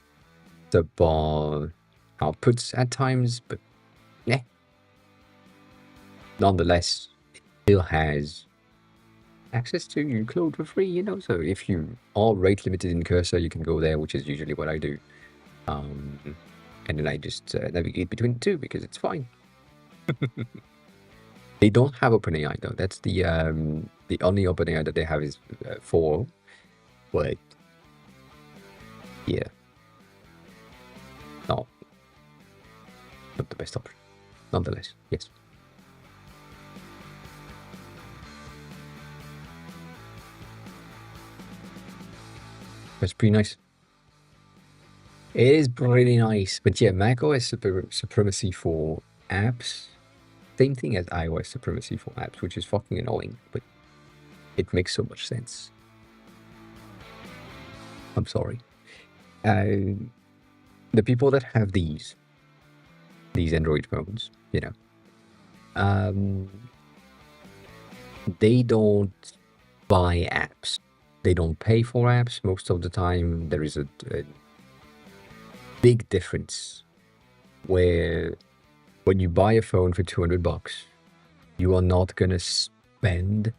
subpar outputs at times, but yeah. Nonetheless, it still has access to Claude for free, you know, so if you are rate limited in Cursor, you can go there, which is usually what I do. And then I just navigate between the two because it's fine. They don't have OpenAI though. That's the only OpenAI that they have is 4, but yeah, not the best option. Nonetheless, yes. That's pretty nice. It is pretty nice, but yeah, macOS supremacy for apps, same thing as iOS supremacy for apps, which is fucking annoying, but it makes so much sense. I'm sorry. The people that have these Android phones, you know, they don't buy apps. They don't pay for apps most of the time. There is a big difference where when you buy a phone for $200, you are not gonna spend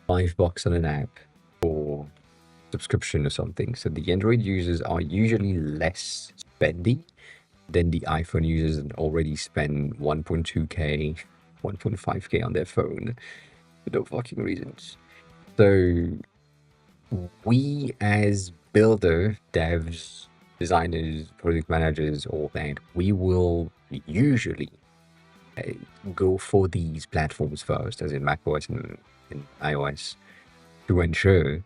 $5 on an app for subscription or something. So the Android users are usually less spendy than the iPhone users that already spend 1.2K, 1.5K on their phone for no fucking reasons. So we as builder, devs, designers, project managers, all that, we will usually uh, go for these platforms first, as in macOS and iOS, to ensure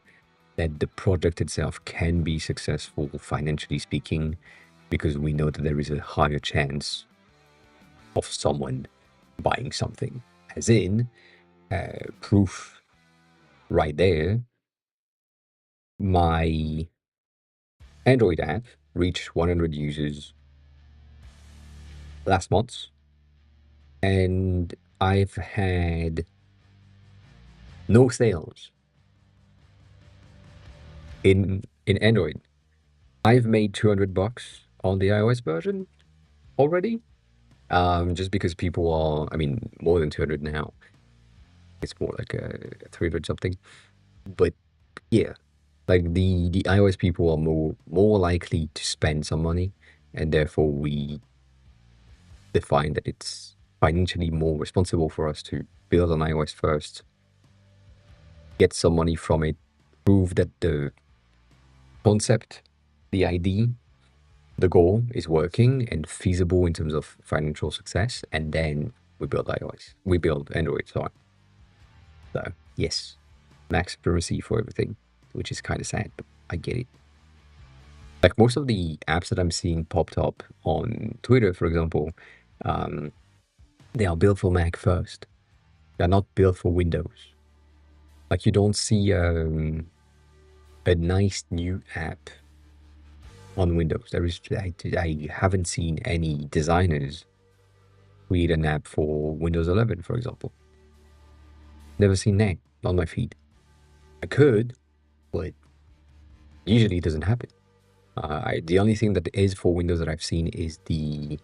that the project itself can be successful financially speaking, because we know that there is a higher chance of someone buying something. As in, proof right there, my Android app reached 100 users last month, and I've had no sales in Android. I've made $200 on the iOS version already, just because people are, I mean, more than 200 now. It's more like a 300 something. But yeah, like the iOS people are more likely to spend some money, and therefore we define that it's financially more responsible for us to build on iOS first, get some money from it, prove that the concept, the idea, the goal is working and feasible in terms of financial success, and then we build iOS. We build Android, sorry. So yes, max privacy for everything, which is kind of sad, but I get it. Like most of the apps that I'm seeing popped up on Twitter, for example, um, they are built for Mac first. They're not built for Windows. Like you don't see a nice new app on Windows. I haven't seen any designers create an app for Windows 11, for example. Never seen that on my feed. I could, but usually it doesn't happen. The only thing that is for Windows that I've seen is the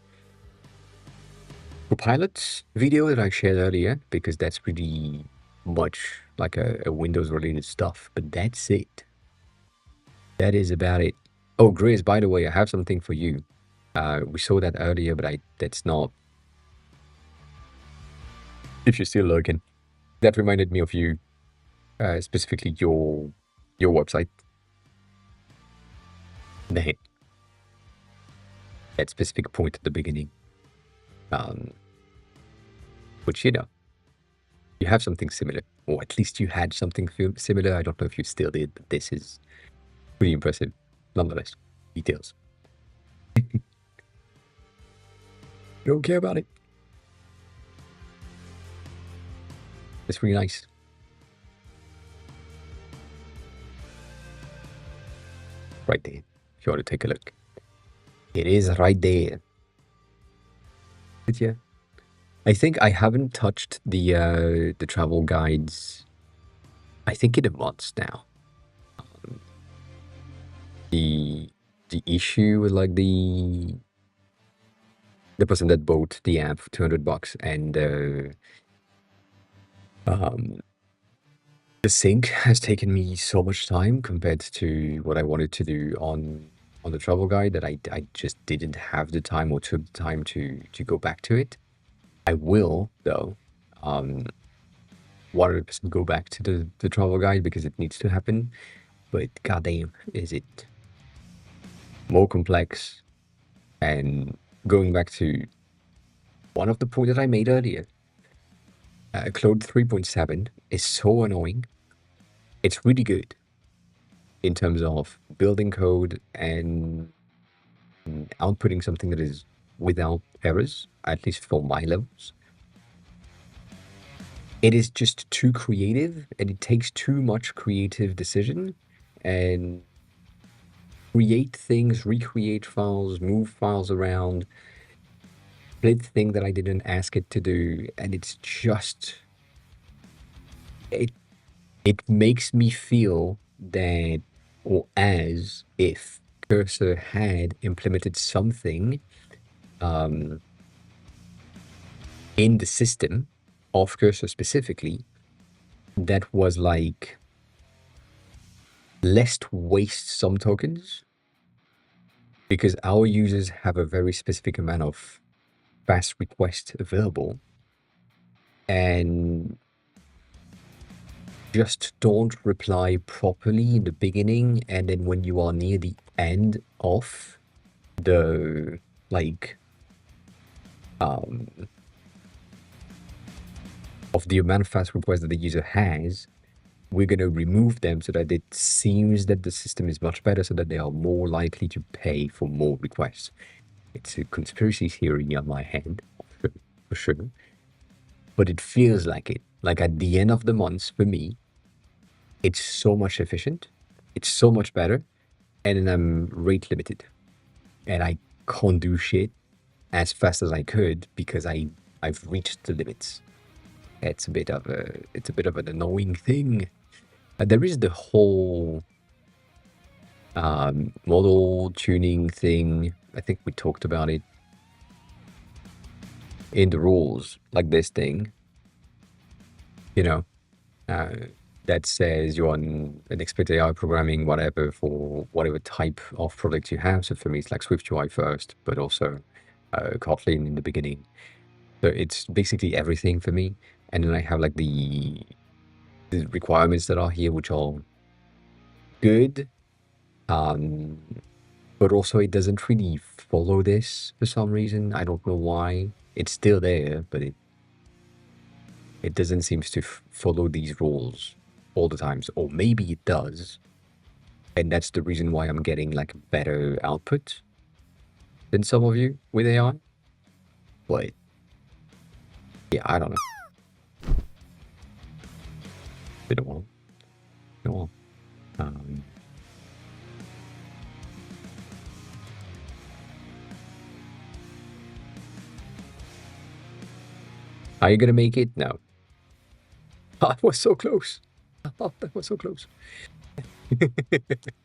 Copilot video that I shared earlier, because that's pretty much like a Windows related stuff, but that's it. That is about it. Oh, Grizz, by the way, I have something for you. We saw that earlier, but that's not. If you're still looking, that reminded me of you, specifically your website. That that specific point at the beginning, um, which you have something similar, or at least you had something similar. I don't know if you still did, but this is pretty impressive, nonetheless. Details. You don't care about it. It's really nice. Right there. If you want to take a look, it is right there. But yeah, I think I haven't touched the travel guides. I think in a month now. The the issue with like the person that bought the app for $200, and um, the sync has taken me so much time compared to what I wanted to do on the travel guide, that I just didn't have the time or took the time to go back to it. I will though, 100% go back to the travel guide because it needs to happen. But goddamn, is it more complex? And going back to one of the points that I made earlier, Claude 3.7 is so annoying. It's really good in terms of building code and outputting something that is without errors, at least for my levels. It is just too creative, and it takes too much creative decision, and create things, recreate files, move files around, split thing that I didn't ask it to do, and it's just it it makes me feel that, or as if Cursor had implemented something in the system of Cursor specifically that was like less to waste some tokens because our users have a very specific amount of fast requests available, and just don't reply properly in the beginning, and then when you are near the end of the like um of the amount of fast requests that the user has, we're going to remove them so that it seems that the system is much better, so that they are more likely to pay for more requests. It's a conspiracy theory on my hand, for sure, but it feels like it. Like at the end of the month, for me, it's so much efficient, it's so much better, and then I'm rate limited, and I can't do shit as fast as I could because I've reached the limits. It's a bit of an annoying thing. There is the whole model tuning thing. I think we talked about it in the rules, like this thing, you know, uh, that says you're on an expert AI programming, whatever, for whatever type of product you have. So for me, it's like Swift UI first, but also Kotlin in the beginning. So it's basically everything for me. And then I have like the requirements that are here, which are good. But also it doesn't really follow this for some reason. I don't know why. It's still there, but it doesn't seem to follow these rules all the times. Or maybe it does. And that's the reason why I'm getting like better output than some of you with AI. But yeah, I don't know. Been a while. Been a while. Um, are you gonna make it? No. That was so close. That was so close.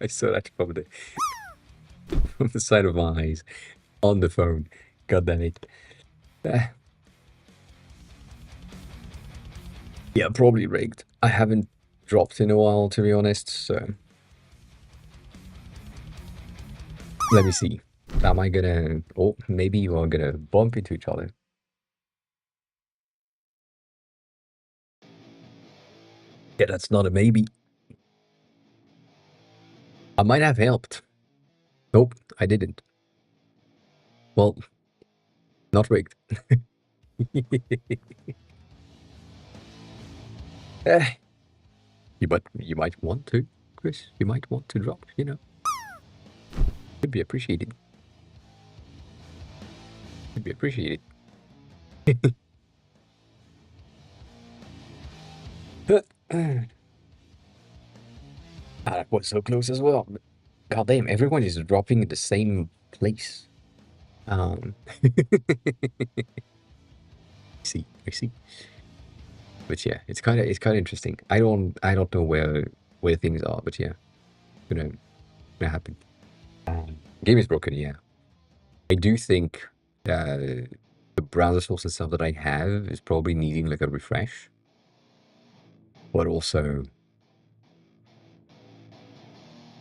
I saw that from the side of my eyes on the phone. God damn it. Ah, yeah, probably rigged. I haven't dropped in a while, to be honest, so let me see. Am I gonna... Oh, maybe you are gonna bump into each other. Yeah, that's not a maybe. I might have helped. Nope, I didn't. Well, not rigged. Eh, you might want to, Chris. You might want to drop, you know. Could be appreciated. Could be appreciated. But that was so close as well. God damn, everyone is dropping in the same place. I see. But yeah, it's kind of interesting. I don't know where things are, but yeah, gonna happen. Game is broken, yeah. I do think the browser source and stuff that I have is probably needing like a refresh, but also,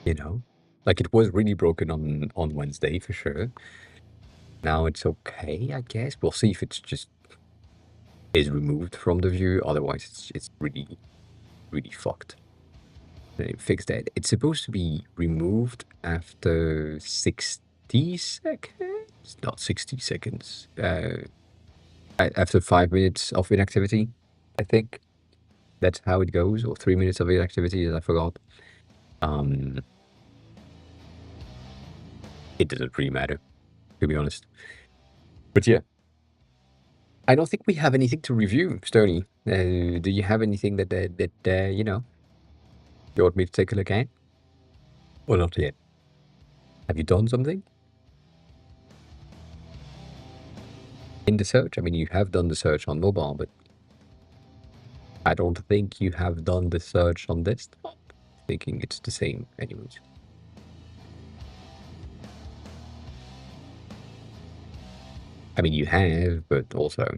you know, like it was really broken on Wednesday for sure. Now it's okay, I guess. We'll see if it's just is removed from the view. Otherwise, it's really really fucked. They fixed that. It's supposed to be removed after 60 seconds, not 60 seconds. After 5 minutes of inactivity, I think that's how it goes, or 3 minutes of inactivity. I forgot. Um, it doesn't really matter, to be honest. But yeah, I don't think we have anything to review, Stony. Do you have anything that you know you want me to take a look at, or not yet? Have you done something in the search? I mean, you have done the search on mobile, but I don't think you have done the search on desktop. Thinking it's the same, anyways. I mean, you have, but also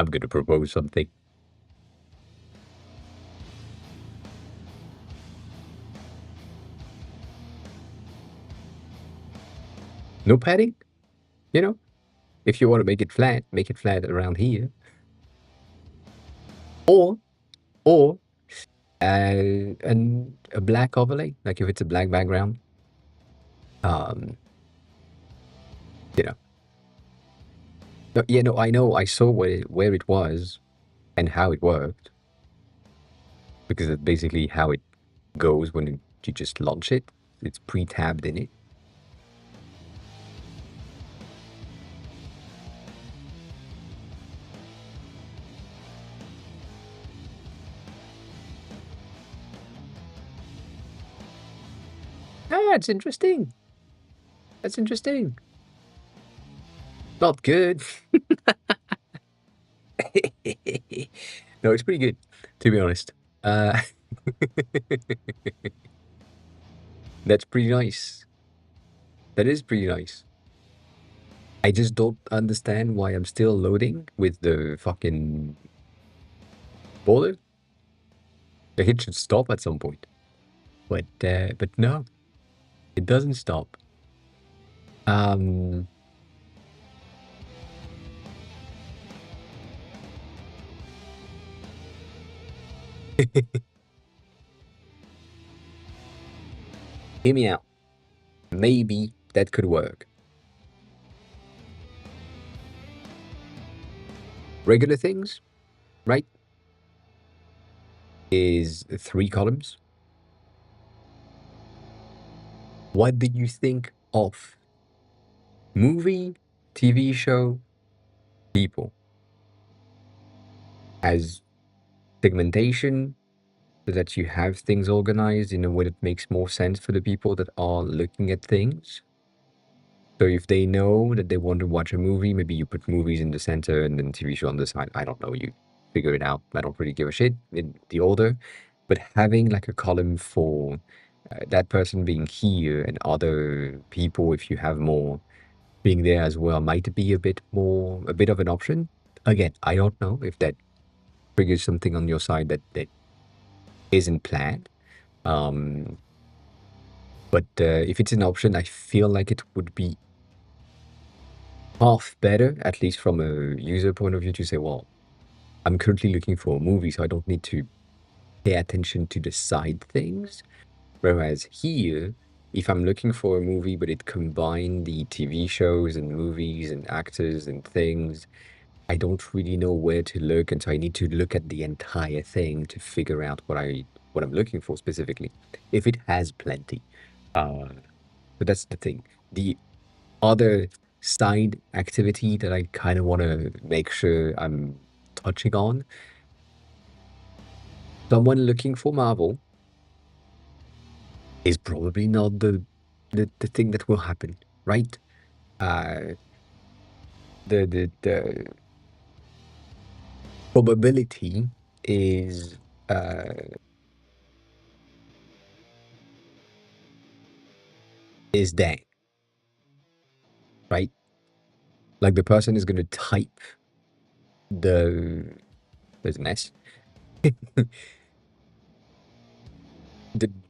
I'm gonna propose something. No padding, you know? If you want to make it flat around here. Or, or, a black overlay, like if it's a black background, um, you know. No, yeah, no, I know, I saw where it was and how it worked, because it's basically how it goes when you just launch it. It's pre-tabbed in it. Ah, it's interesting. That's interesting. Not good. No, it's pretty good, to be honest. Uh, that's pretty nice. That is pretty nice. I just don't understand why I'm still loading with the fucking border. The hit should stop at some point. But no, it doesn't stop. Um, hear me out. Maybe that could work. Regular things, right, is 3 columns. What do you think of movie, TV show, people as segmentation so that you have things organized in a way that makes more sense for the people that are looking at things? So if they know that they want to watch a movie, maybe you put movies in the center and then TV show on the side. I don't know. You figure it out. I don't really give a shit in the order. But having like a column for that person being here and other people, if you have more, being there as well, might be a bit of an option. Again, I don't know if that triggers something on your side that isn't planned. Um, but if it's an option, I feel like it would be half better, at least from a user point of view, to say, well, I'm currently looking for a movie, so I don't need to pay attention to the side things. Whereas here, if I'm looking for a movie, but it combined the TV shows and movies and actors and things, I don't really know where to look, and so I need to look at the entire thing to figure out what I'm looking for specifically, if it has plenty. Uh, but that's the thing. The other side activity that I kind of want to make sure I'm touching on, someone looking for Marvel is probably not the thing that will happen, right? Uh, the probability is uh, is there, right? Like the person is going to type the there's an S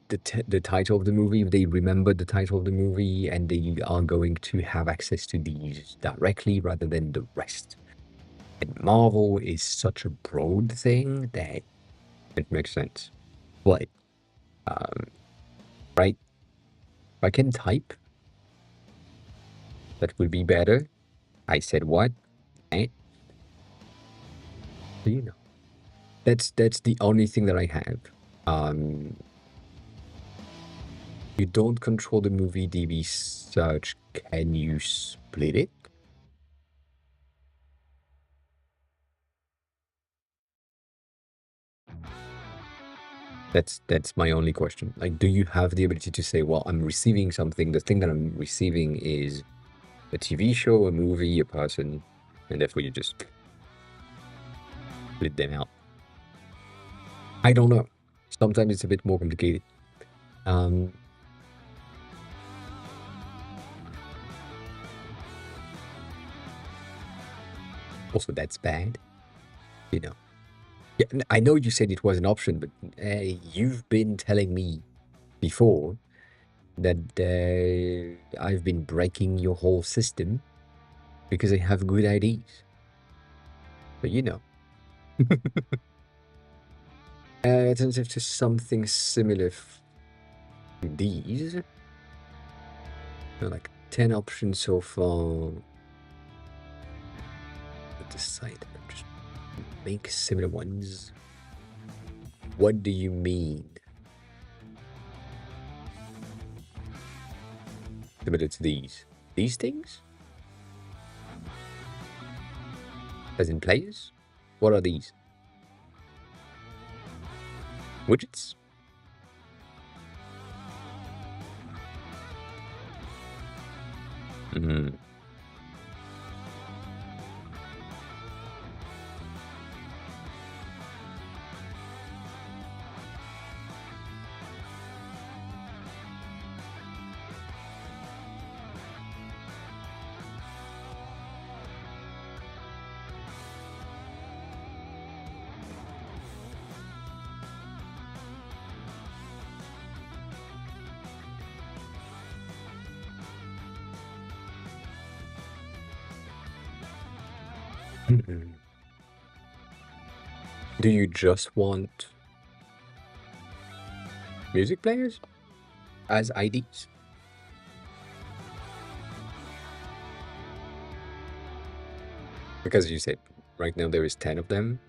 the the title of the movie, if they remember the title of the movie, and they are going to have access to these directly rather than the rest. And Marvel is such a broad thing that it makes sense. But um, right, if I can type, that would be better. I said what? Eh? So, you know, that's the only thing that I have. Um, you don't control the movie DB search. Can you split it? That's my only question. Like, do you have the ability to say, well, I'm receiving something. The thing that I'm receiving is a TV show, a movie, a person, and therefore you just split them out. I don't know. Sometimes it's a bit more complicated. Um, Also, that's bad. you know. Yeah, I know you said it was an option, but you've been telling me before that I've been breaking your whole system because I have good ideas. But you know, alternative to something similar to these, like 10 options so far. Decide, just make similar ones. What do you mean? Similar to these? These things? As in players? What are these? Widgets? Hmm. Do you just want music players as IDs? Because you said right now there is 10 of them,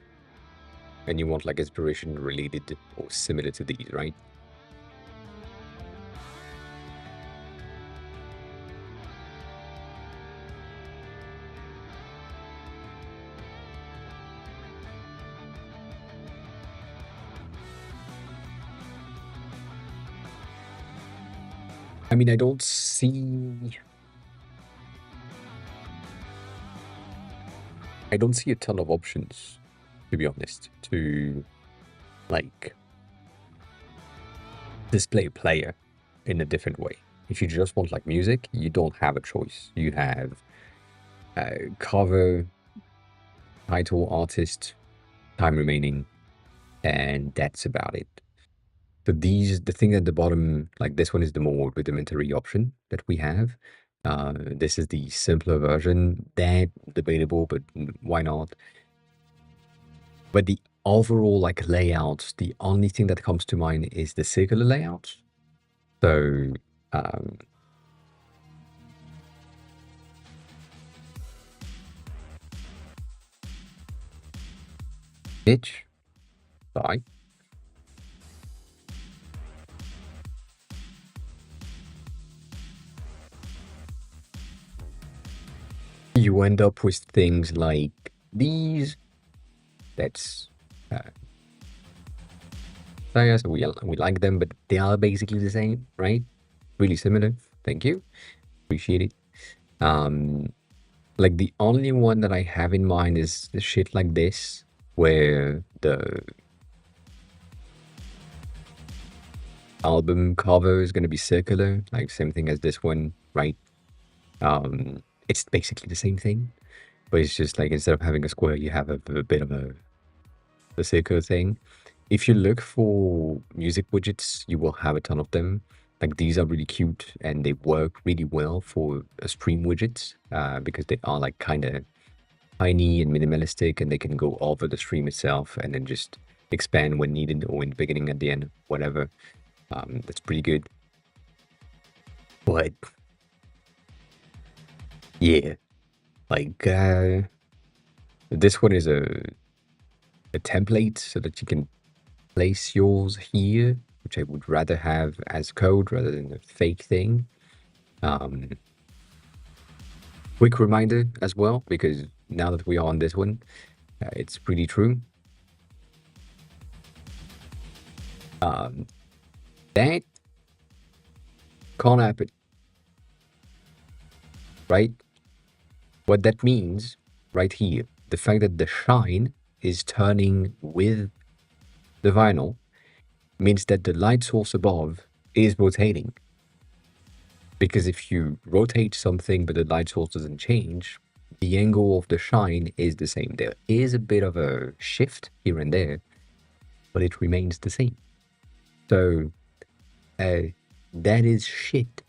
and you want like inspiration related or similar to these, right? I mean, I don't see a ton of options, to be honest, to like display a player in a different way. If you just want like music, you don't have a choice. You have cover, title, artist, time remaining, and that's about it. So the thing at the bottom, like this one is the more rudimentary option that we have. This is the simpler version. That debatable, but why not? But the overall like layout, the only thing that comes to mind is the circular layout. So um, itch, die. You end up with things like these. That's so we like them, but they are basically the same, right? Really similar. Thank you. Appreciate it. Like the only one that I have in mind is the shit like this, where the album cover is gonna be circular, like same thing as this one, right? It's basically the same thing, but it's just like instead of having a square, you have a bit of a circular thing. If you look for music widgets, you will have a ton of them. Like these are really cute and they work really well for stream widgets because they are like kind of tiny and minimalistic, and they can go over the stream itself and then just expand when needed or in the beginning, at the end, whatever. That's pretty good. But yeah, like this one is a template so that you can place yours here, which I would rather have as code rather than a fake thing. Quick reminder as well, because now that we are on this one, it's pretty true. That can't happen, right? What that means right here, the fact that the shine is turning with the vinyl means that the light source above is rotating. Because if you rotate something but the light source doesn't change, the angle of the shine is the same. There is a bit of a shift here and there, but it remains the same. So that is shit.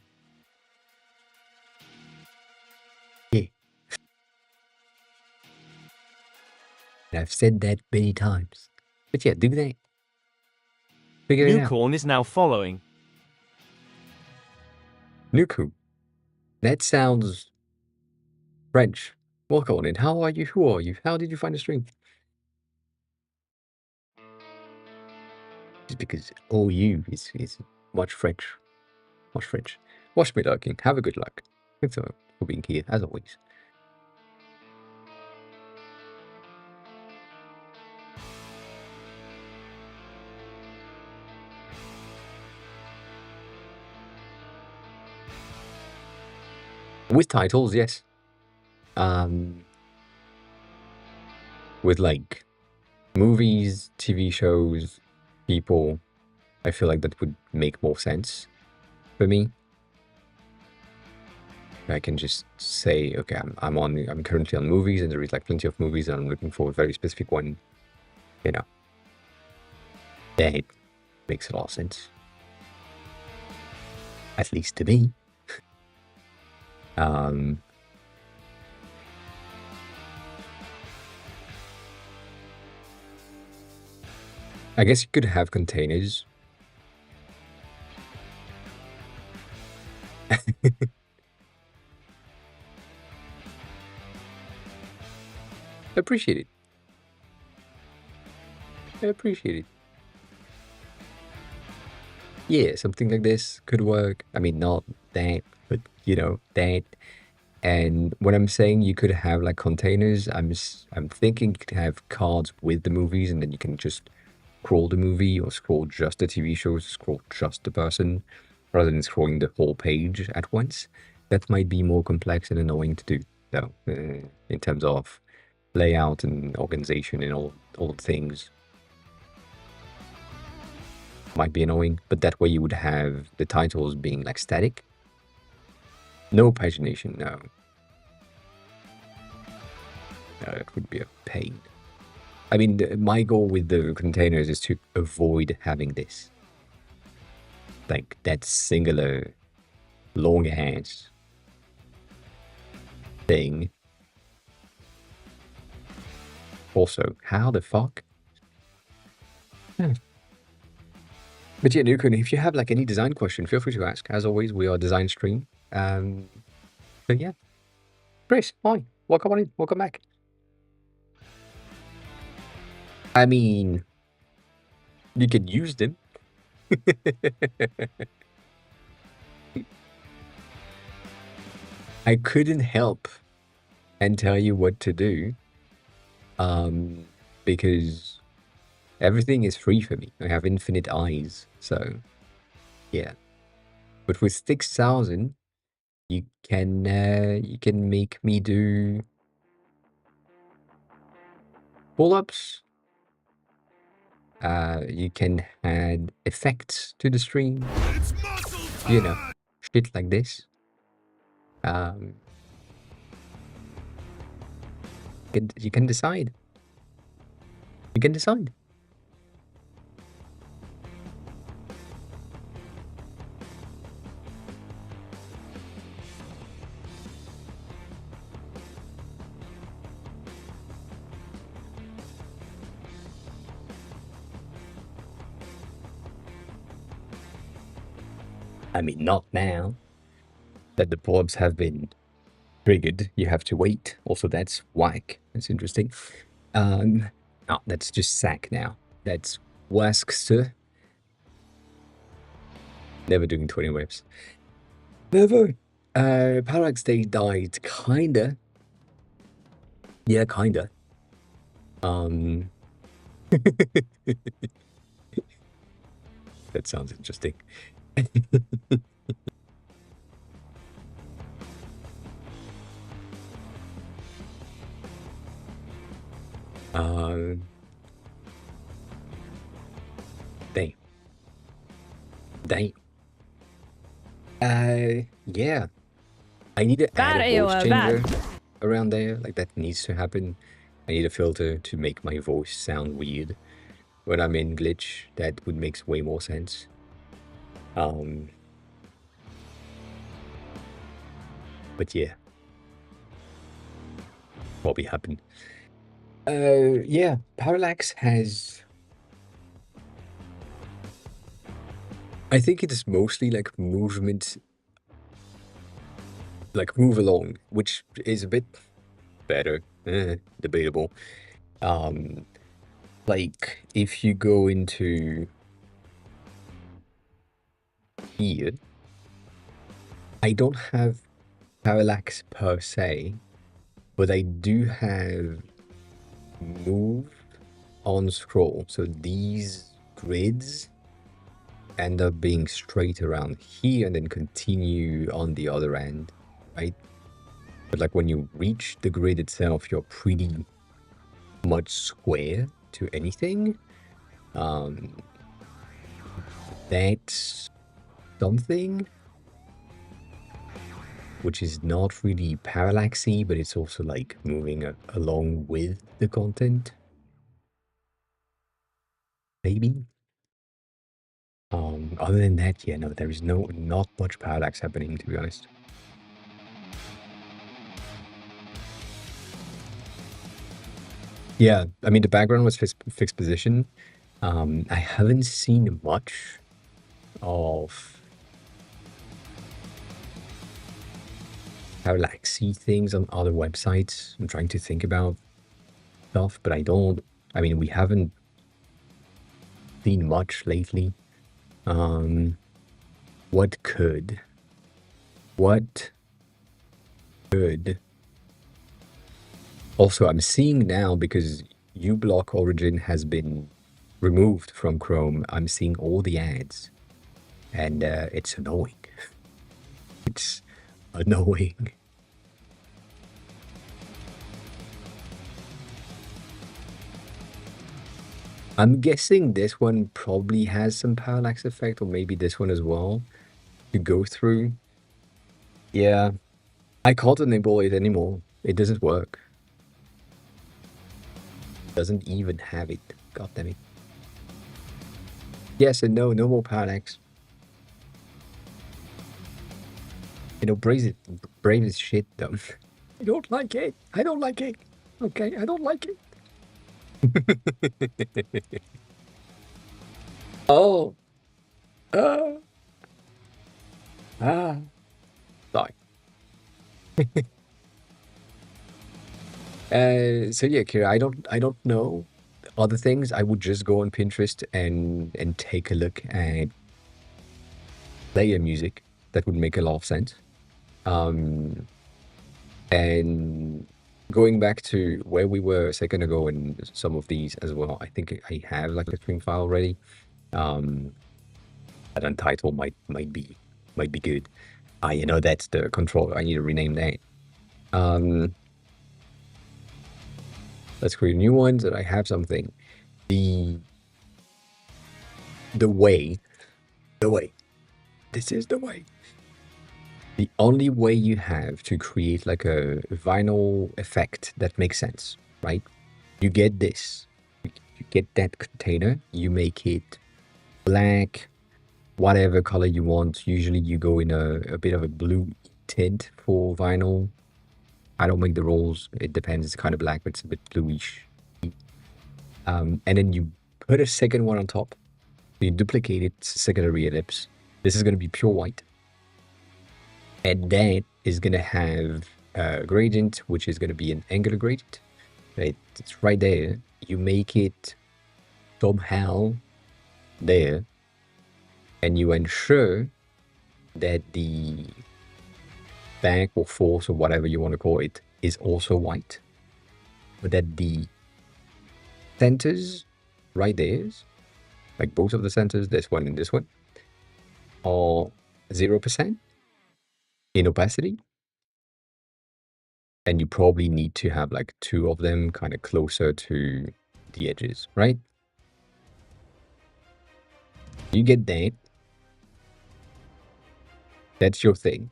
Yeah. And I've said that many times. But yeah, do that. Figure it out. Nucorn is now following. Nuku. That sounds French. Welcome on in. How are you? Who are you? How did you find the stream? Just because OU is much French. Much French. Watch me lurking. Have a good luck. Thanks for being here, as always. With titles, yes. With like movies, TV shows, people, I feel like that would make more sense for me. I can just say, okay, I'm currently on movies, and there is like plenty of movies, and I'm looking for a very specific one. You know, that makes a lot of sense, at least to me. I guess you could have containers. Appreciate it. I appreciate it. Yeah, something like this could work. I mean, not that, but you know, that. And when I'm saying you could have like containers, I'm thinking you could have cards with the movies, and then you can just scroll the movie or scroll just the TV shows, scroll just the person, rather than scrolling the whole page at once. That might be more complex and annoying to do, though, in terms of layout and organization and all things. Might be annoying, but that way you would have the titles being like static. No pagination, no. No, that would be a pain. I mean, my goal with the containers is to avoid having this. Like that singular long ass thing. Also, how the fuck? But yeah, Nukun, if you have like any design question, feel free to ask. As always, we are a design stream. But yeah. Chris, hi. Welcome on in. Welcome back. I mean, you could use them. I couldn't help and tell you what to do. Because everything is free for me. I have infinite eyes, so yeah. But with 6,000, you can make me do pull-ups. You can add effects to the stream. You know, shit like this. You can decide. You can decide. I mean, not now that the pull-ups have been triggered. You have to wait. Also, that's whack. That's interesting. No, that's just sack now. That's waskster. Never doing 20 reps. Never. Parallax Day died, kinda. Yeah, kinda. That sounds interesting. Damn. Damn. Yeah. I need to add a voice changer. around there. Like that needs to happen. I need a filter to make my voice sound weird when I'm in glitch. That would make way more sense. Um, but yeah, probably happen. Yeah, parallax has. I think it is mostly like movement, like move along, which is a bit better, debatable. Um, like if you go into here, I don't have parallax per se, but I do have move on scroll. So these grids end up being straight around here and then continue on the other end, right? But like when you reach the grid itself, you're pretty much square to anything. Um, that's something which is not really parallaxy, but it's also like moving along with the content, maybe. Other than that, yeah, no, there is not much parallax happening, to be honest. Yeah, I mean, the background was fixed position. I haven't seen much of parallaxy things on other websites. I'm trying to think about stuff, but I don't. I mean, we haven't seen much lately. Um, what could? What could? Also, I'm seeing now because uBlock Origin has been removed from Chrome. I'm seeing all the ads, and it's annoying. It's annoying. I'm guessing this one probably has some parallax effect, or maybe this one as well, to go through. Yeah, I can't enable it anymore. It doesn't work. Doesn't even have it. God damn it. Yes and no, no more parallax. You know, Brave is shit though. I don't like it. I don't like it. Okay, I don't like it. Oh, uh, ah, sorry. So yeah, Kira, I don't know other things. I would just go on Pinterest and take a look at player music. That would make a lot of sense. Um, and going back to where we were a second ago and some of these as well, I think I have like a string file already. Um, that untitled might be good. You know, that's the control. I need to rename that. Um, let's create new ones that I have something. The the way, the way. This is the way. The only way you have to create like a vinyl effect that makes sense, right? You get this. You get that container. You make it black, whatever color you want. Usually you go in a bit of a blue tint for vinyl. I don't make the rolls. It depends. It's kind of black, but it's a bit bluish. And then you put a second one on top. You duplicate it, secondary ellipse. This is going to be pure white. And that is going to have a gradient, which is going to be an angular gradient. Right? It's right there. You make it somehow there, and you ensure that the back or force or whatever you want to call it is also white, but that the centers right there, like both of the centers, this one and this one, are 0% in opacity. And you probably need to have like two of them kind of closer to the edges, right? You get that. That's your thing.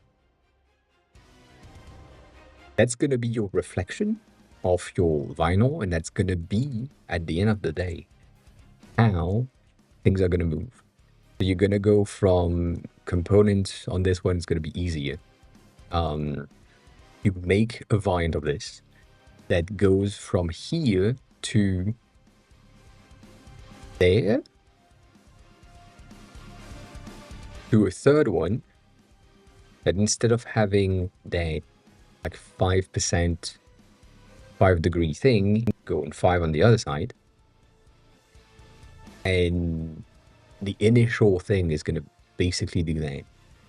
That's going to be your reflection of your vinyl, and that's going to be, at the end of the day, how things are going to move. So you're going to go from components on this one, it's going to be easier. You make a vine of this that goes from here to there to a third one that instead of having that like 5%, 5-degree thing, go on 5 on the other side. And the initial thing is going to basically do that.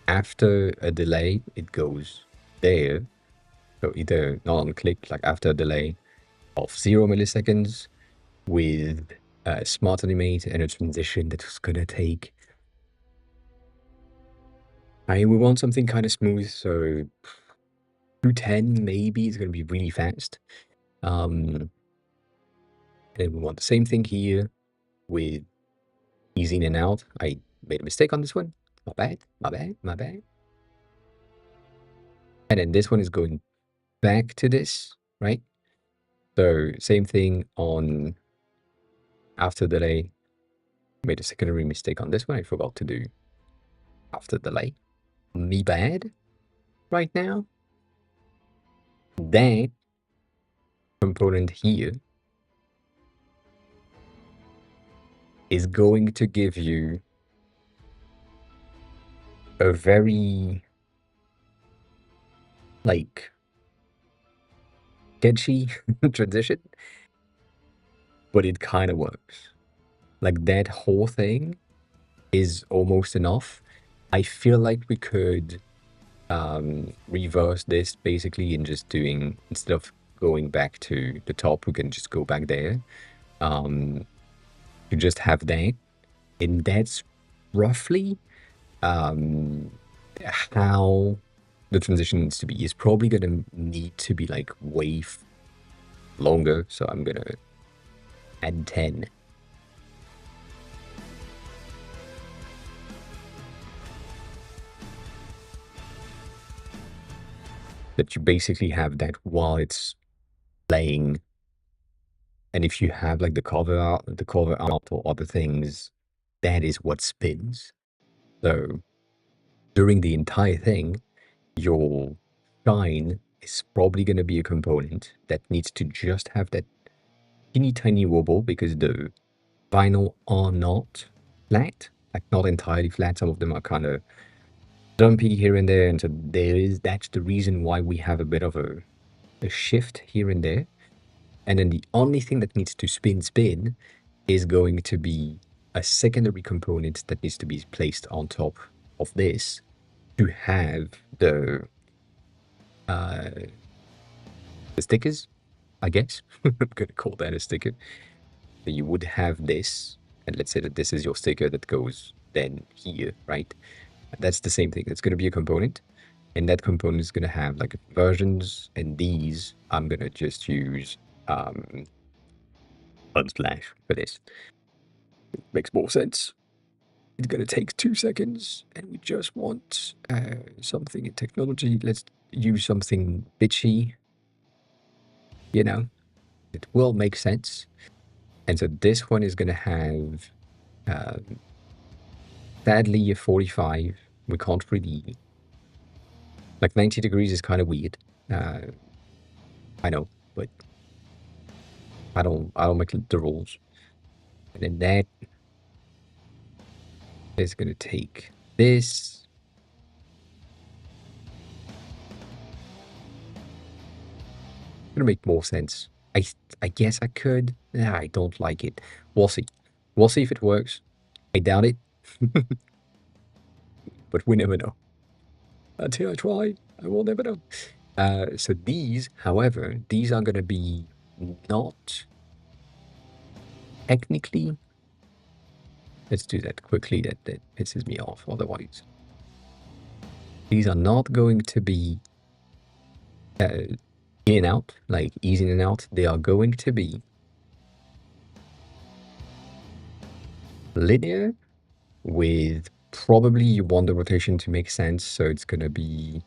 After a delay, it goes there. So either not on click, like after a delay of 0 milliseconds with a smart animate and a transition that's going to take. We want something kind of smooth, so 210 maybe is going to be really fast. And then we want the same thing here with ease in and out. I made a mistake on this one. My bad, my bad, my bad. And then this one is going back to this, right? So same thing on after delay. Made a secondary mistake on this one. I forgot to do after delay. Me bad right now. That component here is going to give you a very like sketchy transition, but it kind of works. Like that whole thing is almost enough. I feel like we could reverse this basically and just doing, instead of going back to the top, we can just go back there. You just have that, and that's roughly how the transition needs to be. It's probably gonna need to be like way longer, so I'm gonna add 10. That you basically have that while it's playing. And if you have like the cover art or other things, that is what spins. So during the entire thing, your shine is probably going to be a component that needs to just have that teeny tiny wobble, because the vinyl are not flat, like not entirely flat. Some of them are kind of dumpy here and there. And so that's the reason why we have a bit of a shift here and there. And then the only thing that needs to spin is going to be a secondary component that needs to be placed on top of this to have the stickers, I guess. I'm going to call that a sticker. So you would have this, and let's say that this is your sticker that goes then here, right? That's the same thing. It's going to be a component, and that component is going to have like versions, and these I'm going to just use unsplash for this. It makes more sense. It's going to take 2 seconds, and we just want something in technology. Let's use something bitchy, you know? It will make sense. And so this one is going to have, sadly, a 45. We can't really... Like 90 degrees is kind of weird. I know, but I don't make the rules. And then that is going to take this. Going to make more sense. I guess I could. I don't like it. We'll see. We'll see if it works. I doubt it. But we never know. Until I try, I will never know. So these, however, these are going to be not technically... Let's do that quickly. That pisses me off otherwise. These are not going to be in and out, like easy in and out. They are going to be linear with probably you want the rotation to make sense. So it's going to be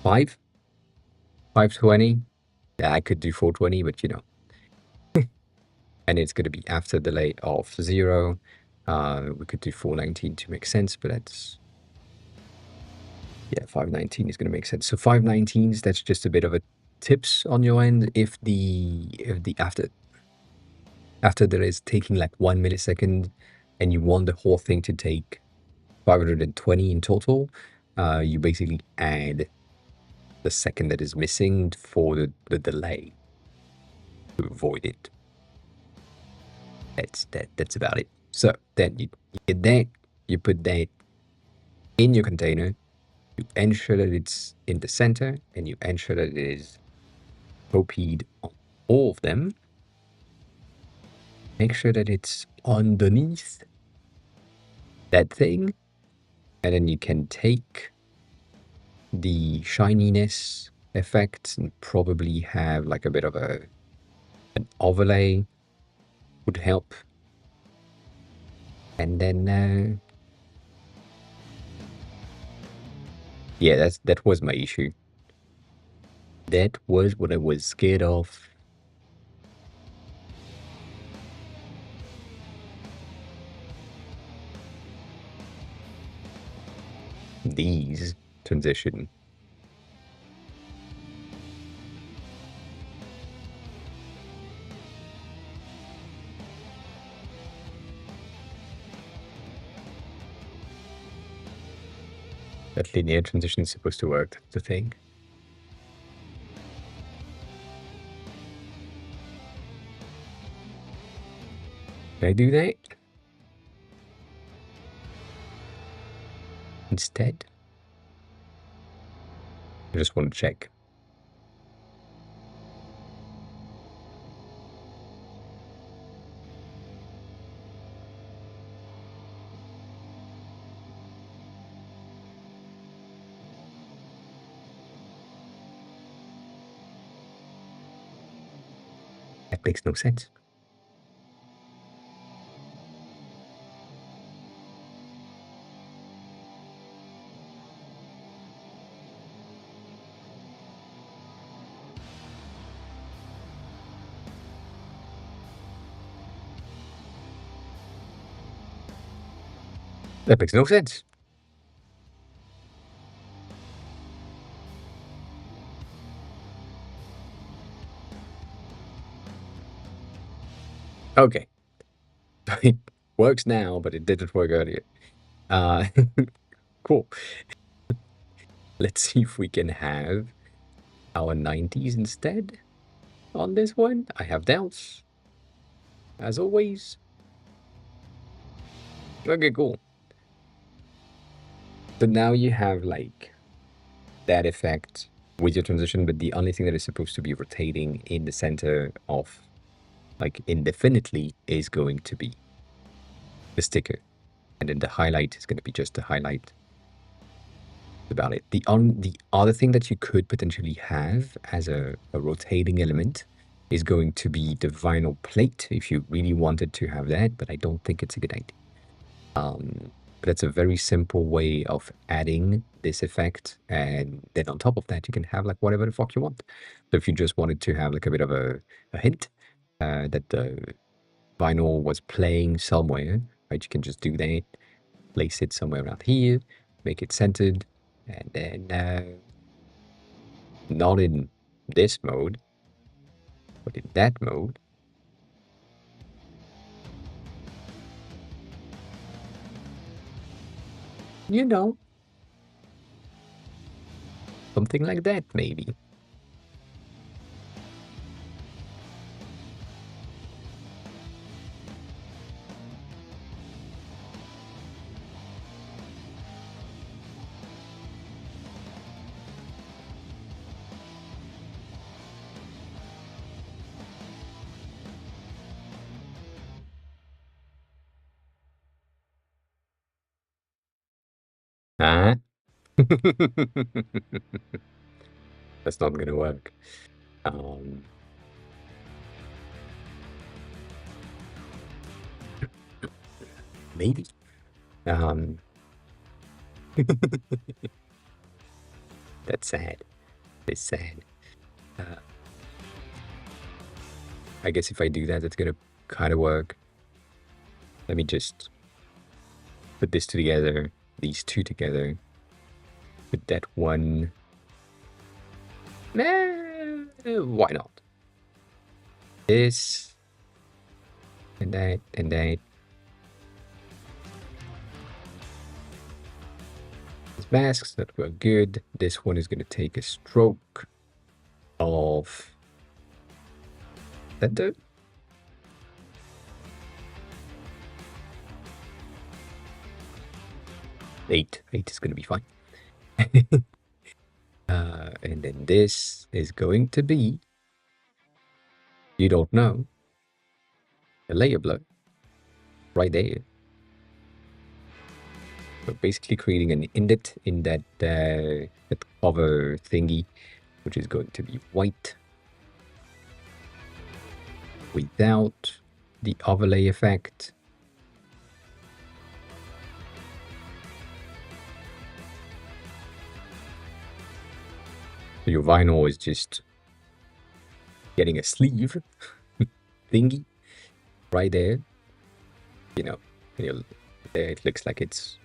5, 520. Yeah, I could do 420, but and it's going to be after delay of 0. We could do 419 to make sense, but that's, yeah, 519 is going to make sense. So 519s, that's just a bit of a tips on your end. If the after there is taking like 1 millisecond and you want the whole thing to take 520 in total, you basically add the second that is missing for the delay to avoid it. That's about it. So then you get that, you put that in your container, you ensure that it's in the center, and you ensure that it is copied on all of them. Make sure that it's underneath that thing, and then you can take the shininess effect and probably have like a bit of an overlay would help. And then yeah, that was my issue. That was what I was scared of. These transition. That linear transition is supposed to work, that's the thing. Can I do that instead? I just want to check. That makes no sense. That makes no sense. Okay. It works now, but it didn't work earlier. Uh, cool. Let's see if we can have our 90s instead on this one. I have doubts, as always. Okay, cool. So now you have like that effect with your transition, but the only thing that is supposed to be rotating in the center of like indefinitely is going to be the sticker. And then the highlight is going to be just the highlight about it. The other thing that you could potentially have as a rotating element is going to be the vinyl plate if you really wanted to have that, but I don't think it's a good idea. But that's a very simple way of adding this effect, and then on top of that, you can have like whatever the fuck you want. So if you just wanted to have like a bit of a hint that the vinyl was playing somewhere, right? You can just do that, place it somewhere around here, make it centered, and then not in this mode, but in that mode. You know, something like that, maybe. Ah, that's not gonna work. Um, maybe. Um, that's sad. It's sad. Uh, I guess if I do that, it's gonna kind of work. Let me just put this together, these two together. Put that one. Why not? This and that and that. These masks that were good. This one is gonna take a stroke of that dude. 8. 8 is gonna be fine. And then this is going to be, you don't know, a layer blur right there. So basically creating an indent in that cover thingy, which is going to be white without the overlay effect. So your vinyl is just getting a sleeve thingy right there. You know, there it looks like it's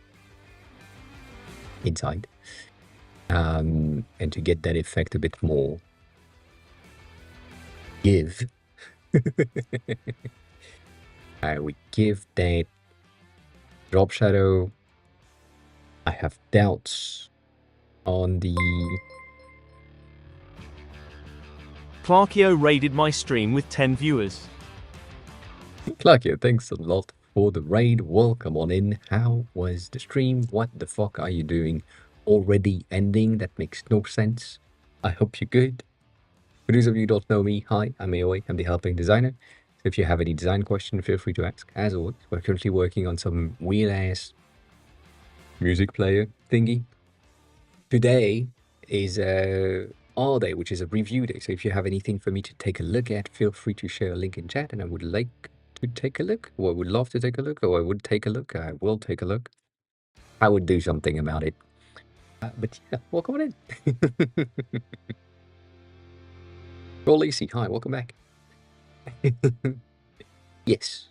inside. And to get that effect a bit more give, we give that drop shadow. I have doubts on the... Clarkio raided my stream with 10 viewers. Clarkio, thanks a lot for the raid. Welcome on in. How was the stream? What the fuck are you doing? Already ending? That makes no sense. I hope you're good. For those of you who don't know me, hi, I'm AOA. I'm the helping designer. So if you have any design question, feel free to ask. As always, we're currently working on some weird-ass music player thingy. Today is all day, which is a review day. So if you have anything for me to take a look at, feel free to share a link in chat, and I would like to take a look, or I would love to take a look, or I would take a look. I will take a look. I would do something about it. But yeah, welcome on in. Roll Lacey, hi, welcome back. Yes.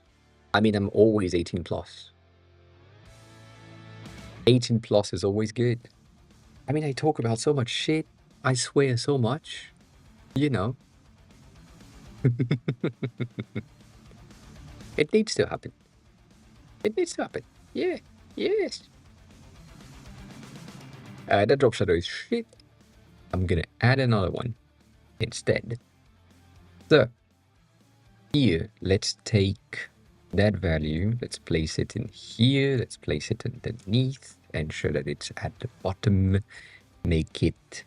I mean, I'm always 18 plus. 18 plus is always good. I mean, I talk about so much shit. I swear so much. You know. It needs to happen. It needs to happen. Yeah. Yes. That drop shadow is shit. I'm gonna add another one instead. So, here, let's take that value. Let's place it in here. Let's place it underneath. Ensure that it's at the bottom. Make it...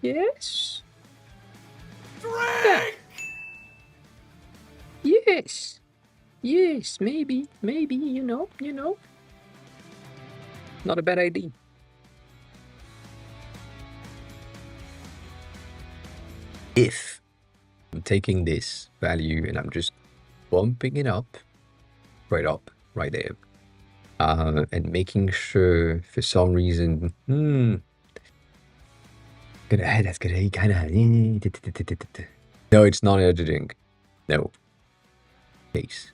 yes. Drink! Yes. Yes, maybe, you know. Not a bad idea. If I'm taking this value and I'm just bumping it up, right there, and making sure for some reason, that's gonna kind of... No, it's not editing. No. Case.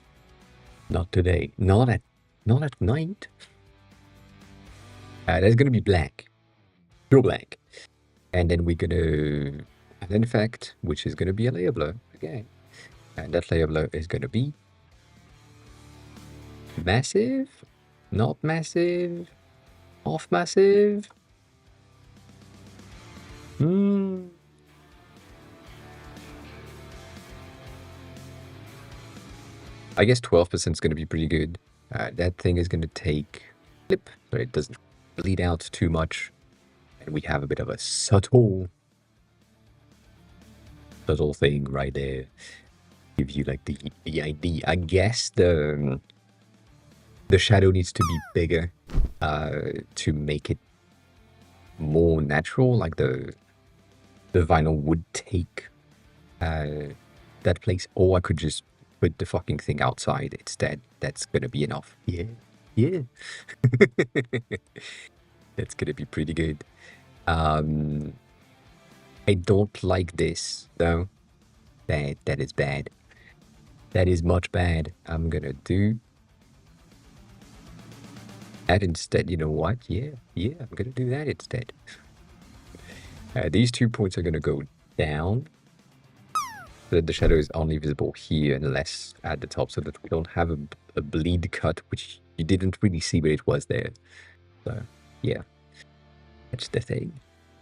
Not today. Not at night. That's gonna be black. Pure black. And then we're gonna add an effect, which is gonna be a layer blur again. And that layer blur is gonna be massive, not massive, off massive. I guess 12% is going to be pretty good. That thing is going to take flip, so it doesn't bleed out too much. And we have a bit of a subtle thing right there. Give you like the idea. I guess the shadow needs to be bigger to make it more natural, like the vinyl would take that place. Or I could just put the fucking thing outside instead. That's gonna be enough. Yeah. That's gonna be pretty good. Um, I don't like this though. That is bad. That is much bad. I'm gonna do that instead. You know what? Yeah, I'm gonna do that instead. These 2 points are gonna go down so that the shadow is only visible here and less at the top, so that we don't have a bleed cut, which you didn't really see, but it was there. So yeah, that's the thing.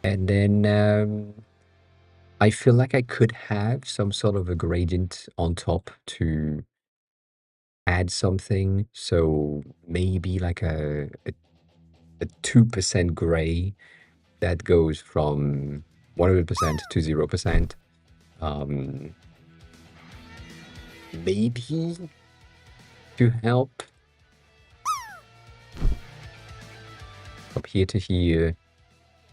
And then I feel like I could have some sort of a gradient on top to add something. So maybe like a 2% gray that goes from 100% to 0%. Maybe to help from here to here.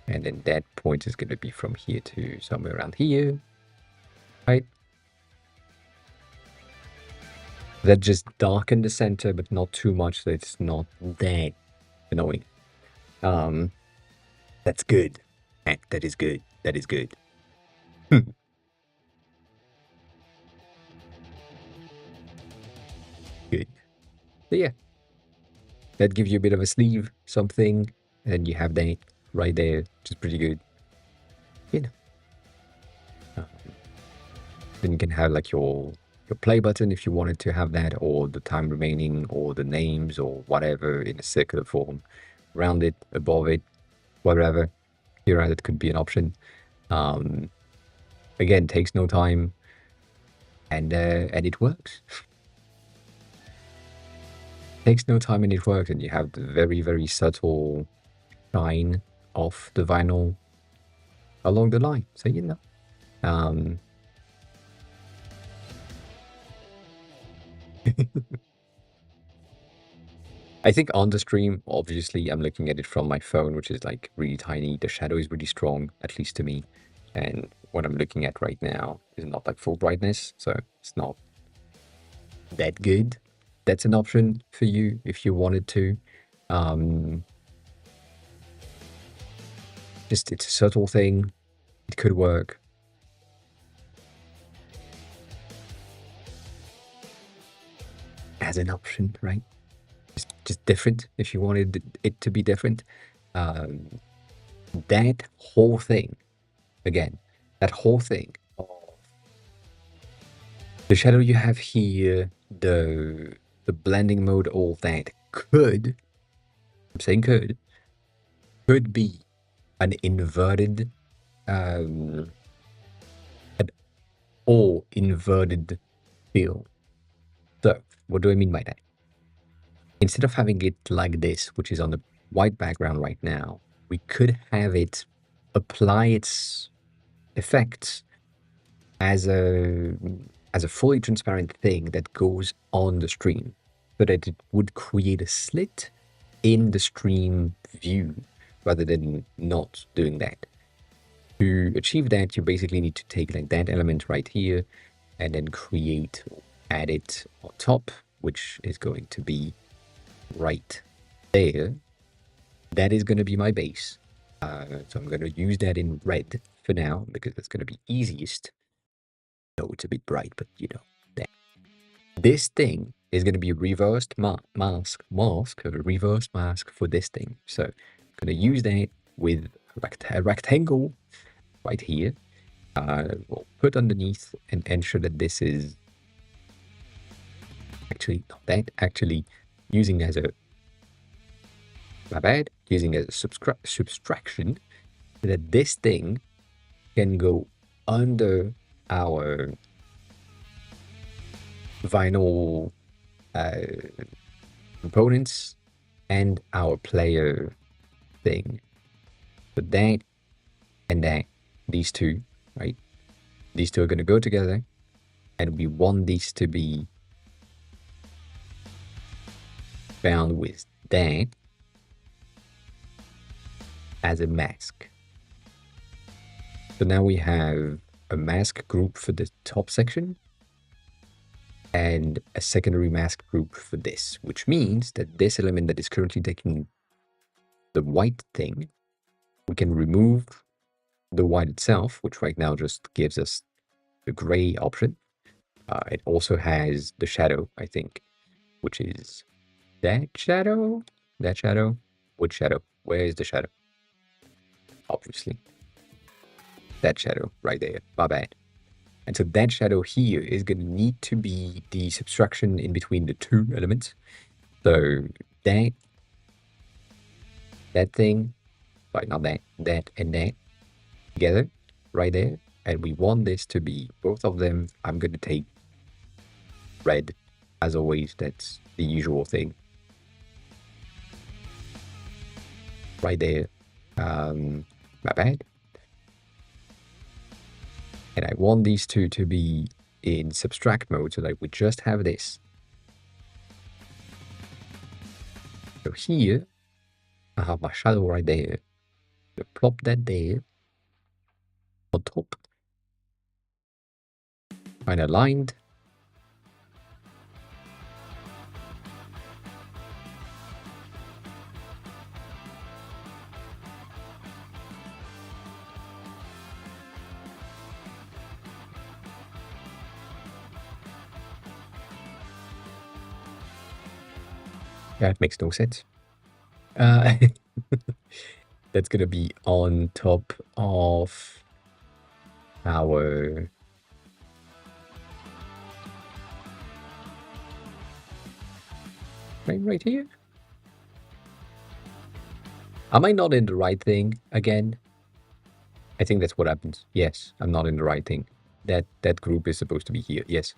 And then that point is going to be from here to somewhere around here, right? That just darken the center, but not too much, so it's not that annoying. That's good. That is good. That is good. Good. So yeah, that gives you a bit of a sleeve, something, and you have that right there, which is pretty good. You know. Um, then you can have like your play button if you wanted to have that, or the time remaining, or the names, or whatever in a circular form, around it, above it, whatever. Here, that could be an option. Again, takes no time, and it works. Takes no time and it works, and you have the very, very subtle shine of the vinyl along the line. So you know. I think on the stream, obviously, I'm looking at it from my phone, which is like really tiny. The shadow is really strong, at least to me. And what I'm looking at right now is not like full brightness, so it's not that good. That's an option for you if you wanted to. Just it's a subtle thing. It could work. As an option, right? Just different if you wanted it to be different. That whole thing, again, that whole thing, the shadow you have here, the blending mode, all that could, I'm saying could be an inverted, an all inverted feel. So, what do I mean by that? Instead of having it like this, which is on the white background right now, we could have it apply its effects as a fully transparent thing that goes on the stream, so that it would create a slit in the stream view rather than not doing that. To achieve that, you basically need to take like that element right here and then create, add it on top, which is going to be right there. That is going to be my base. So I'm going to use that in red for now because that's going to be easiest. No, it's a bit bright, but you know that. This thing is going to be a reversed a reverse mask for this thing. So I'm going to use that with a rectangle right here. We'll put underneath and ensure that this is actually not that, actually using as a, my bad, using as a subtraction, so that this thing can go under our vinyl components and our player thing. So that and that, these two, right? These two are going to go together, and we want these to be bound with that as a mask. So now we have a mask group for the top section and a secondary mask group for this, which means that this element that is currently taking the white thing, we can remove the white itself, which right now just gives us the gray option. It also has the shadow, I think, which is that shadow, which shadow? Where is the shadow? Obviously, that shadow right there. My bad. And so that shadow here is going to need to be the subtraction in between the two elements. So that thing, right, not that and that together right there. And we want this to be both of them. I'm going to take red. As always, that's the usual thing. Right there. My bad. And I want these two to be in subtract mode so that we just have this. So here, I have my shadow right there. So plop that there on top. Kind of aligned. Yeah, it makes no sense. That's going to be on top of our right here. Am I not in the right thing again? I think that's what happens. Yes, I'm not in the right thing. That group is supposed to be here. Yes.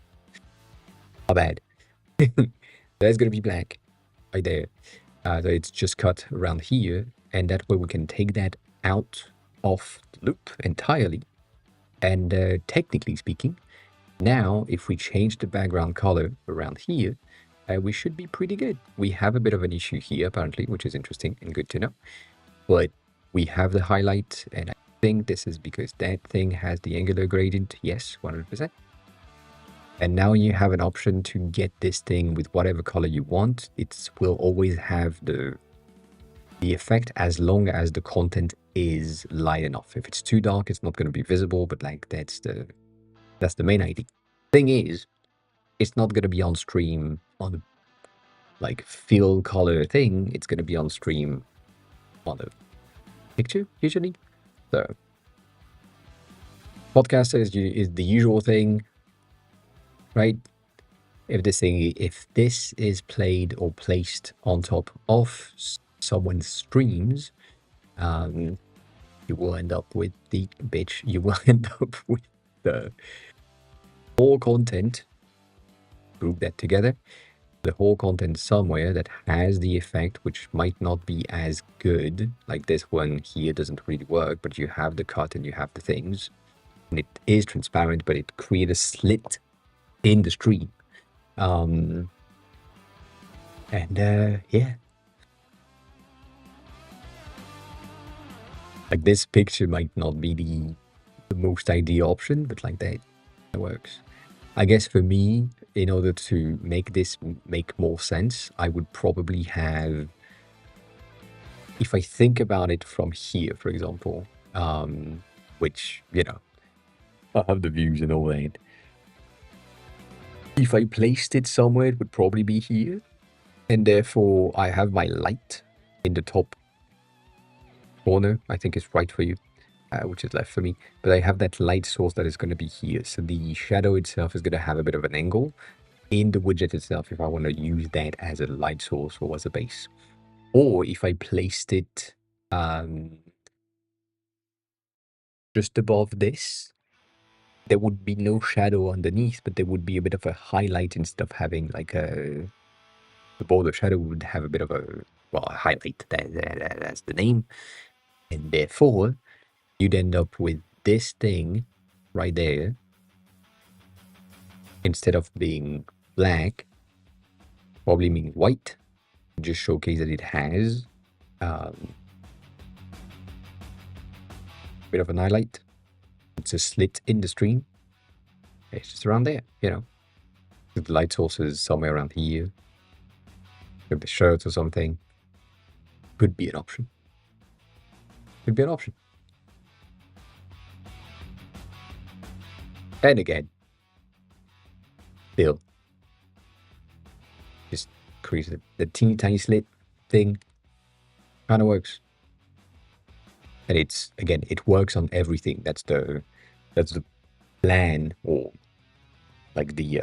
How bad. That's going to be black right there. So it's just cut around here. And that way we can take that out of the loop entirely. And technically speaking, now if we change the background color around here, we should be pretty good. We have a bit of an issue here, apparently, which is interesting and good to know. But we have the highlight, and I think this is because that thing has the angular gradient. Yes, 100%. And now you have an option to get this thing with whatever color you want. It will always have the effect as long as the content is light enough. If it's too dark, it's not going to be visible, but like that's the main idea. Thing is, it's not going to be on stream on the like fill color thing. It's going to be on stream on the picture usually. So podcaster is the usual thing, right? If this is played or placed on top of someone's streams, you will end up with the bitch. You will end up with the whole content. Group that together. The whole content somewhere that has the effect, which might not be as good. Like this one here doesn't really work, but you have the cut and you have the things. And it is transparent, but it creates a slit in the stream. Yeah. Like this picture might not be the most ideal option, but like that works. I guess for me, in order to make this make more sense, I would probably have, if I think about it from here, for example, which, you know, I have the views and all that. If I placed it somewhere, it would probably be here. And therefore, I have my light in the top corner. I think it's right for you, which is left for me. But I have that light source that is going to be here. So the shadow itself is going to have a bit of an angle in the widget itself if I want to use that as a light source or as a base. Or if I placed it just above this, there would be no shadow underneath, but there would be a bit of a highlight instead of having like the border shadow would have a bit of a, well, a highlight. That's the name. And therefore, you'd end up with this thing right there. Instead of being black, probably mean white. Just showcase that it has a bit of an highlight. It's a slit in the stream. It's just around there, you know. The light source is somewhere around here. With the shirt or something. Could be an option. could be an option. And again, still, just crease the teeny tiny slit thing. Kind of works. And it's, again, it works on everything. That's the plan, or like the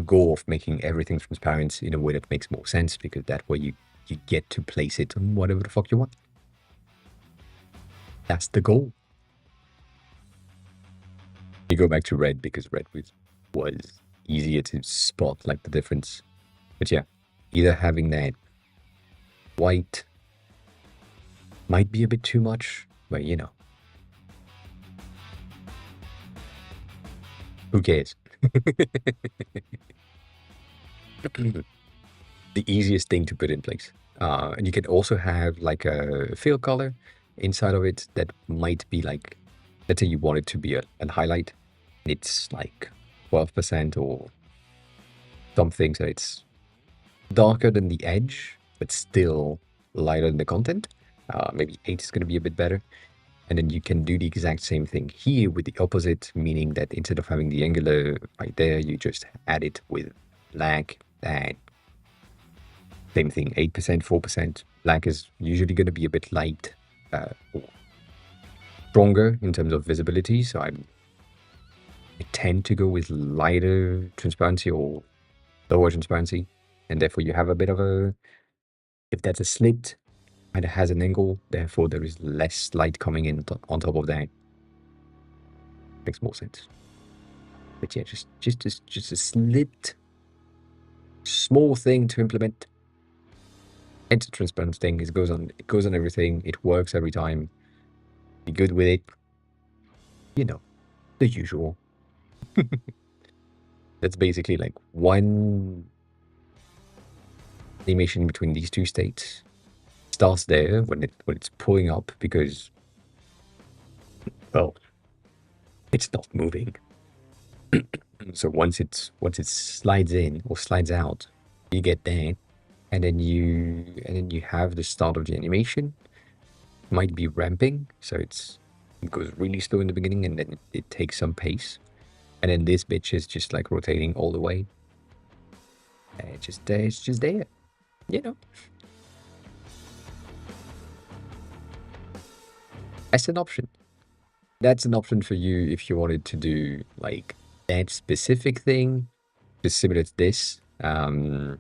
goal of making everything transparent in a way that makes more sense, because that way you get to place it on whatever the fuck you want. That's the goal. You go back to red because red was easier to spot, like, the difference. But yeah, either having that white might be a bit too much, but you know, who cares? The easiest thing to put in place. And you can also have like a fill color inside of it that might be like, let's say you want it to be a highlight. It's like 12% or something, so it's darker than the edge, but still lighter than the content. Maybe 8 is going to be a bit better. And then you can do the exact same thing here with the opposite, meaning that instead of having the angular right there, you just add it with black. And same thing, 8%, 4%. Black is usually going to be a bit light, or stronger in terms of visibility. So I tend to go with lighter transparency or lower transparency. And therefore you have a bit of a, if that's a slit, it has an angle, therefore there is less light coming in on top of that. Makes more sense. But yeah, just a slit, small thing to implement. It's a transparent thing. It goes on everything. It works every time. Be good with it. You know, the usual. That's basically like one animation between these two states. Starts there when it's pulling up, because, well, it's not moving. So once it slides in or slides out, you get there, and then you have the start of the animation. Might be ramping, so it goes really slow in the beginning, and then it takes some pace, and then this bitch is just like rotating all the way. And it's just there, you know. That's an option. That's an option for you if you wanted to do like that specific thing, just similar to this. In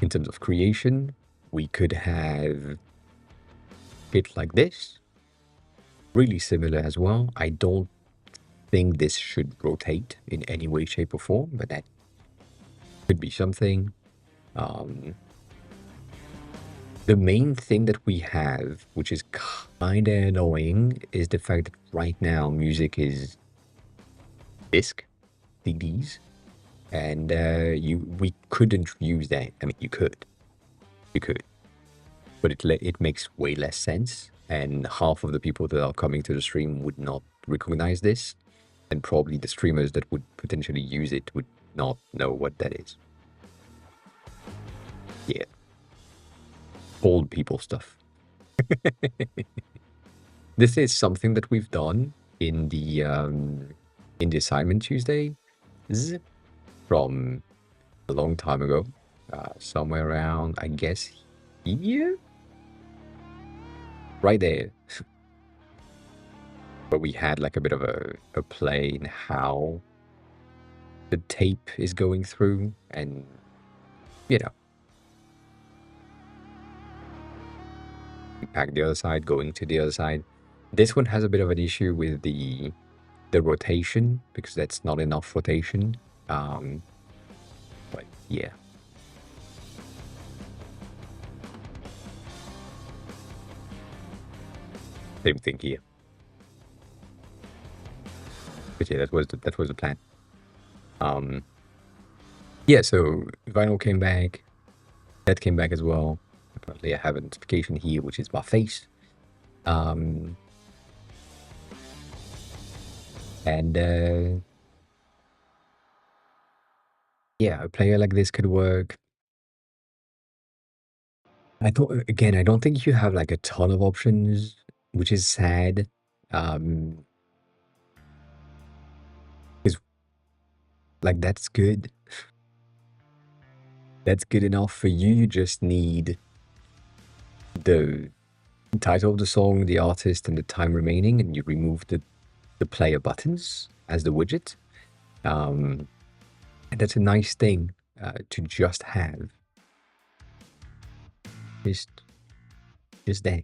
terms of creation, we could have it like this, really similar as well. I don't think this should rotate in any way, shape, or form, but that could be something. The main thing that we have, which is kind of annoying, is the fact that right now music is disc, CDs, and we couldn't use that. I mean, you could, but it makes way less sense, and half of the people that are coming to the stream would not recognize this, and probably the streamers that would potentially use it would not know what that is. Yeah. Old people stuff. This is something that we've done in the assignment Tuesday from a long time ago, somewhere around, I guess, here, right there, where we had like a bit of a play in how the tape is going through, and you know, back the other side, going to the other side. This one has a bit of an issue with the rotation, because that's not enough rotation. But yeah. Same thing here. But yeah, that was the plan. Yeah, so vinyl came back. That came back as well. Apparently I have a notification here, which is my face. And yeah, a player like this could work. I thought again, I don't think you have like a ton of options, which is sad. Um, because like that's good. That's good enough for you. You just need the title of the song, the artist, and the time remaining, and you remove the player buttons as the widget. Um, and that's a nice thing to just have. Just, just there.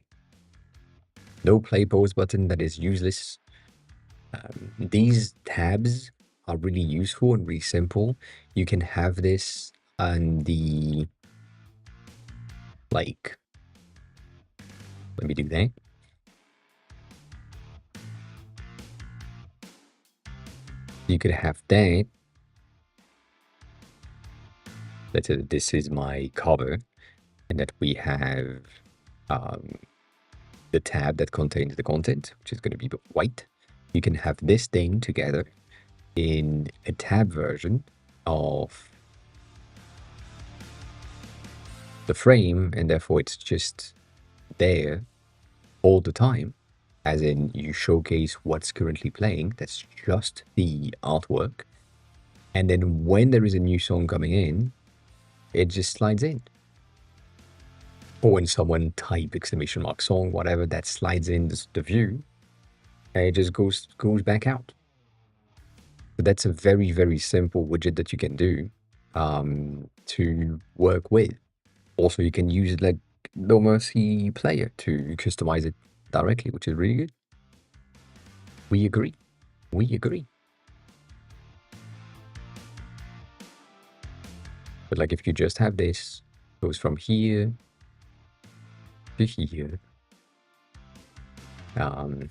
No play pause button that is useless. These tabs are really useful and really simple. You can have this on the, like, let me do that. You could have that. Let's say that this is my cover and that we have um, the tab that contains the content, which is going to be white. You can have this thing together in a tab version of the frame, and therefore it's just there all the time. As in, you showcase what's currently playing. That's just the artwork. And then when there is a new song coming in, it just slides in. Or when someone type exclamation mark song, whatever, that slides in the view, and it just goes back out. But that's a very, very simple widget that you can do to work with. Also, you can use it like No Mercy Player to customize it directly, which is really good. We agree. We agree. But like if you just have this, goes from here to here. Um,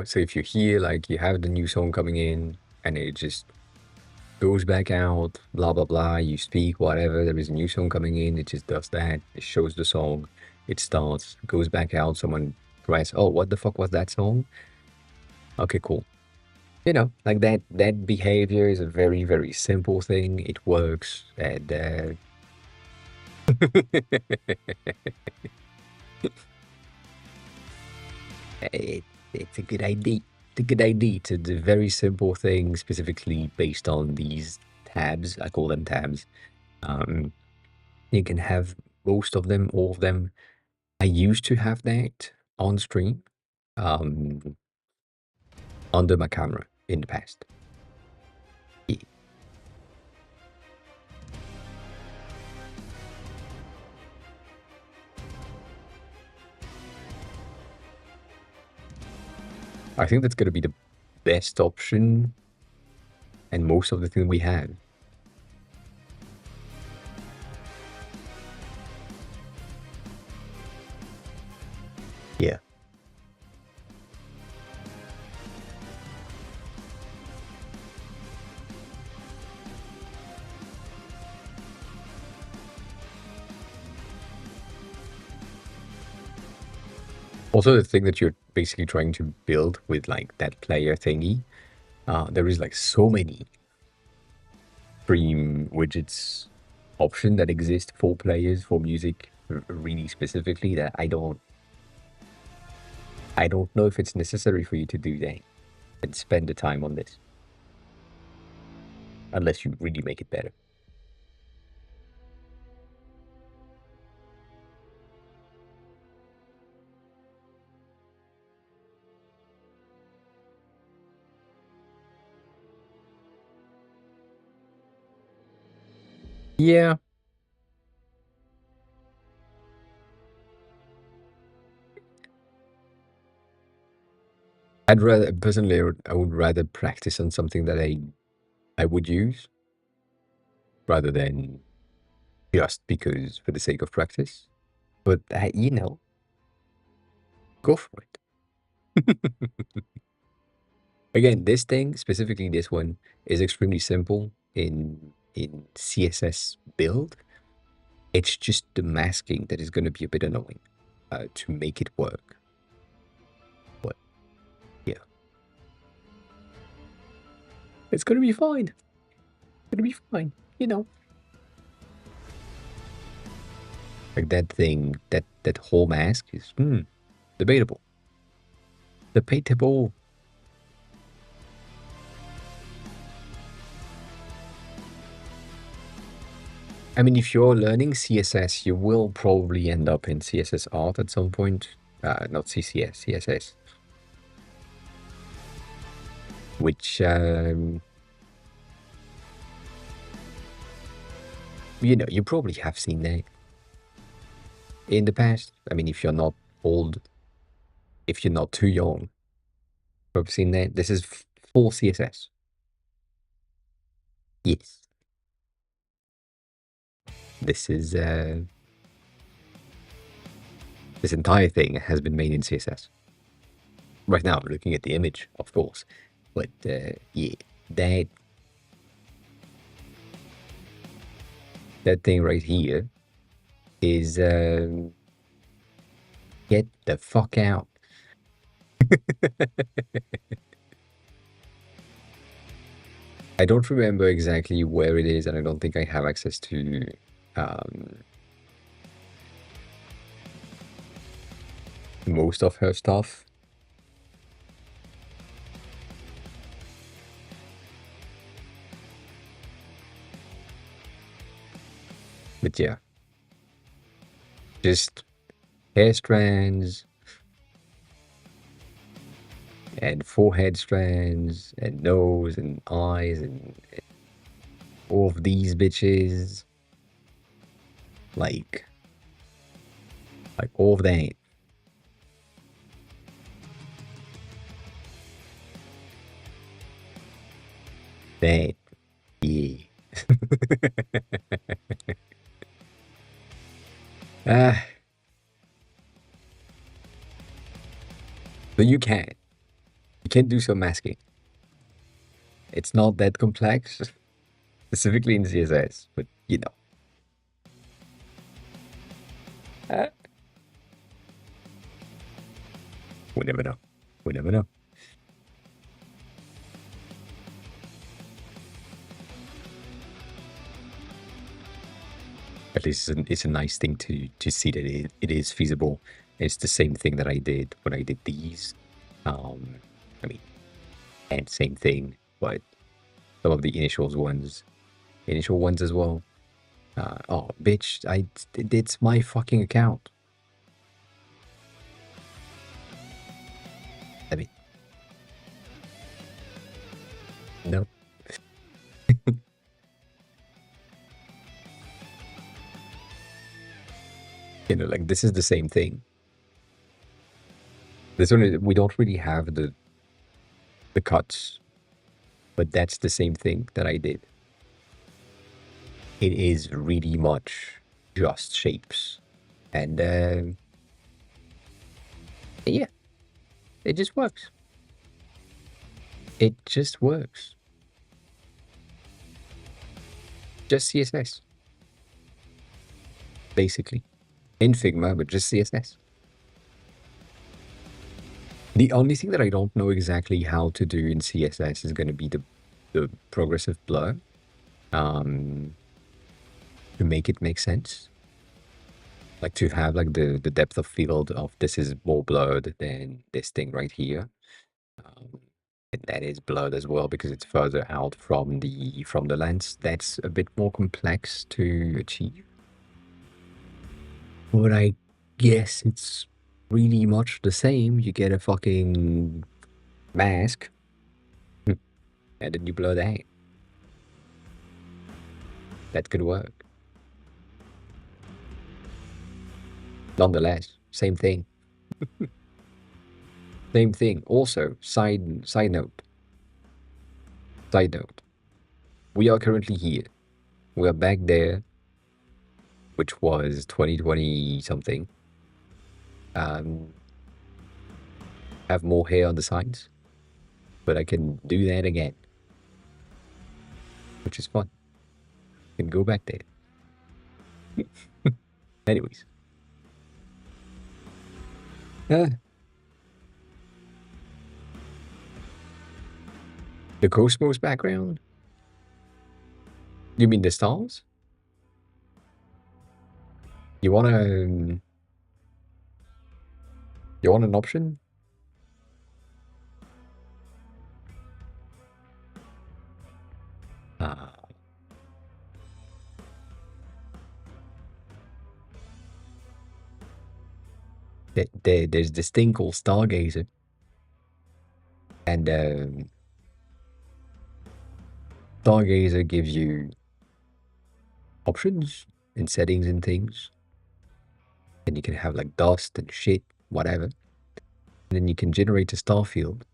so if you're here, like you have the new song coming in and it just goes back out, blah, blah, blah. You speak, whatever. There is a new song coming in. It just does that. It shows the song. It starts, goes back out. Someone press, oh, what the fuck was that song? Okay, cool. Like that behavior is a very, very simple thing. It works. And it, it's a good idea. It's a good idea to do very simple things specifically based on these tabs. I call them tabs. Um, you can have most of them, all of them. I used to have that on stream um, under my camera in the past. Yeah. I think that's going to be the best option and most of the thing we have. Yeah. Also, the thing that you're basically trying to build with like that player thingy, there is like so many stream widgets option that exist for players for music really specifically that I don't know if it's necessary for you to do that and spend the time on this unless you really make it better. Yeah, I'd rather personally I would rather practice on something that I would use rather than just because for the sake of practice. But go for it. Again, this thing, specifically this one, is extremely simple in CSS build. It's just the masking that is going to be a bit annoying to make it work. But yeah, it's going to be fine. It's going to be fine, you know. Like that thing, that whole mask is debatable. Debatable. I mean, if you're learning CSS, you will probably end up in CSS art at some point. Not CCS, CSS. Which, you know, you probably have seen that in the past. I mean, if you're not old, if you're not too young, you've seen that. This is full CSS. Yes. This is, this entire thing has been made in CSS. Right now, I'm looking at the image, of course. But, yeah, that thing right here is, get the fuck out. I don't remember exactly where it is, and I don't think I have access to most of her stuff. But yeah, just hair strands and forehead strands and nose and eyes and all of these bitches. Like all of that. That, yeah. Ah, but you can. You can do some masking. It's not that complex, specifically in CSS, but you know. We never know. We never know. At least it's a nice thing to see that it is feasible. It's the same thing that I did when I did these. I mean, and same thing, but some of the initial ones as well. Oh, bitch! It's my fucking account. I mean, no. You know, like this is the same thing. This one we don't really have the cuts, but that's the same thing that I did. It is really much just shapes, and yeah, it just works. It just works. Just CSS, basically, in Figma, but just CSS. The only thing that I don't know exactly how to do in CSS is going to be the progressive blur, to make it make sense. Like to have like the depth of field of this is more blurred than this thing right here. And that is blurred as well because it's further out from the lens. That's a bit more complex to achieve. But I guess it's really much the same. You get a fucking mask, and then you blur that. That could work. Nonetheless, same thing. Same thing. Also, side note. Side note. We are currently here. We are back there, which was 2020 something. Have more hair on the sides. but I can do that again, which is fun. I can go back there. Anyways, uh, the cosmos background. You mean the stars? You want a you want an option? Uh, there's this thing called Stargazer, and Stargazer gives you options and settings and things, and you can have like dust and shit, whatever. And then you can generate a star field,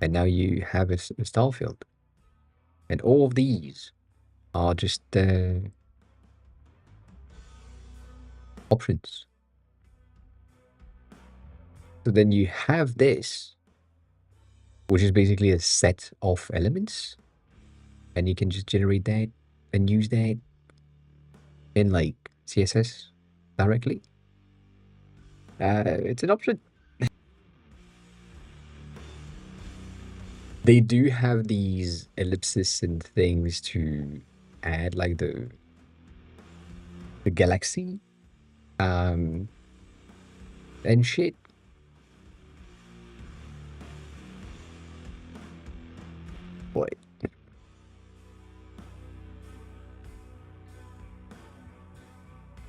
and now you have a star field. And all of these are just options. So then you have this, which is basically a set of elements, and you can just generate that and use that in like CSS directly. It's an option. They do have these ellipses and things to add, like the galaxy, and shit. But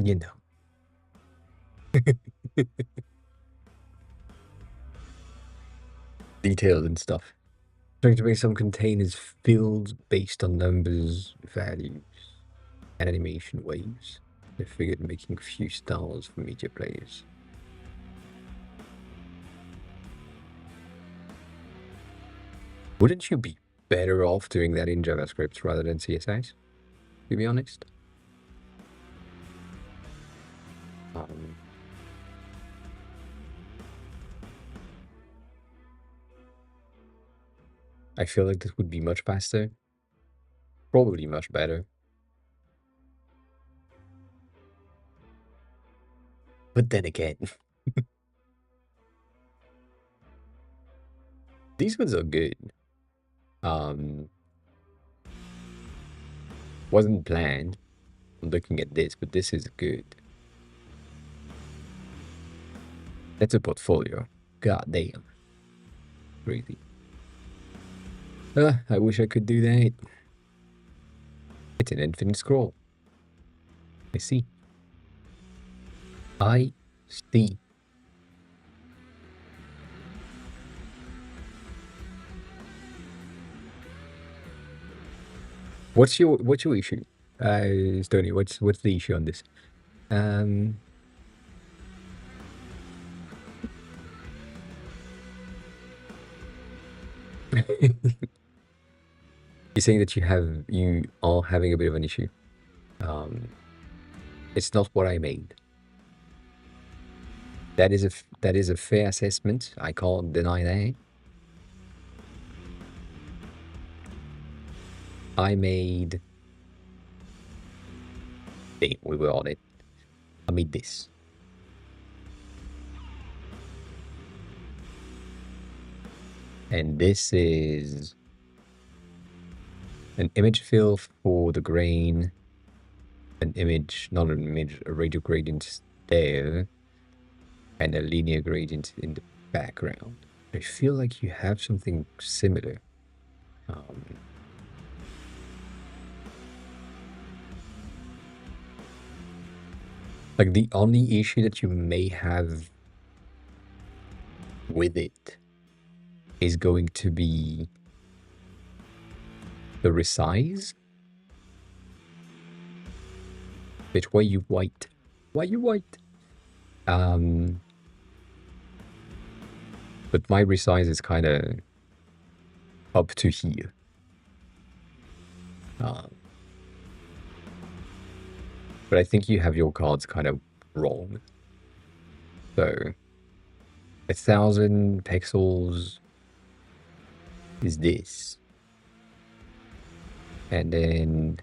you know, details and stuff. Trying to make some containers fields based on numbers, values, and animation waves. I figured making a few styles for media players. Wouldn't you be better off doing that in JavaScript rather than CSS, to be honest? Um, I feel like this would be much faster, probably much better. But then again, these ones are good. Um, wasn't planned looking at this, but this is good. That's a portfolio. God damn. Crazy. I wish I could do that. It's an infinite scroll. I see. I see. What's your issue? Stoney, what's the issue on this? Um You're saying that you are having a bit of an issue. Um it's not what I made. That is a fair assessment. I can't deny that. I made we were on it. I made this. And this is an image fill for the grain, an image, not an image, a radial gradient there, and a linear gradient in the background. I feel like you have something similar. Like the only issue that you may have with it is going to be the resize. Bitch, why you white? Why you white? But my resize is kind of up to here. But I think you have your cards kind of wrong. So 1,000 pixels is this. And then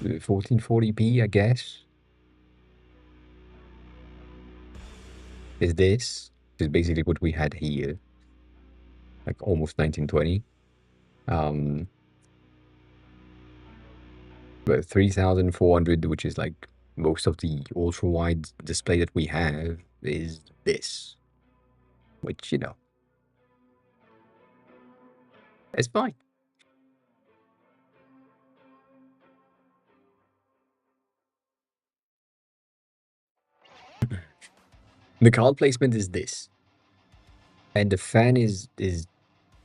1440p, I guess, is this. Is basically what we had here, like almost 1920. But 3400, which is like most of the ultra wide display that we have, is this, which, you know, it's fine. The card placement is this, and the fan is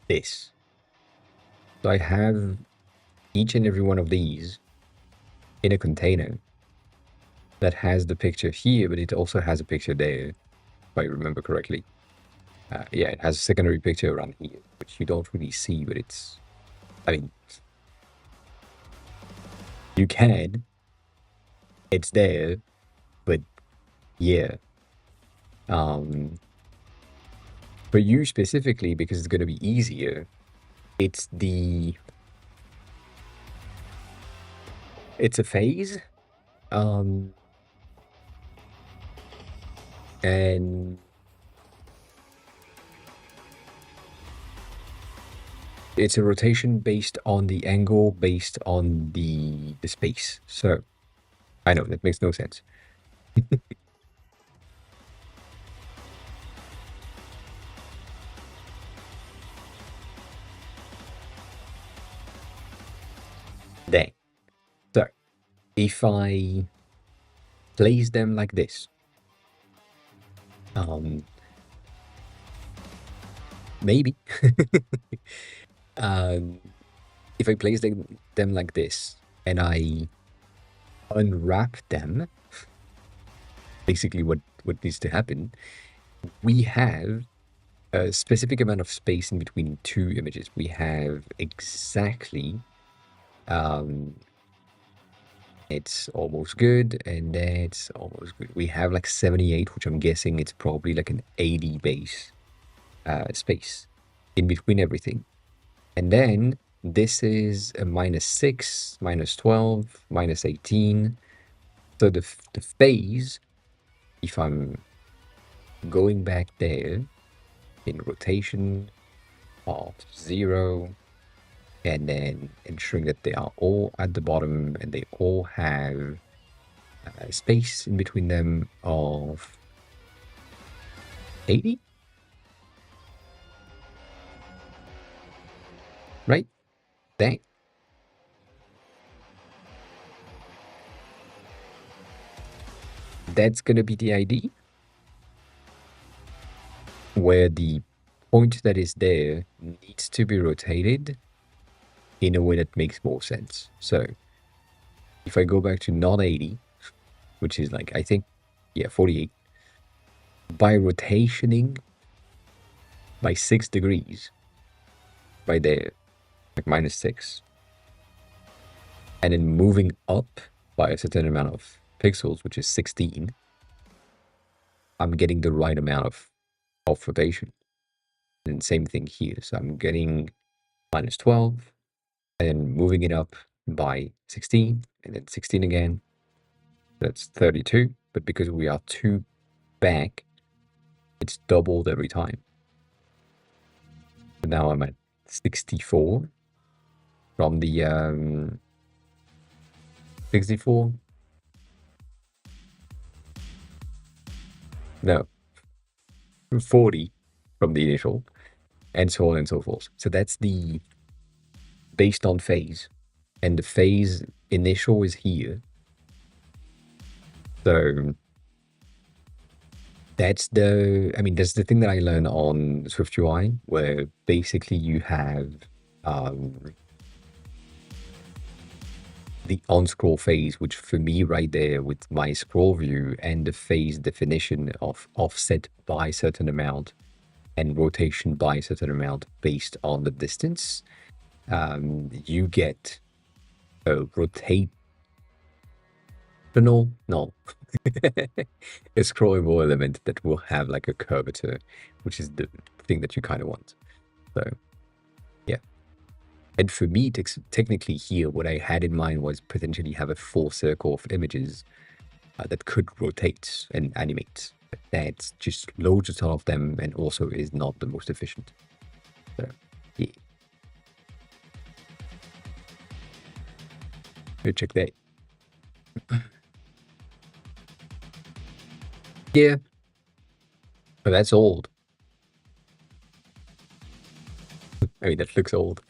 this. So I have each and every one of these in a container that has the picture here, but it also has a picture there, if I remember correctly. Yeah, it has a secondary picture around here, which you don't really see, but it's, I mean, you can, it's there, but yeah. For you specifically, because it's going to be easier, it's a phase, and it's a rotation based on the angle, based on the space. So I know that makes no sense. Dang. So if I place them like this, maybe. If I place them like this and I unwrap them, basically what needs to happen, we have a specific amount of space in between two images. We have exactly, it's almost good, and that's almost good. We have like 78, which I'm guessing it's probably like an 80 base space in between everything. And then this is a -6, -12, -18. So the phase, if I'm going back there in rotation of 0, and then ensuring that they are all at the bottom and they all have a space in between them of 80, right? Dang. That's gonna be the ID, where the point that is there needs to be rotated in a way that makes more sense. So if I go back to not 80, which is like, I think, yeah, 48, by rotationing by 6 degrees, by there, like -6, and then moving up by a certain amount of pixels, which is 16, I'm getting the right amount of rotation. And same thing here. So I'm getting -12, and then moving it up by 16, and then 16 again. That's 32. But because we are 2 back, it's doubled every time. So now I'm at 64 from the 64. No, 40 from the initial, and so on and so forth. So that's the based on phase, and the phase initial is here. So that's that's the thing that I learned on SwiftUI, where basically you have the on-scroll phase, which for me right there with my scroll view and the phase definition of offset by a certain amount and rotation by a certain amount based on the distance, you get a optional? No. A scrollable element that will have like a curvature, which is the thing that you kind of want. So yeah. And for me, technically here, what I had in mind was potentially have a full circle of images that could rotate and animate. But that's just loads a ton of them and also is not the most efficient. So yeah, go check that. Yeah, but that's old. I mean, that looks old.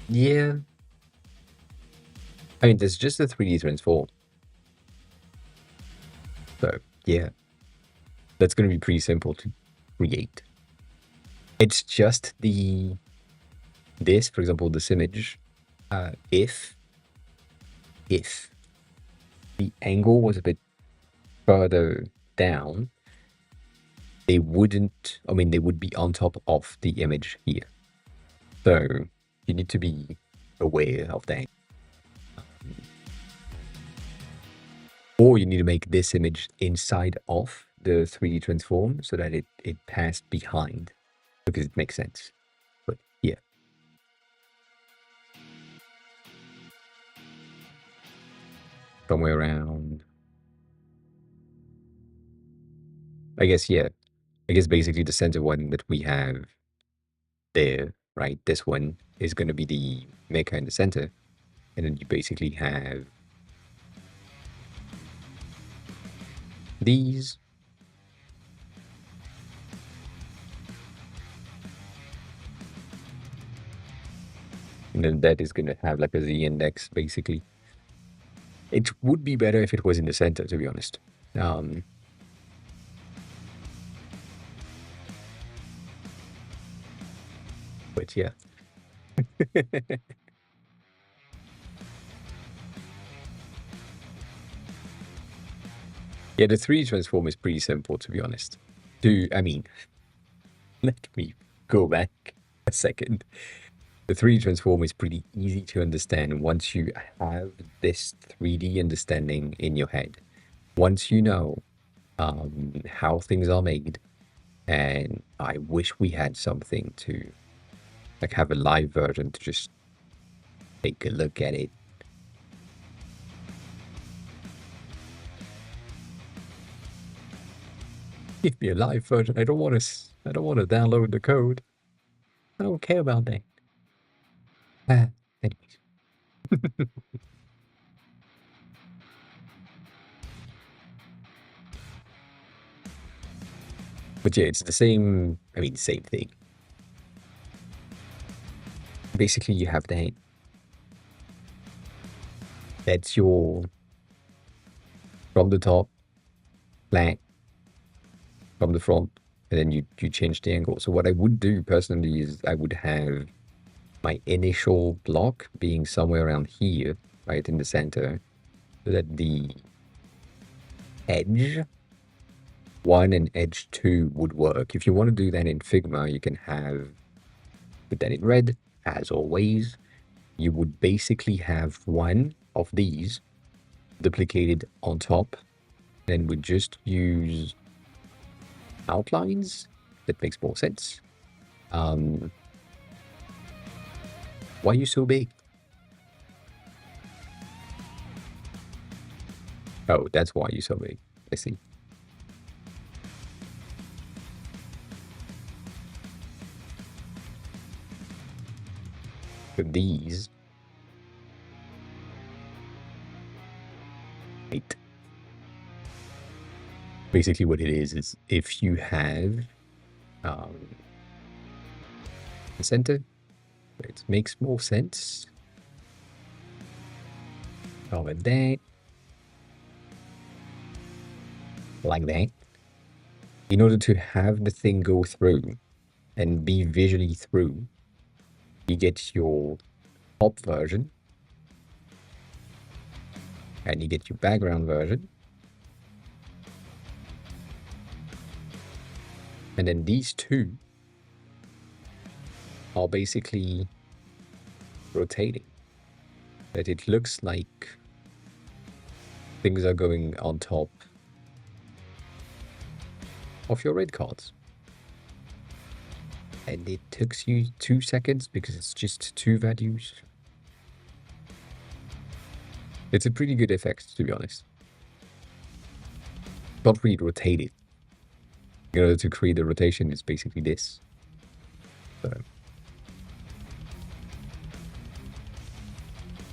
Yeah. I mean, there's just a 3D transform. So yeah, that's going to be pretty simple to create. It's just this, for example, this image, if the angle was a bit further down, they wouldn't, I mean, they would be on top of the image here. So you need to be aware of that. Or you need to make this image inside of the 3D transform so that it passed behind, because it makes sense. But yeah. Somewhere around, I guess, yeah. I guess basically the center one that we have there, right? This one is going to be the maker in the center. And then you basically have these. And then that is going to have like a Z index, basically. It would be better if it was in the center, to be honest. But yeah. Yeah, the 3D transform is pretty simple, to be honest. I mean, let me go back a second. The 3D transform is pretty easy to understand once you have this 3D understanding in your head. Once you know how things are made, and I wish we had something to like have a live version to just take a look at it. Give me a live version. I don't want to. I don't want to download the code. I don't care about that. Anyways. But yeah, it's the same. I mean, same thing. Basically, you have that. That's your from the top, flat, from the front, and then you change the angle. So what I would do personally is I would have my initial block being somewhere around here, right in the center, so that the edge 1 and edge 2 would work. If you want to do that in Figma, you can put that in red, as always. You would basically have one of these duplicated on top, then we just use outlines. That makes more sense. Why are you so big? Oh, that's why you're so big. I see. For these, right. Basically what it is if you have the center, it makes more sense. Over that, like that. In order to have the thing go through and be visually through, you get your top version and you get your background version. And then these two are basically rotating. That it looks like things are going on top of your red cards. And it takes you 2 seconds because it's just two values. It's a pretty good effect, to be honest. Not really rotate it. In order to create the rotation, it's basically this. So,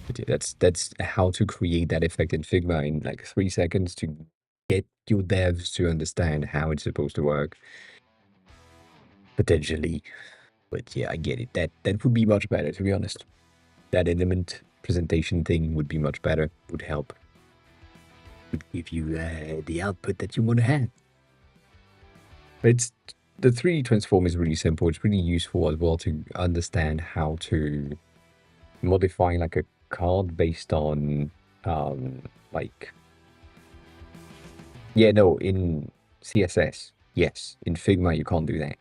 but yeah, that's how to create that effect in Figma in like 3 seconds to get your devs to understand how it's supposed to work. Potentially. But yeah, I get it. That would be much better, to be honest. That element presentation thing would be much better, would help, would give you the output that you want to have. But it's the 3D transform is really simple. It's really useful as well to understand how to modify like a card based on like yeah, no, in CSS, yes. In Figma you can't do that.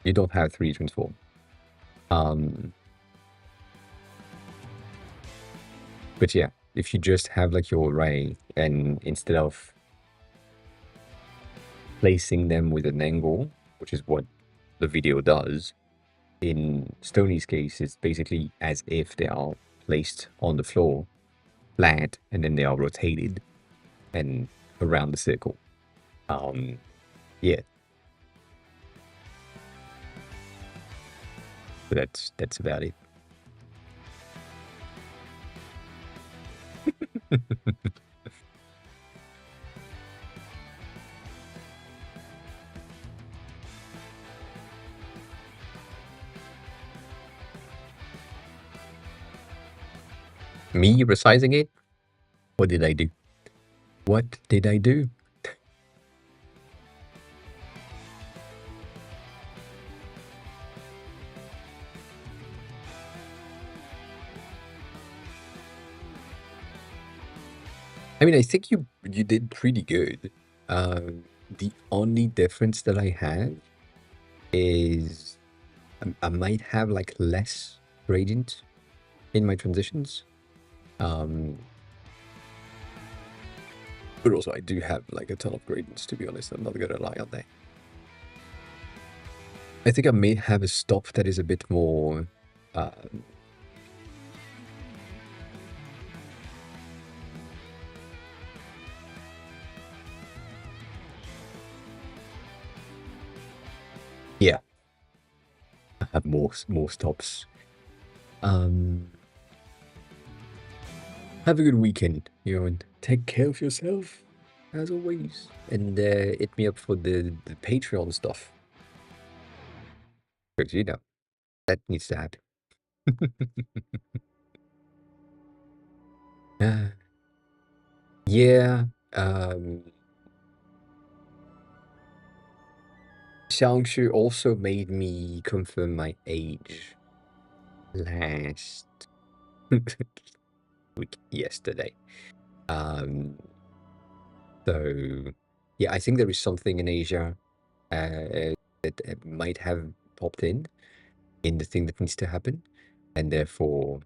You don't have 3D transform. But yeah, if you just have like your array and instead of placing them with an angle, which is what the video does, in Stoney's case, it's basically as if they are placed on the floor, flat, and then they are rotated and around the circle. Yeah. So that's about it. Me resizing it? What did I do? What did I do? I mean, I think you did pretty good. The only difference that I have is I might have like less gradient in my transitions. But also I do have like a ton of gradients, to be honest. I'm not gonna lie on that. I think I may have a stop that is a bit more yeah. I have more stops. Have a good weekend, and take care of yourself, as always. And hit me up for the Patreon stuff. Because, that needs to happen. Yeah, Xiangshu also made me confirm my age last week, yesterday. So yeah, I think there is something in Asia that might have popped in the thing that needs to happen, and therefore,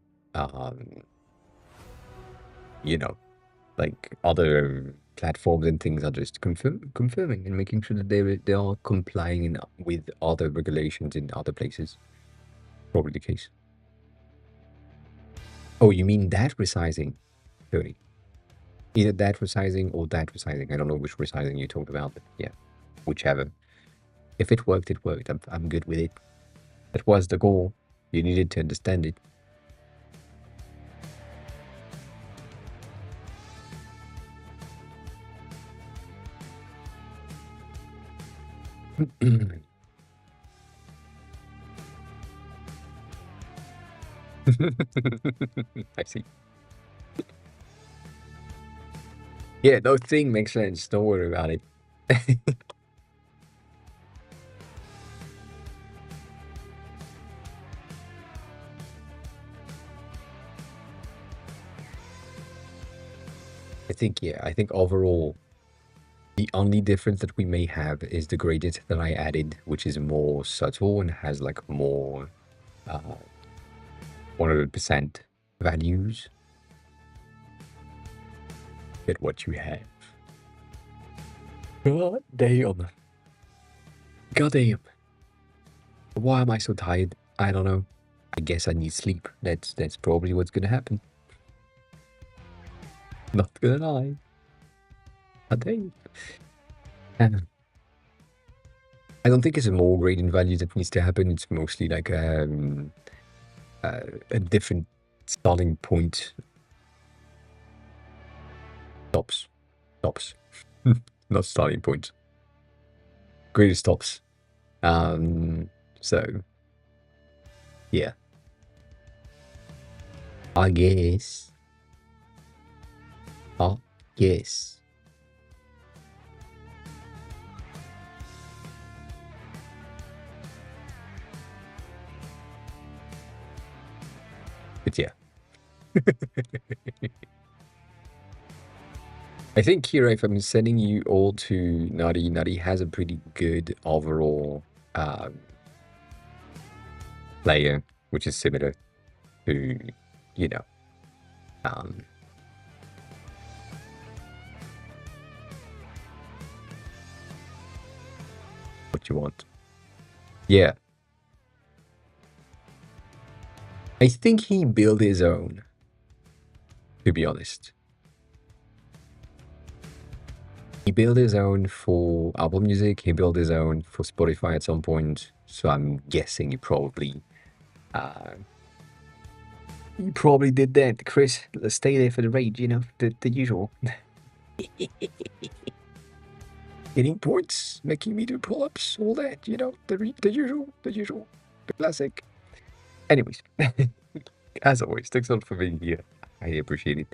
like other platforms and things are just confirming and making sure that they are complying with other regulations in other places. Probably the case. Oh, you mean that resizing, Tony? Either that resizing or that resizing. I don't know which resizing you talked about, but yeah, whichever. If it worked, it worked. I'm good with it. That was the goal. You needed to understand it. I see. Yeah, no thing makes sense. Don't worry about it. I think, yeah, I think overall, The only difference that we may have is the gradient that I added, which is more subtle and has like more 100% values than what you have. God damn. God damn. Why am I so tired? I don't know. I guess I need sleep. That's probably what's gonna happen. Not gonna lie. God damn. I don't think it's a more gradient value that needs to happen. It's mostly like a different starting point. Stops. Stops. Not starting point. Gradient stops. So yeah. I guess. I guess. But yeah. I think here, if I'm sending you all to Nutty, Nutty has a pretty good overall layer, which is similar to, you know, um, what you want. Yeah. I think he built his own, to be honest. He built his own for Apple Music. He built his own for Spotify at some point. So I'm guessing uh, he probably did that. Chris, let's stay there for the raid, you know, the usual. Getting points, making me do pull-ups, all that, you know, the usual, the classic. Anyways, as always, thanks a lot for being here. I appreciate it.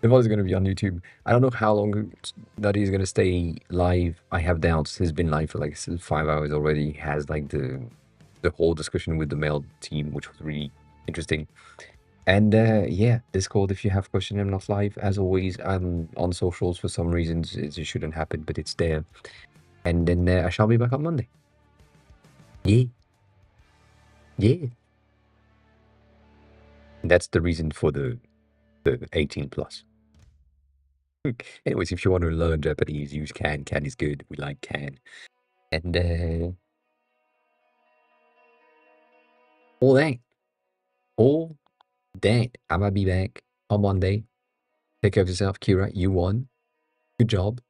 The VOD is going to be on YouTube. I don't know how long Nutty is going to stay live. I have doubts. He's been live for like 5 hours already. He has like the whole discussion with the male team, which was really interesting. And yeah, Discord, if you have questions, I'm not live. As always, I'm on socials for some reasons. It shouldn't happen, but it's there. And then I shall be back on Monday. Yeah. Yeah. And that's the reason for the 18 plus. Anyways, if you want to learn Japanese, use Can. Can is good. We like Can. And all that. All that. I'm gonna be back on Monday. Take care of yourself, Kira. You won. Good job.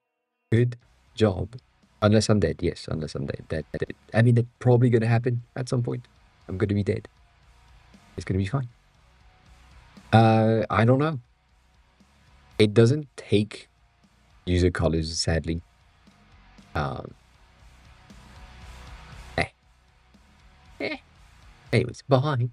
Good job. Unless I'm dead. Yes, unless I'm dead. I mean, that's probably gonna happen at some point. I'm gonna be dead. It's gonna be fine. I don't know. It doesn't take user colors, sadly. Um, eh. Anyways, bye.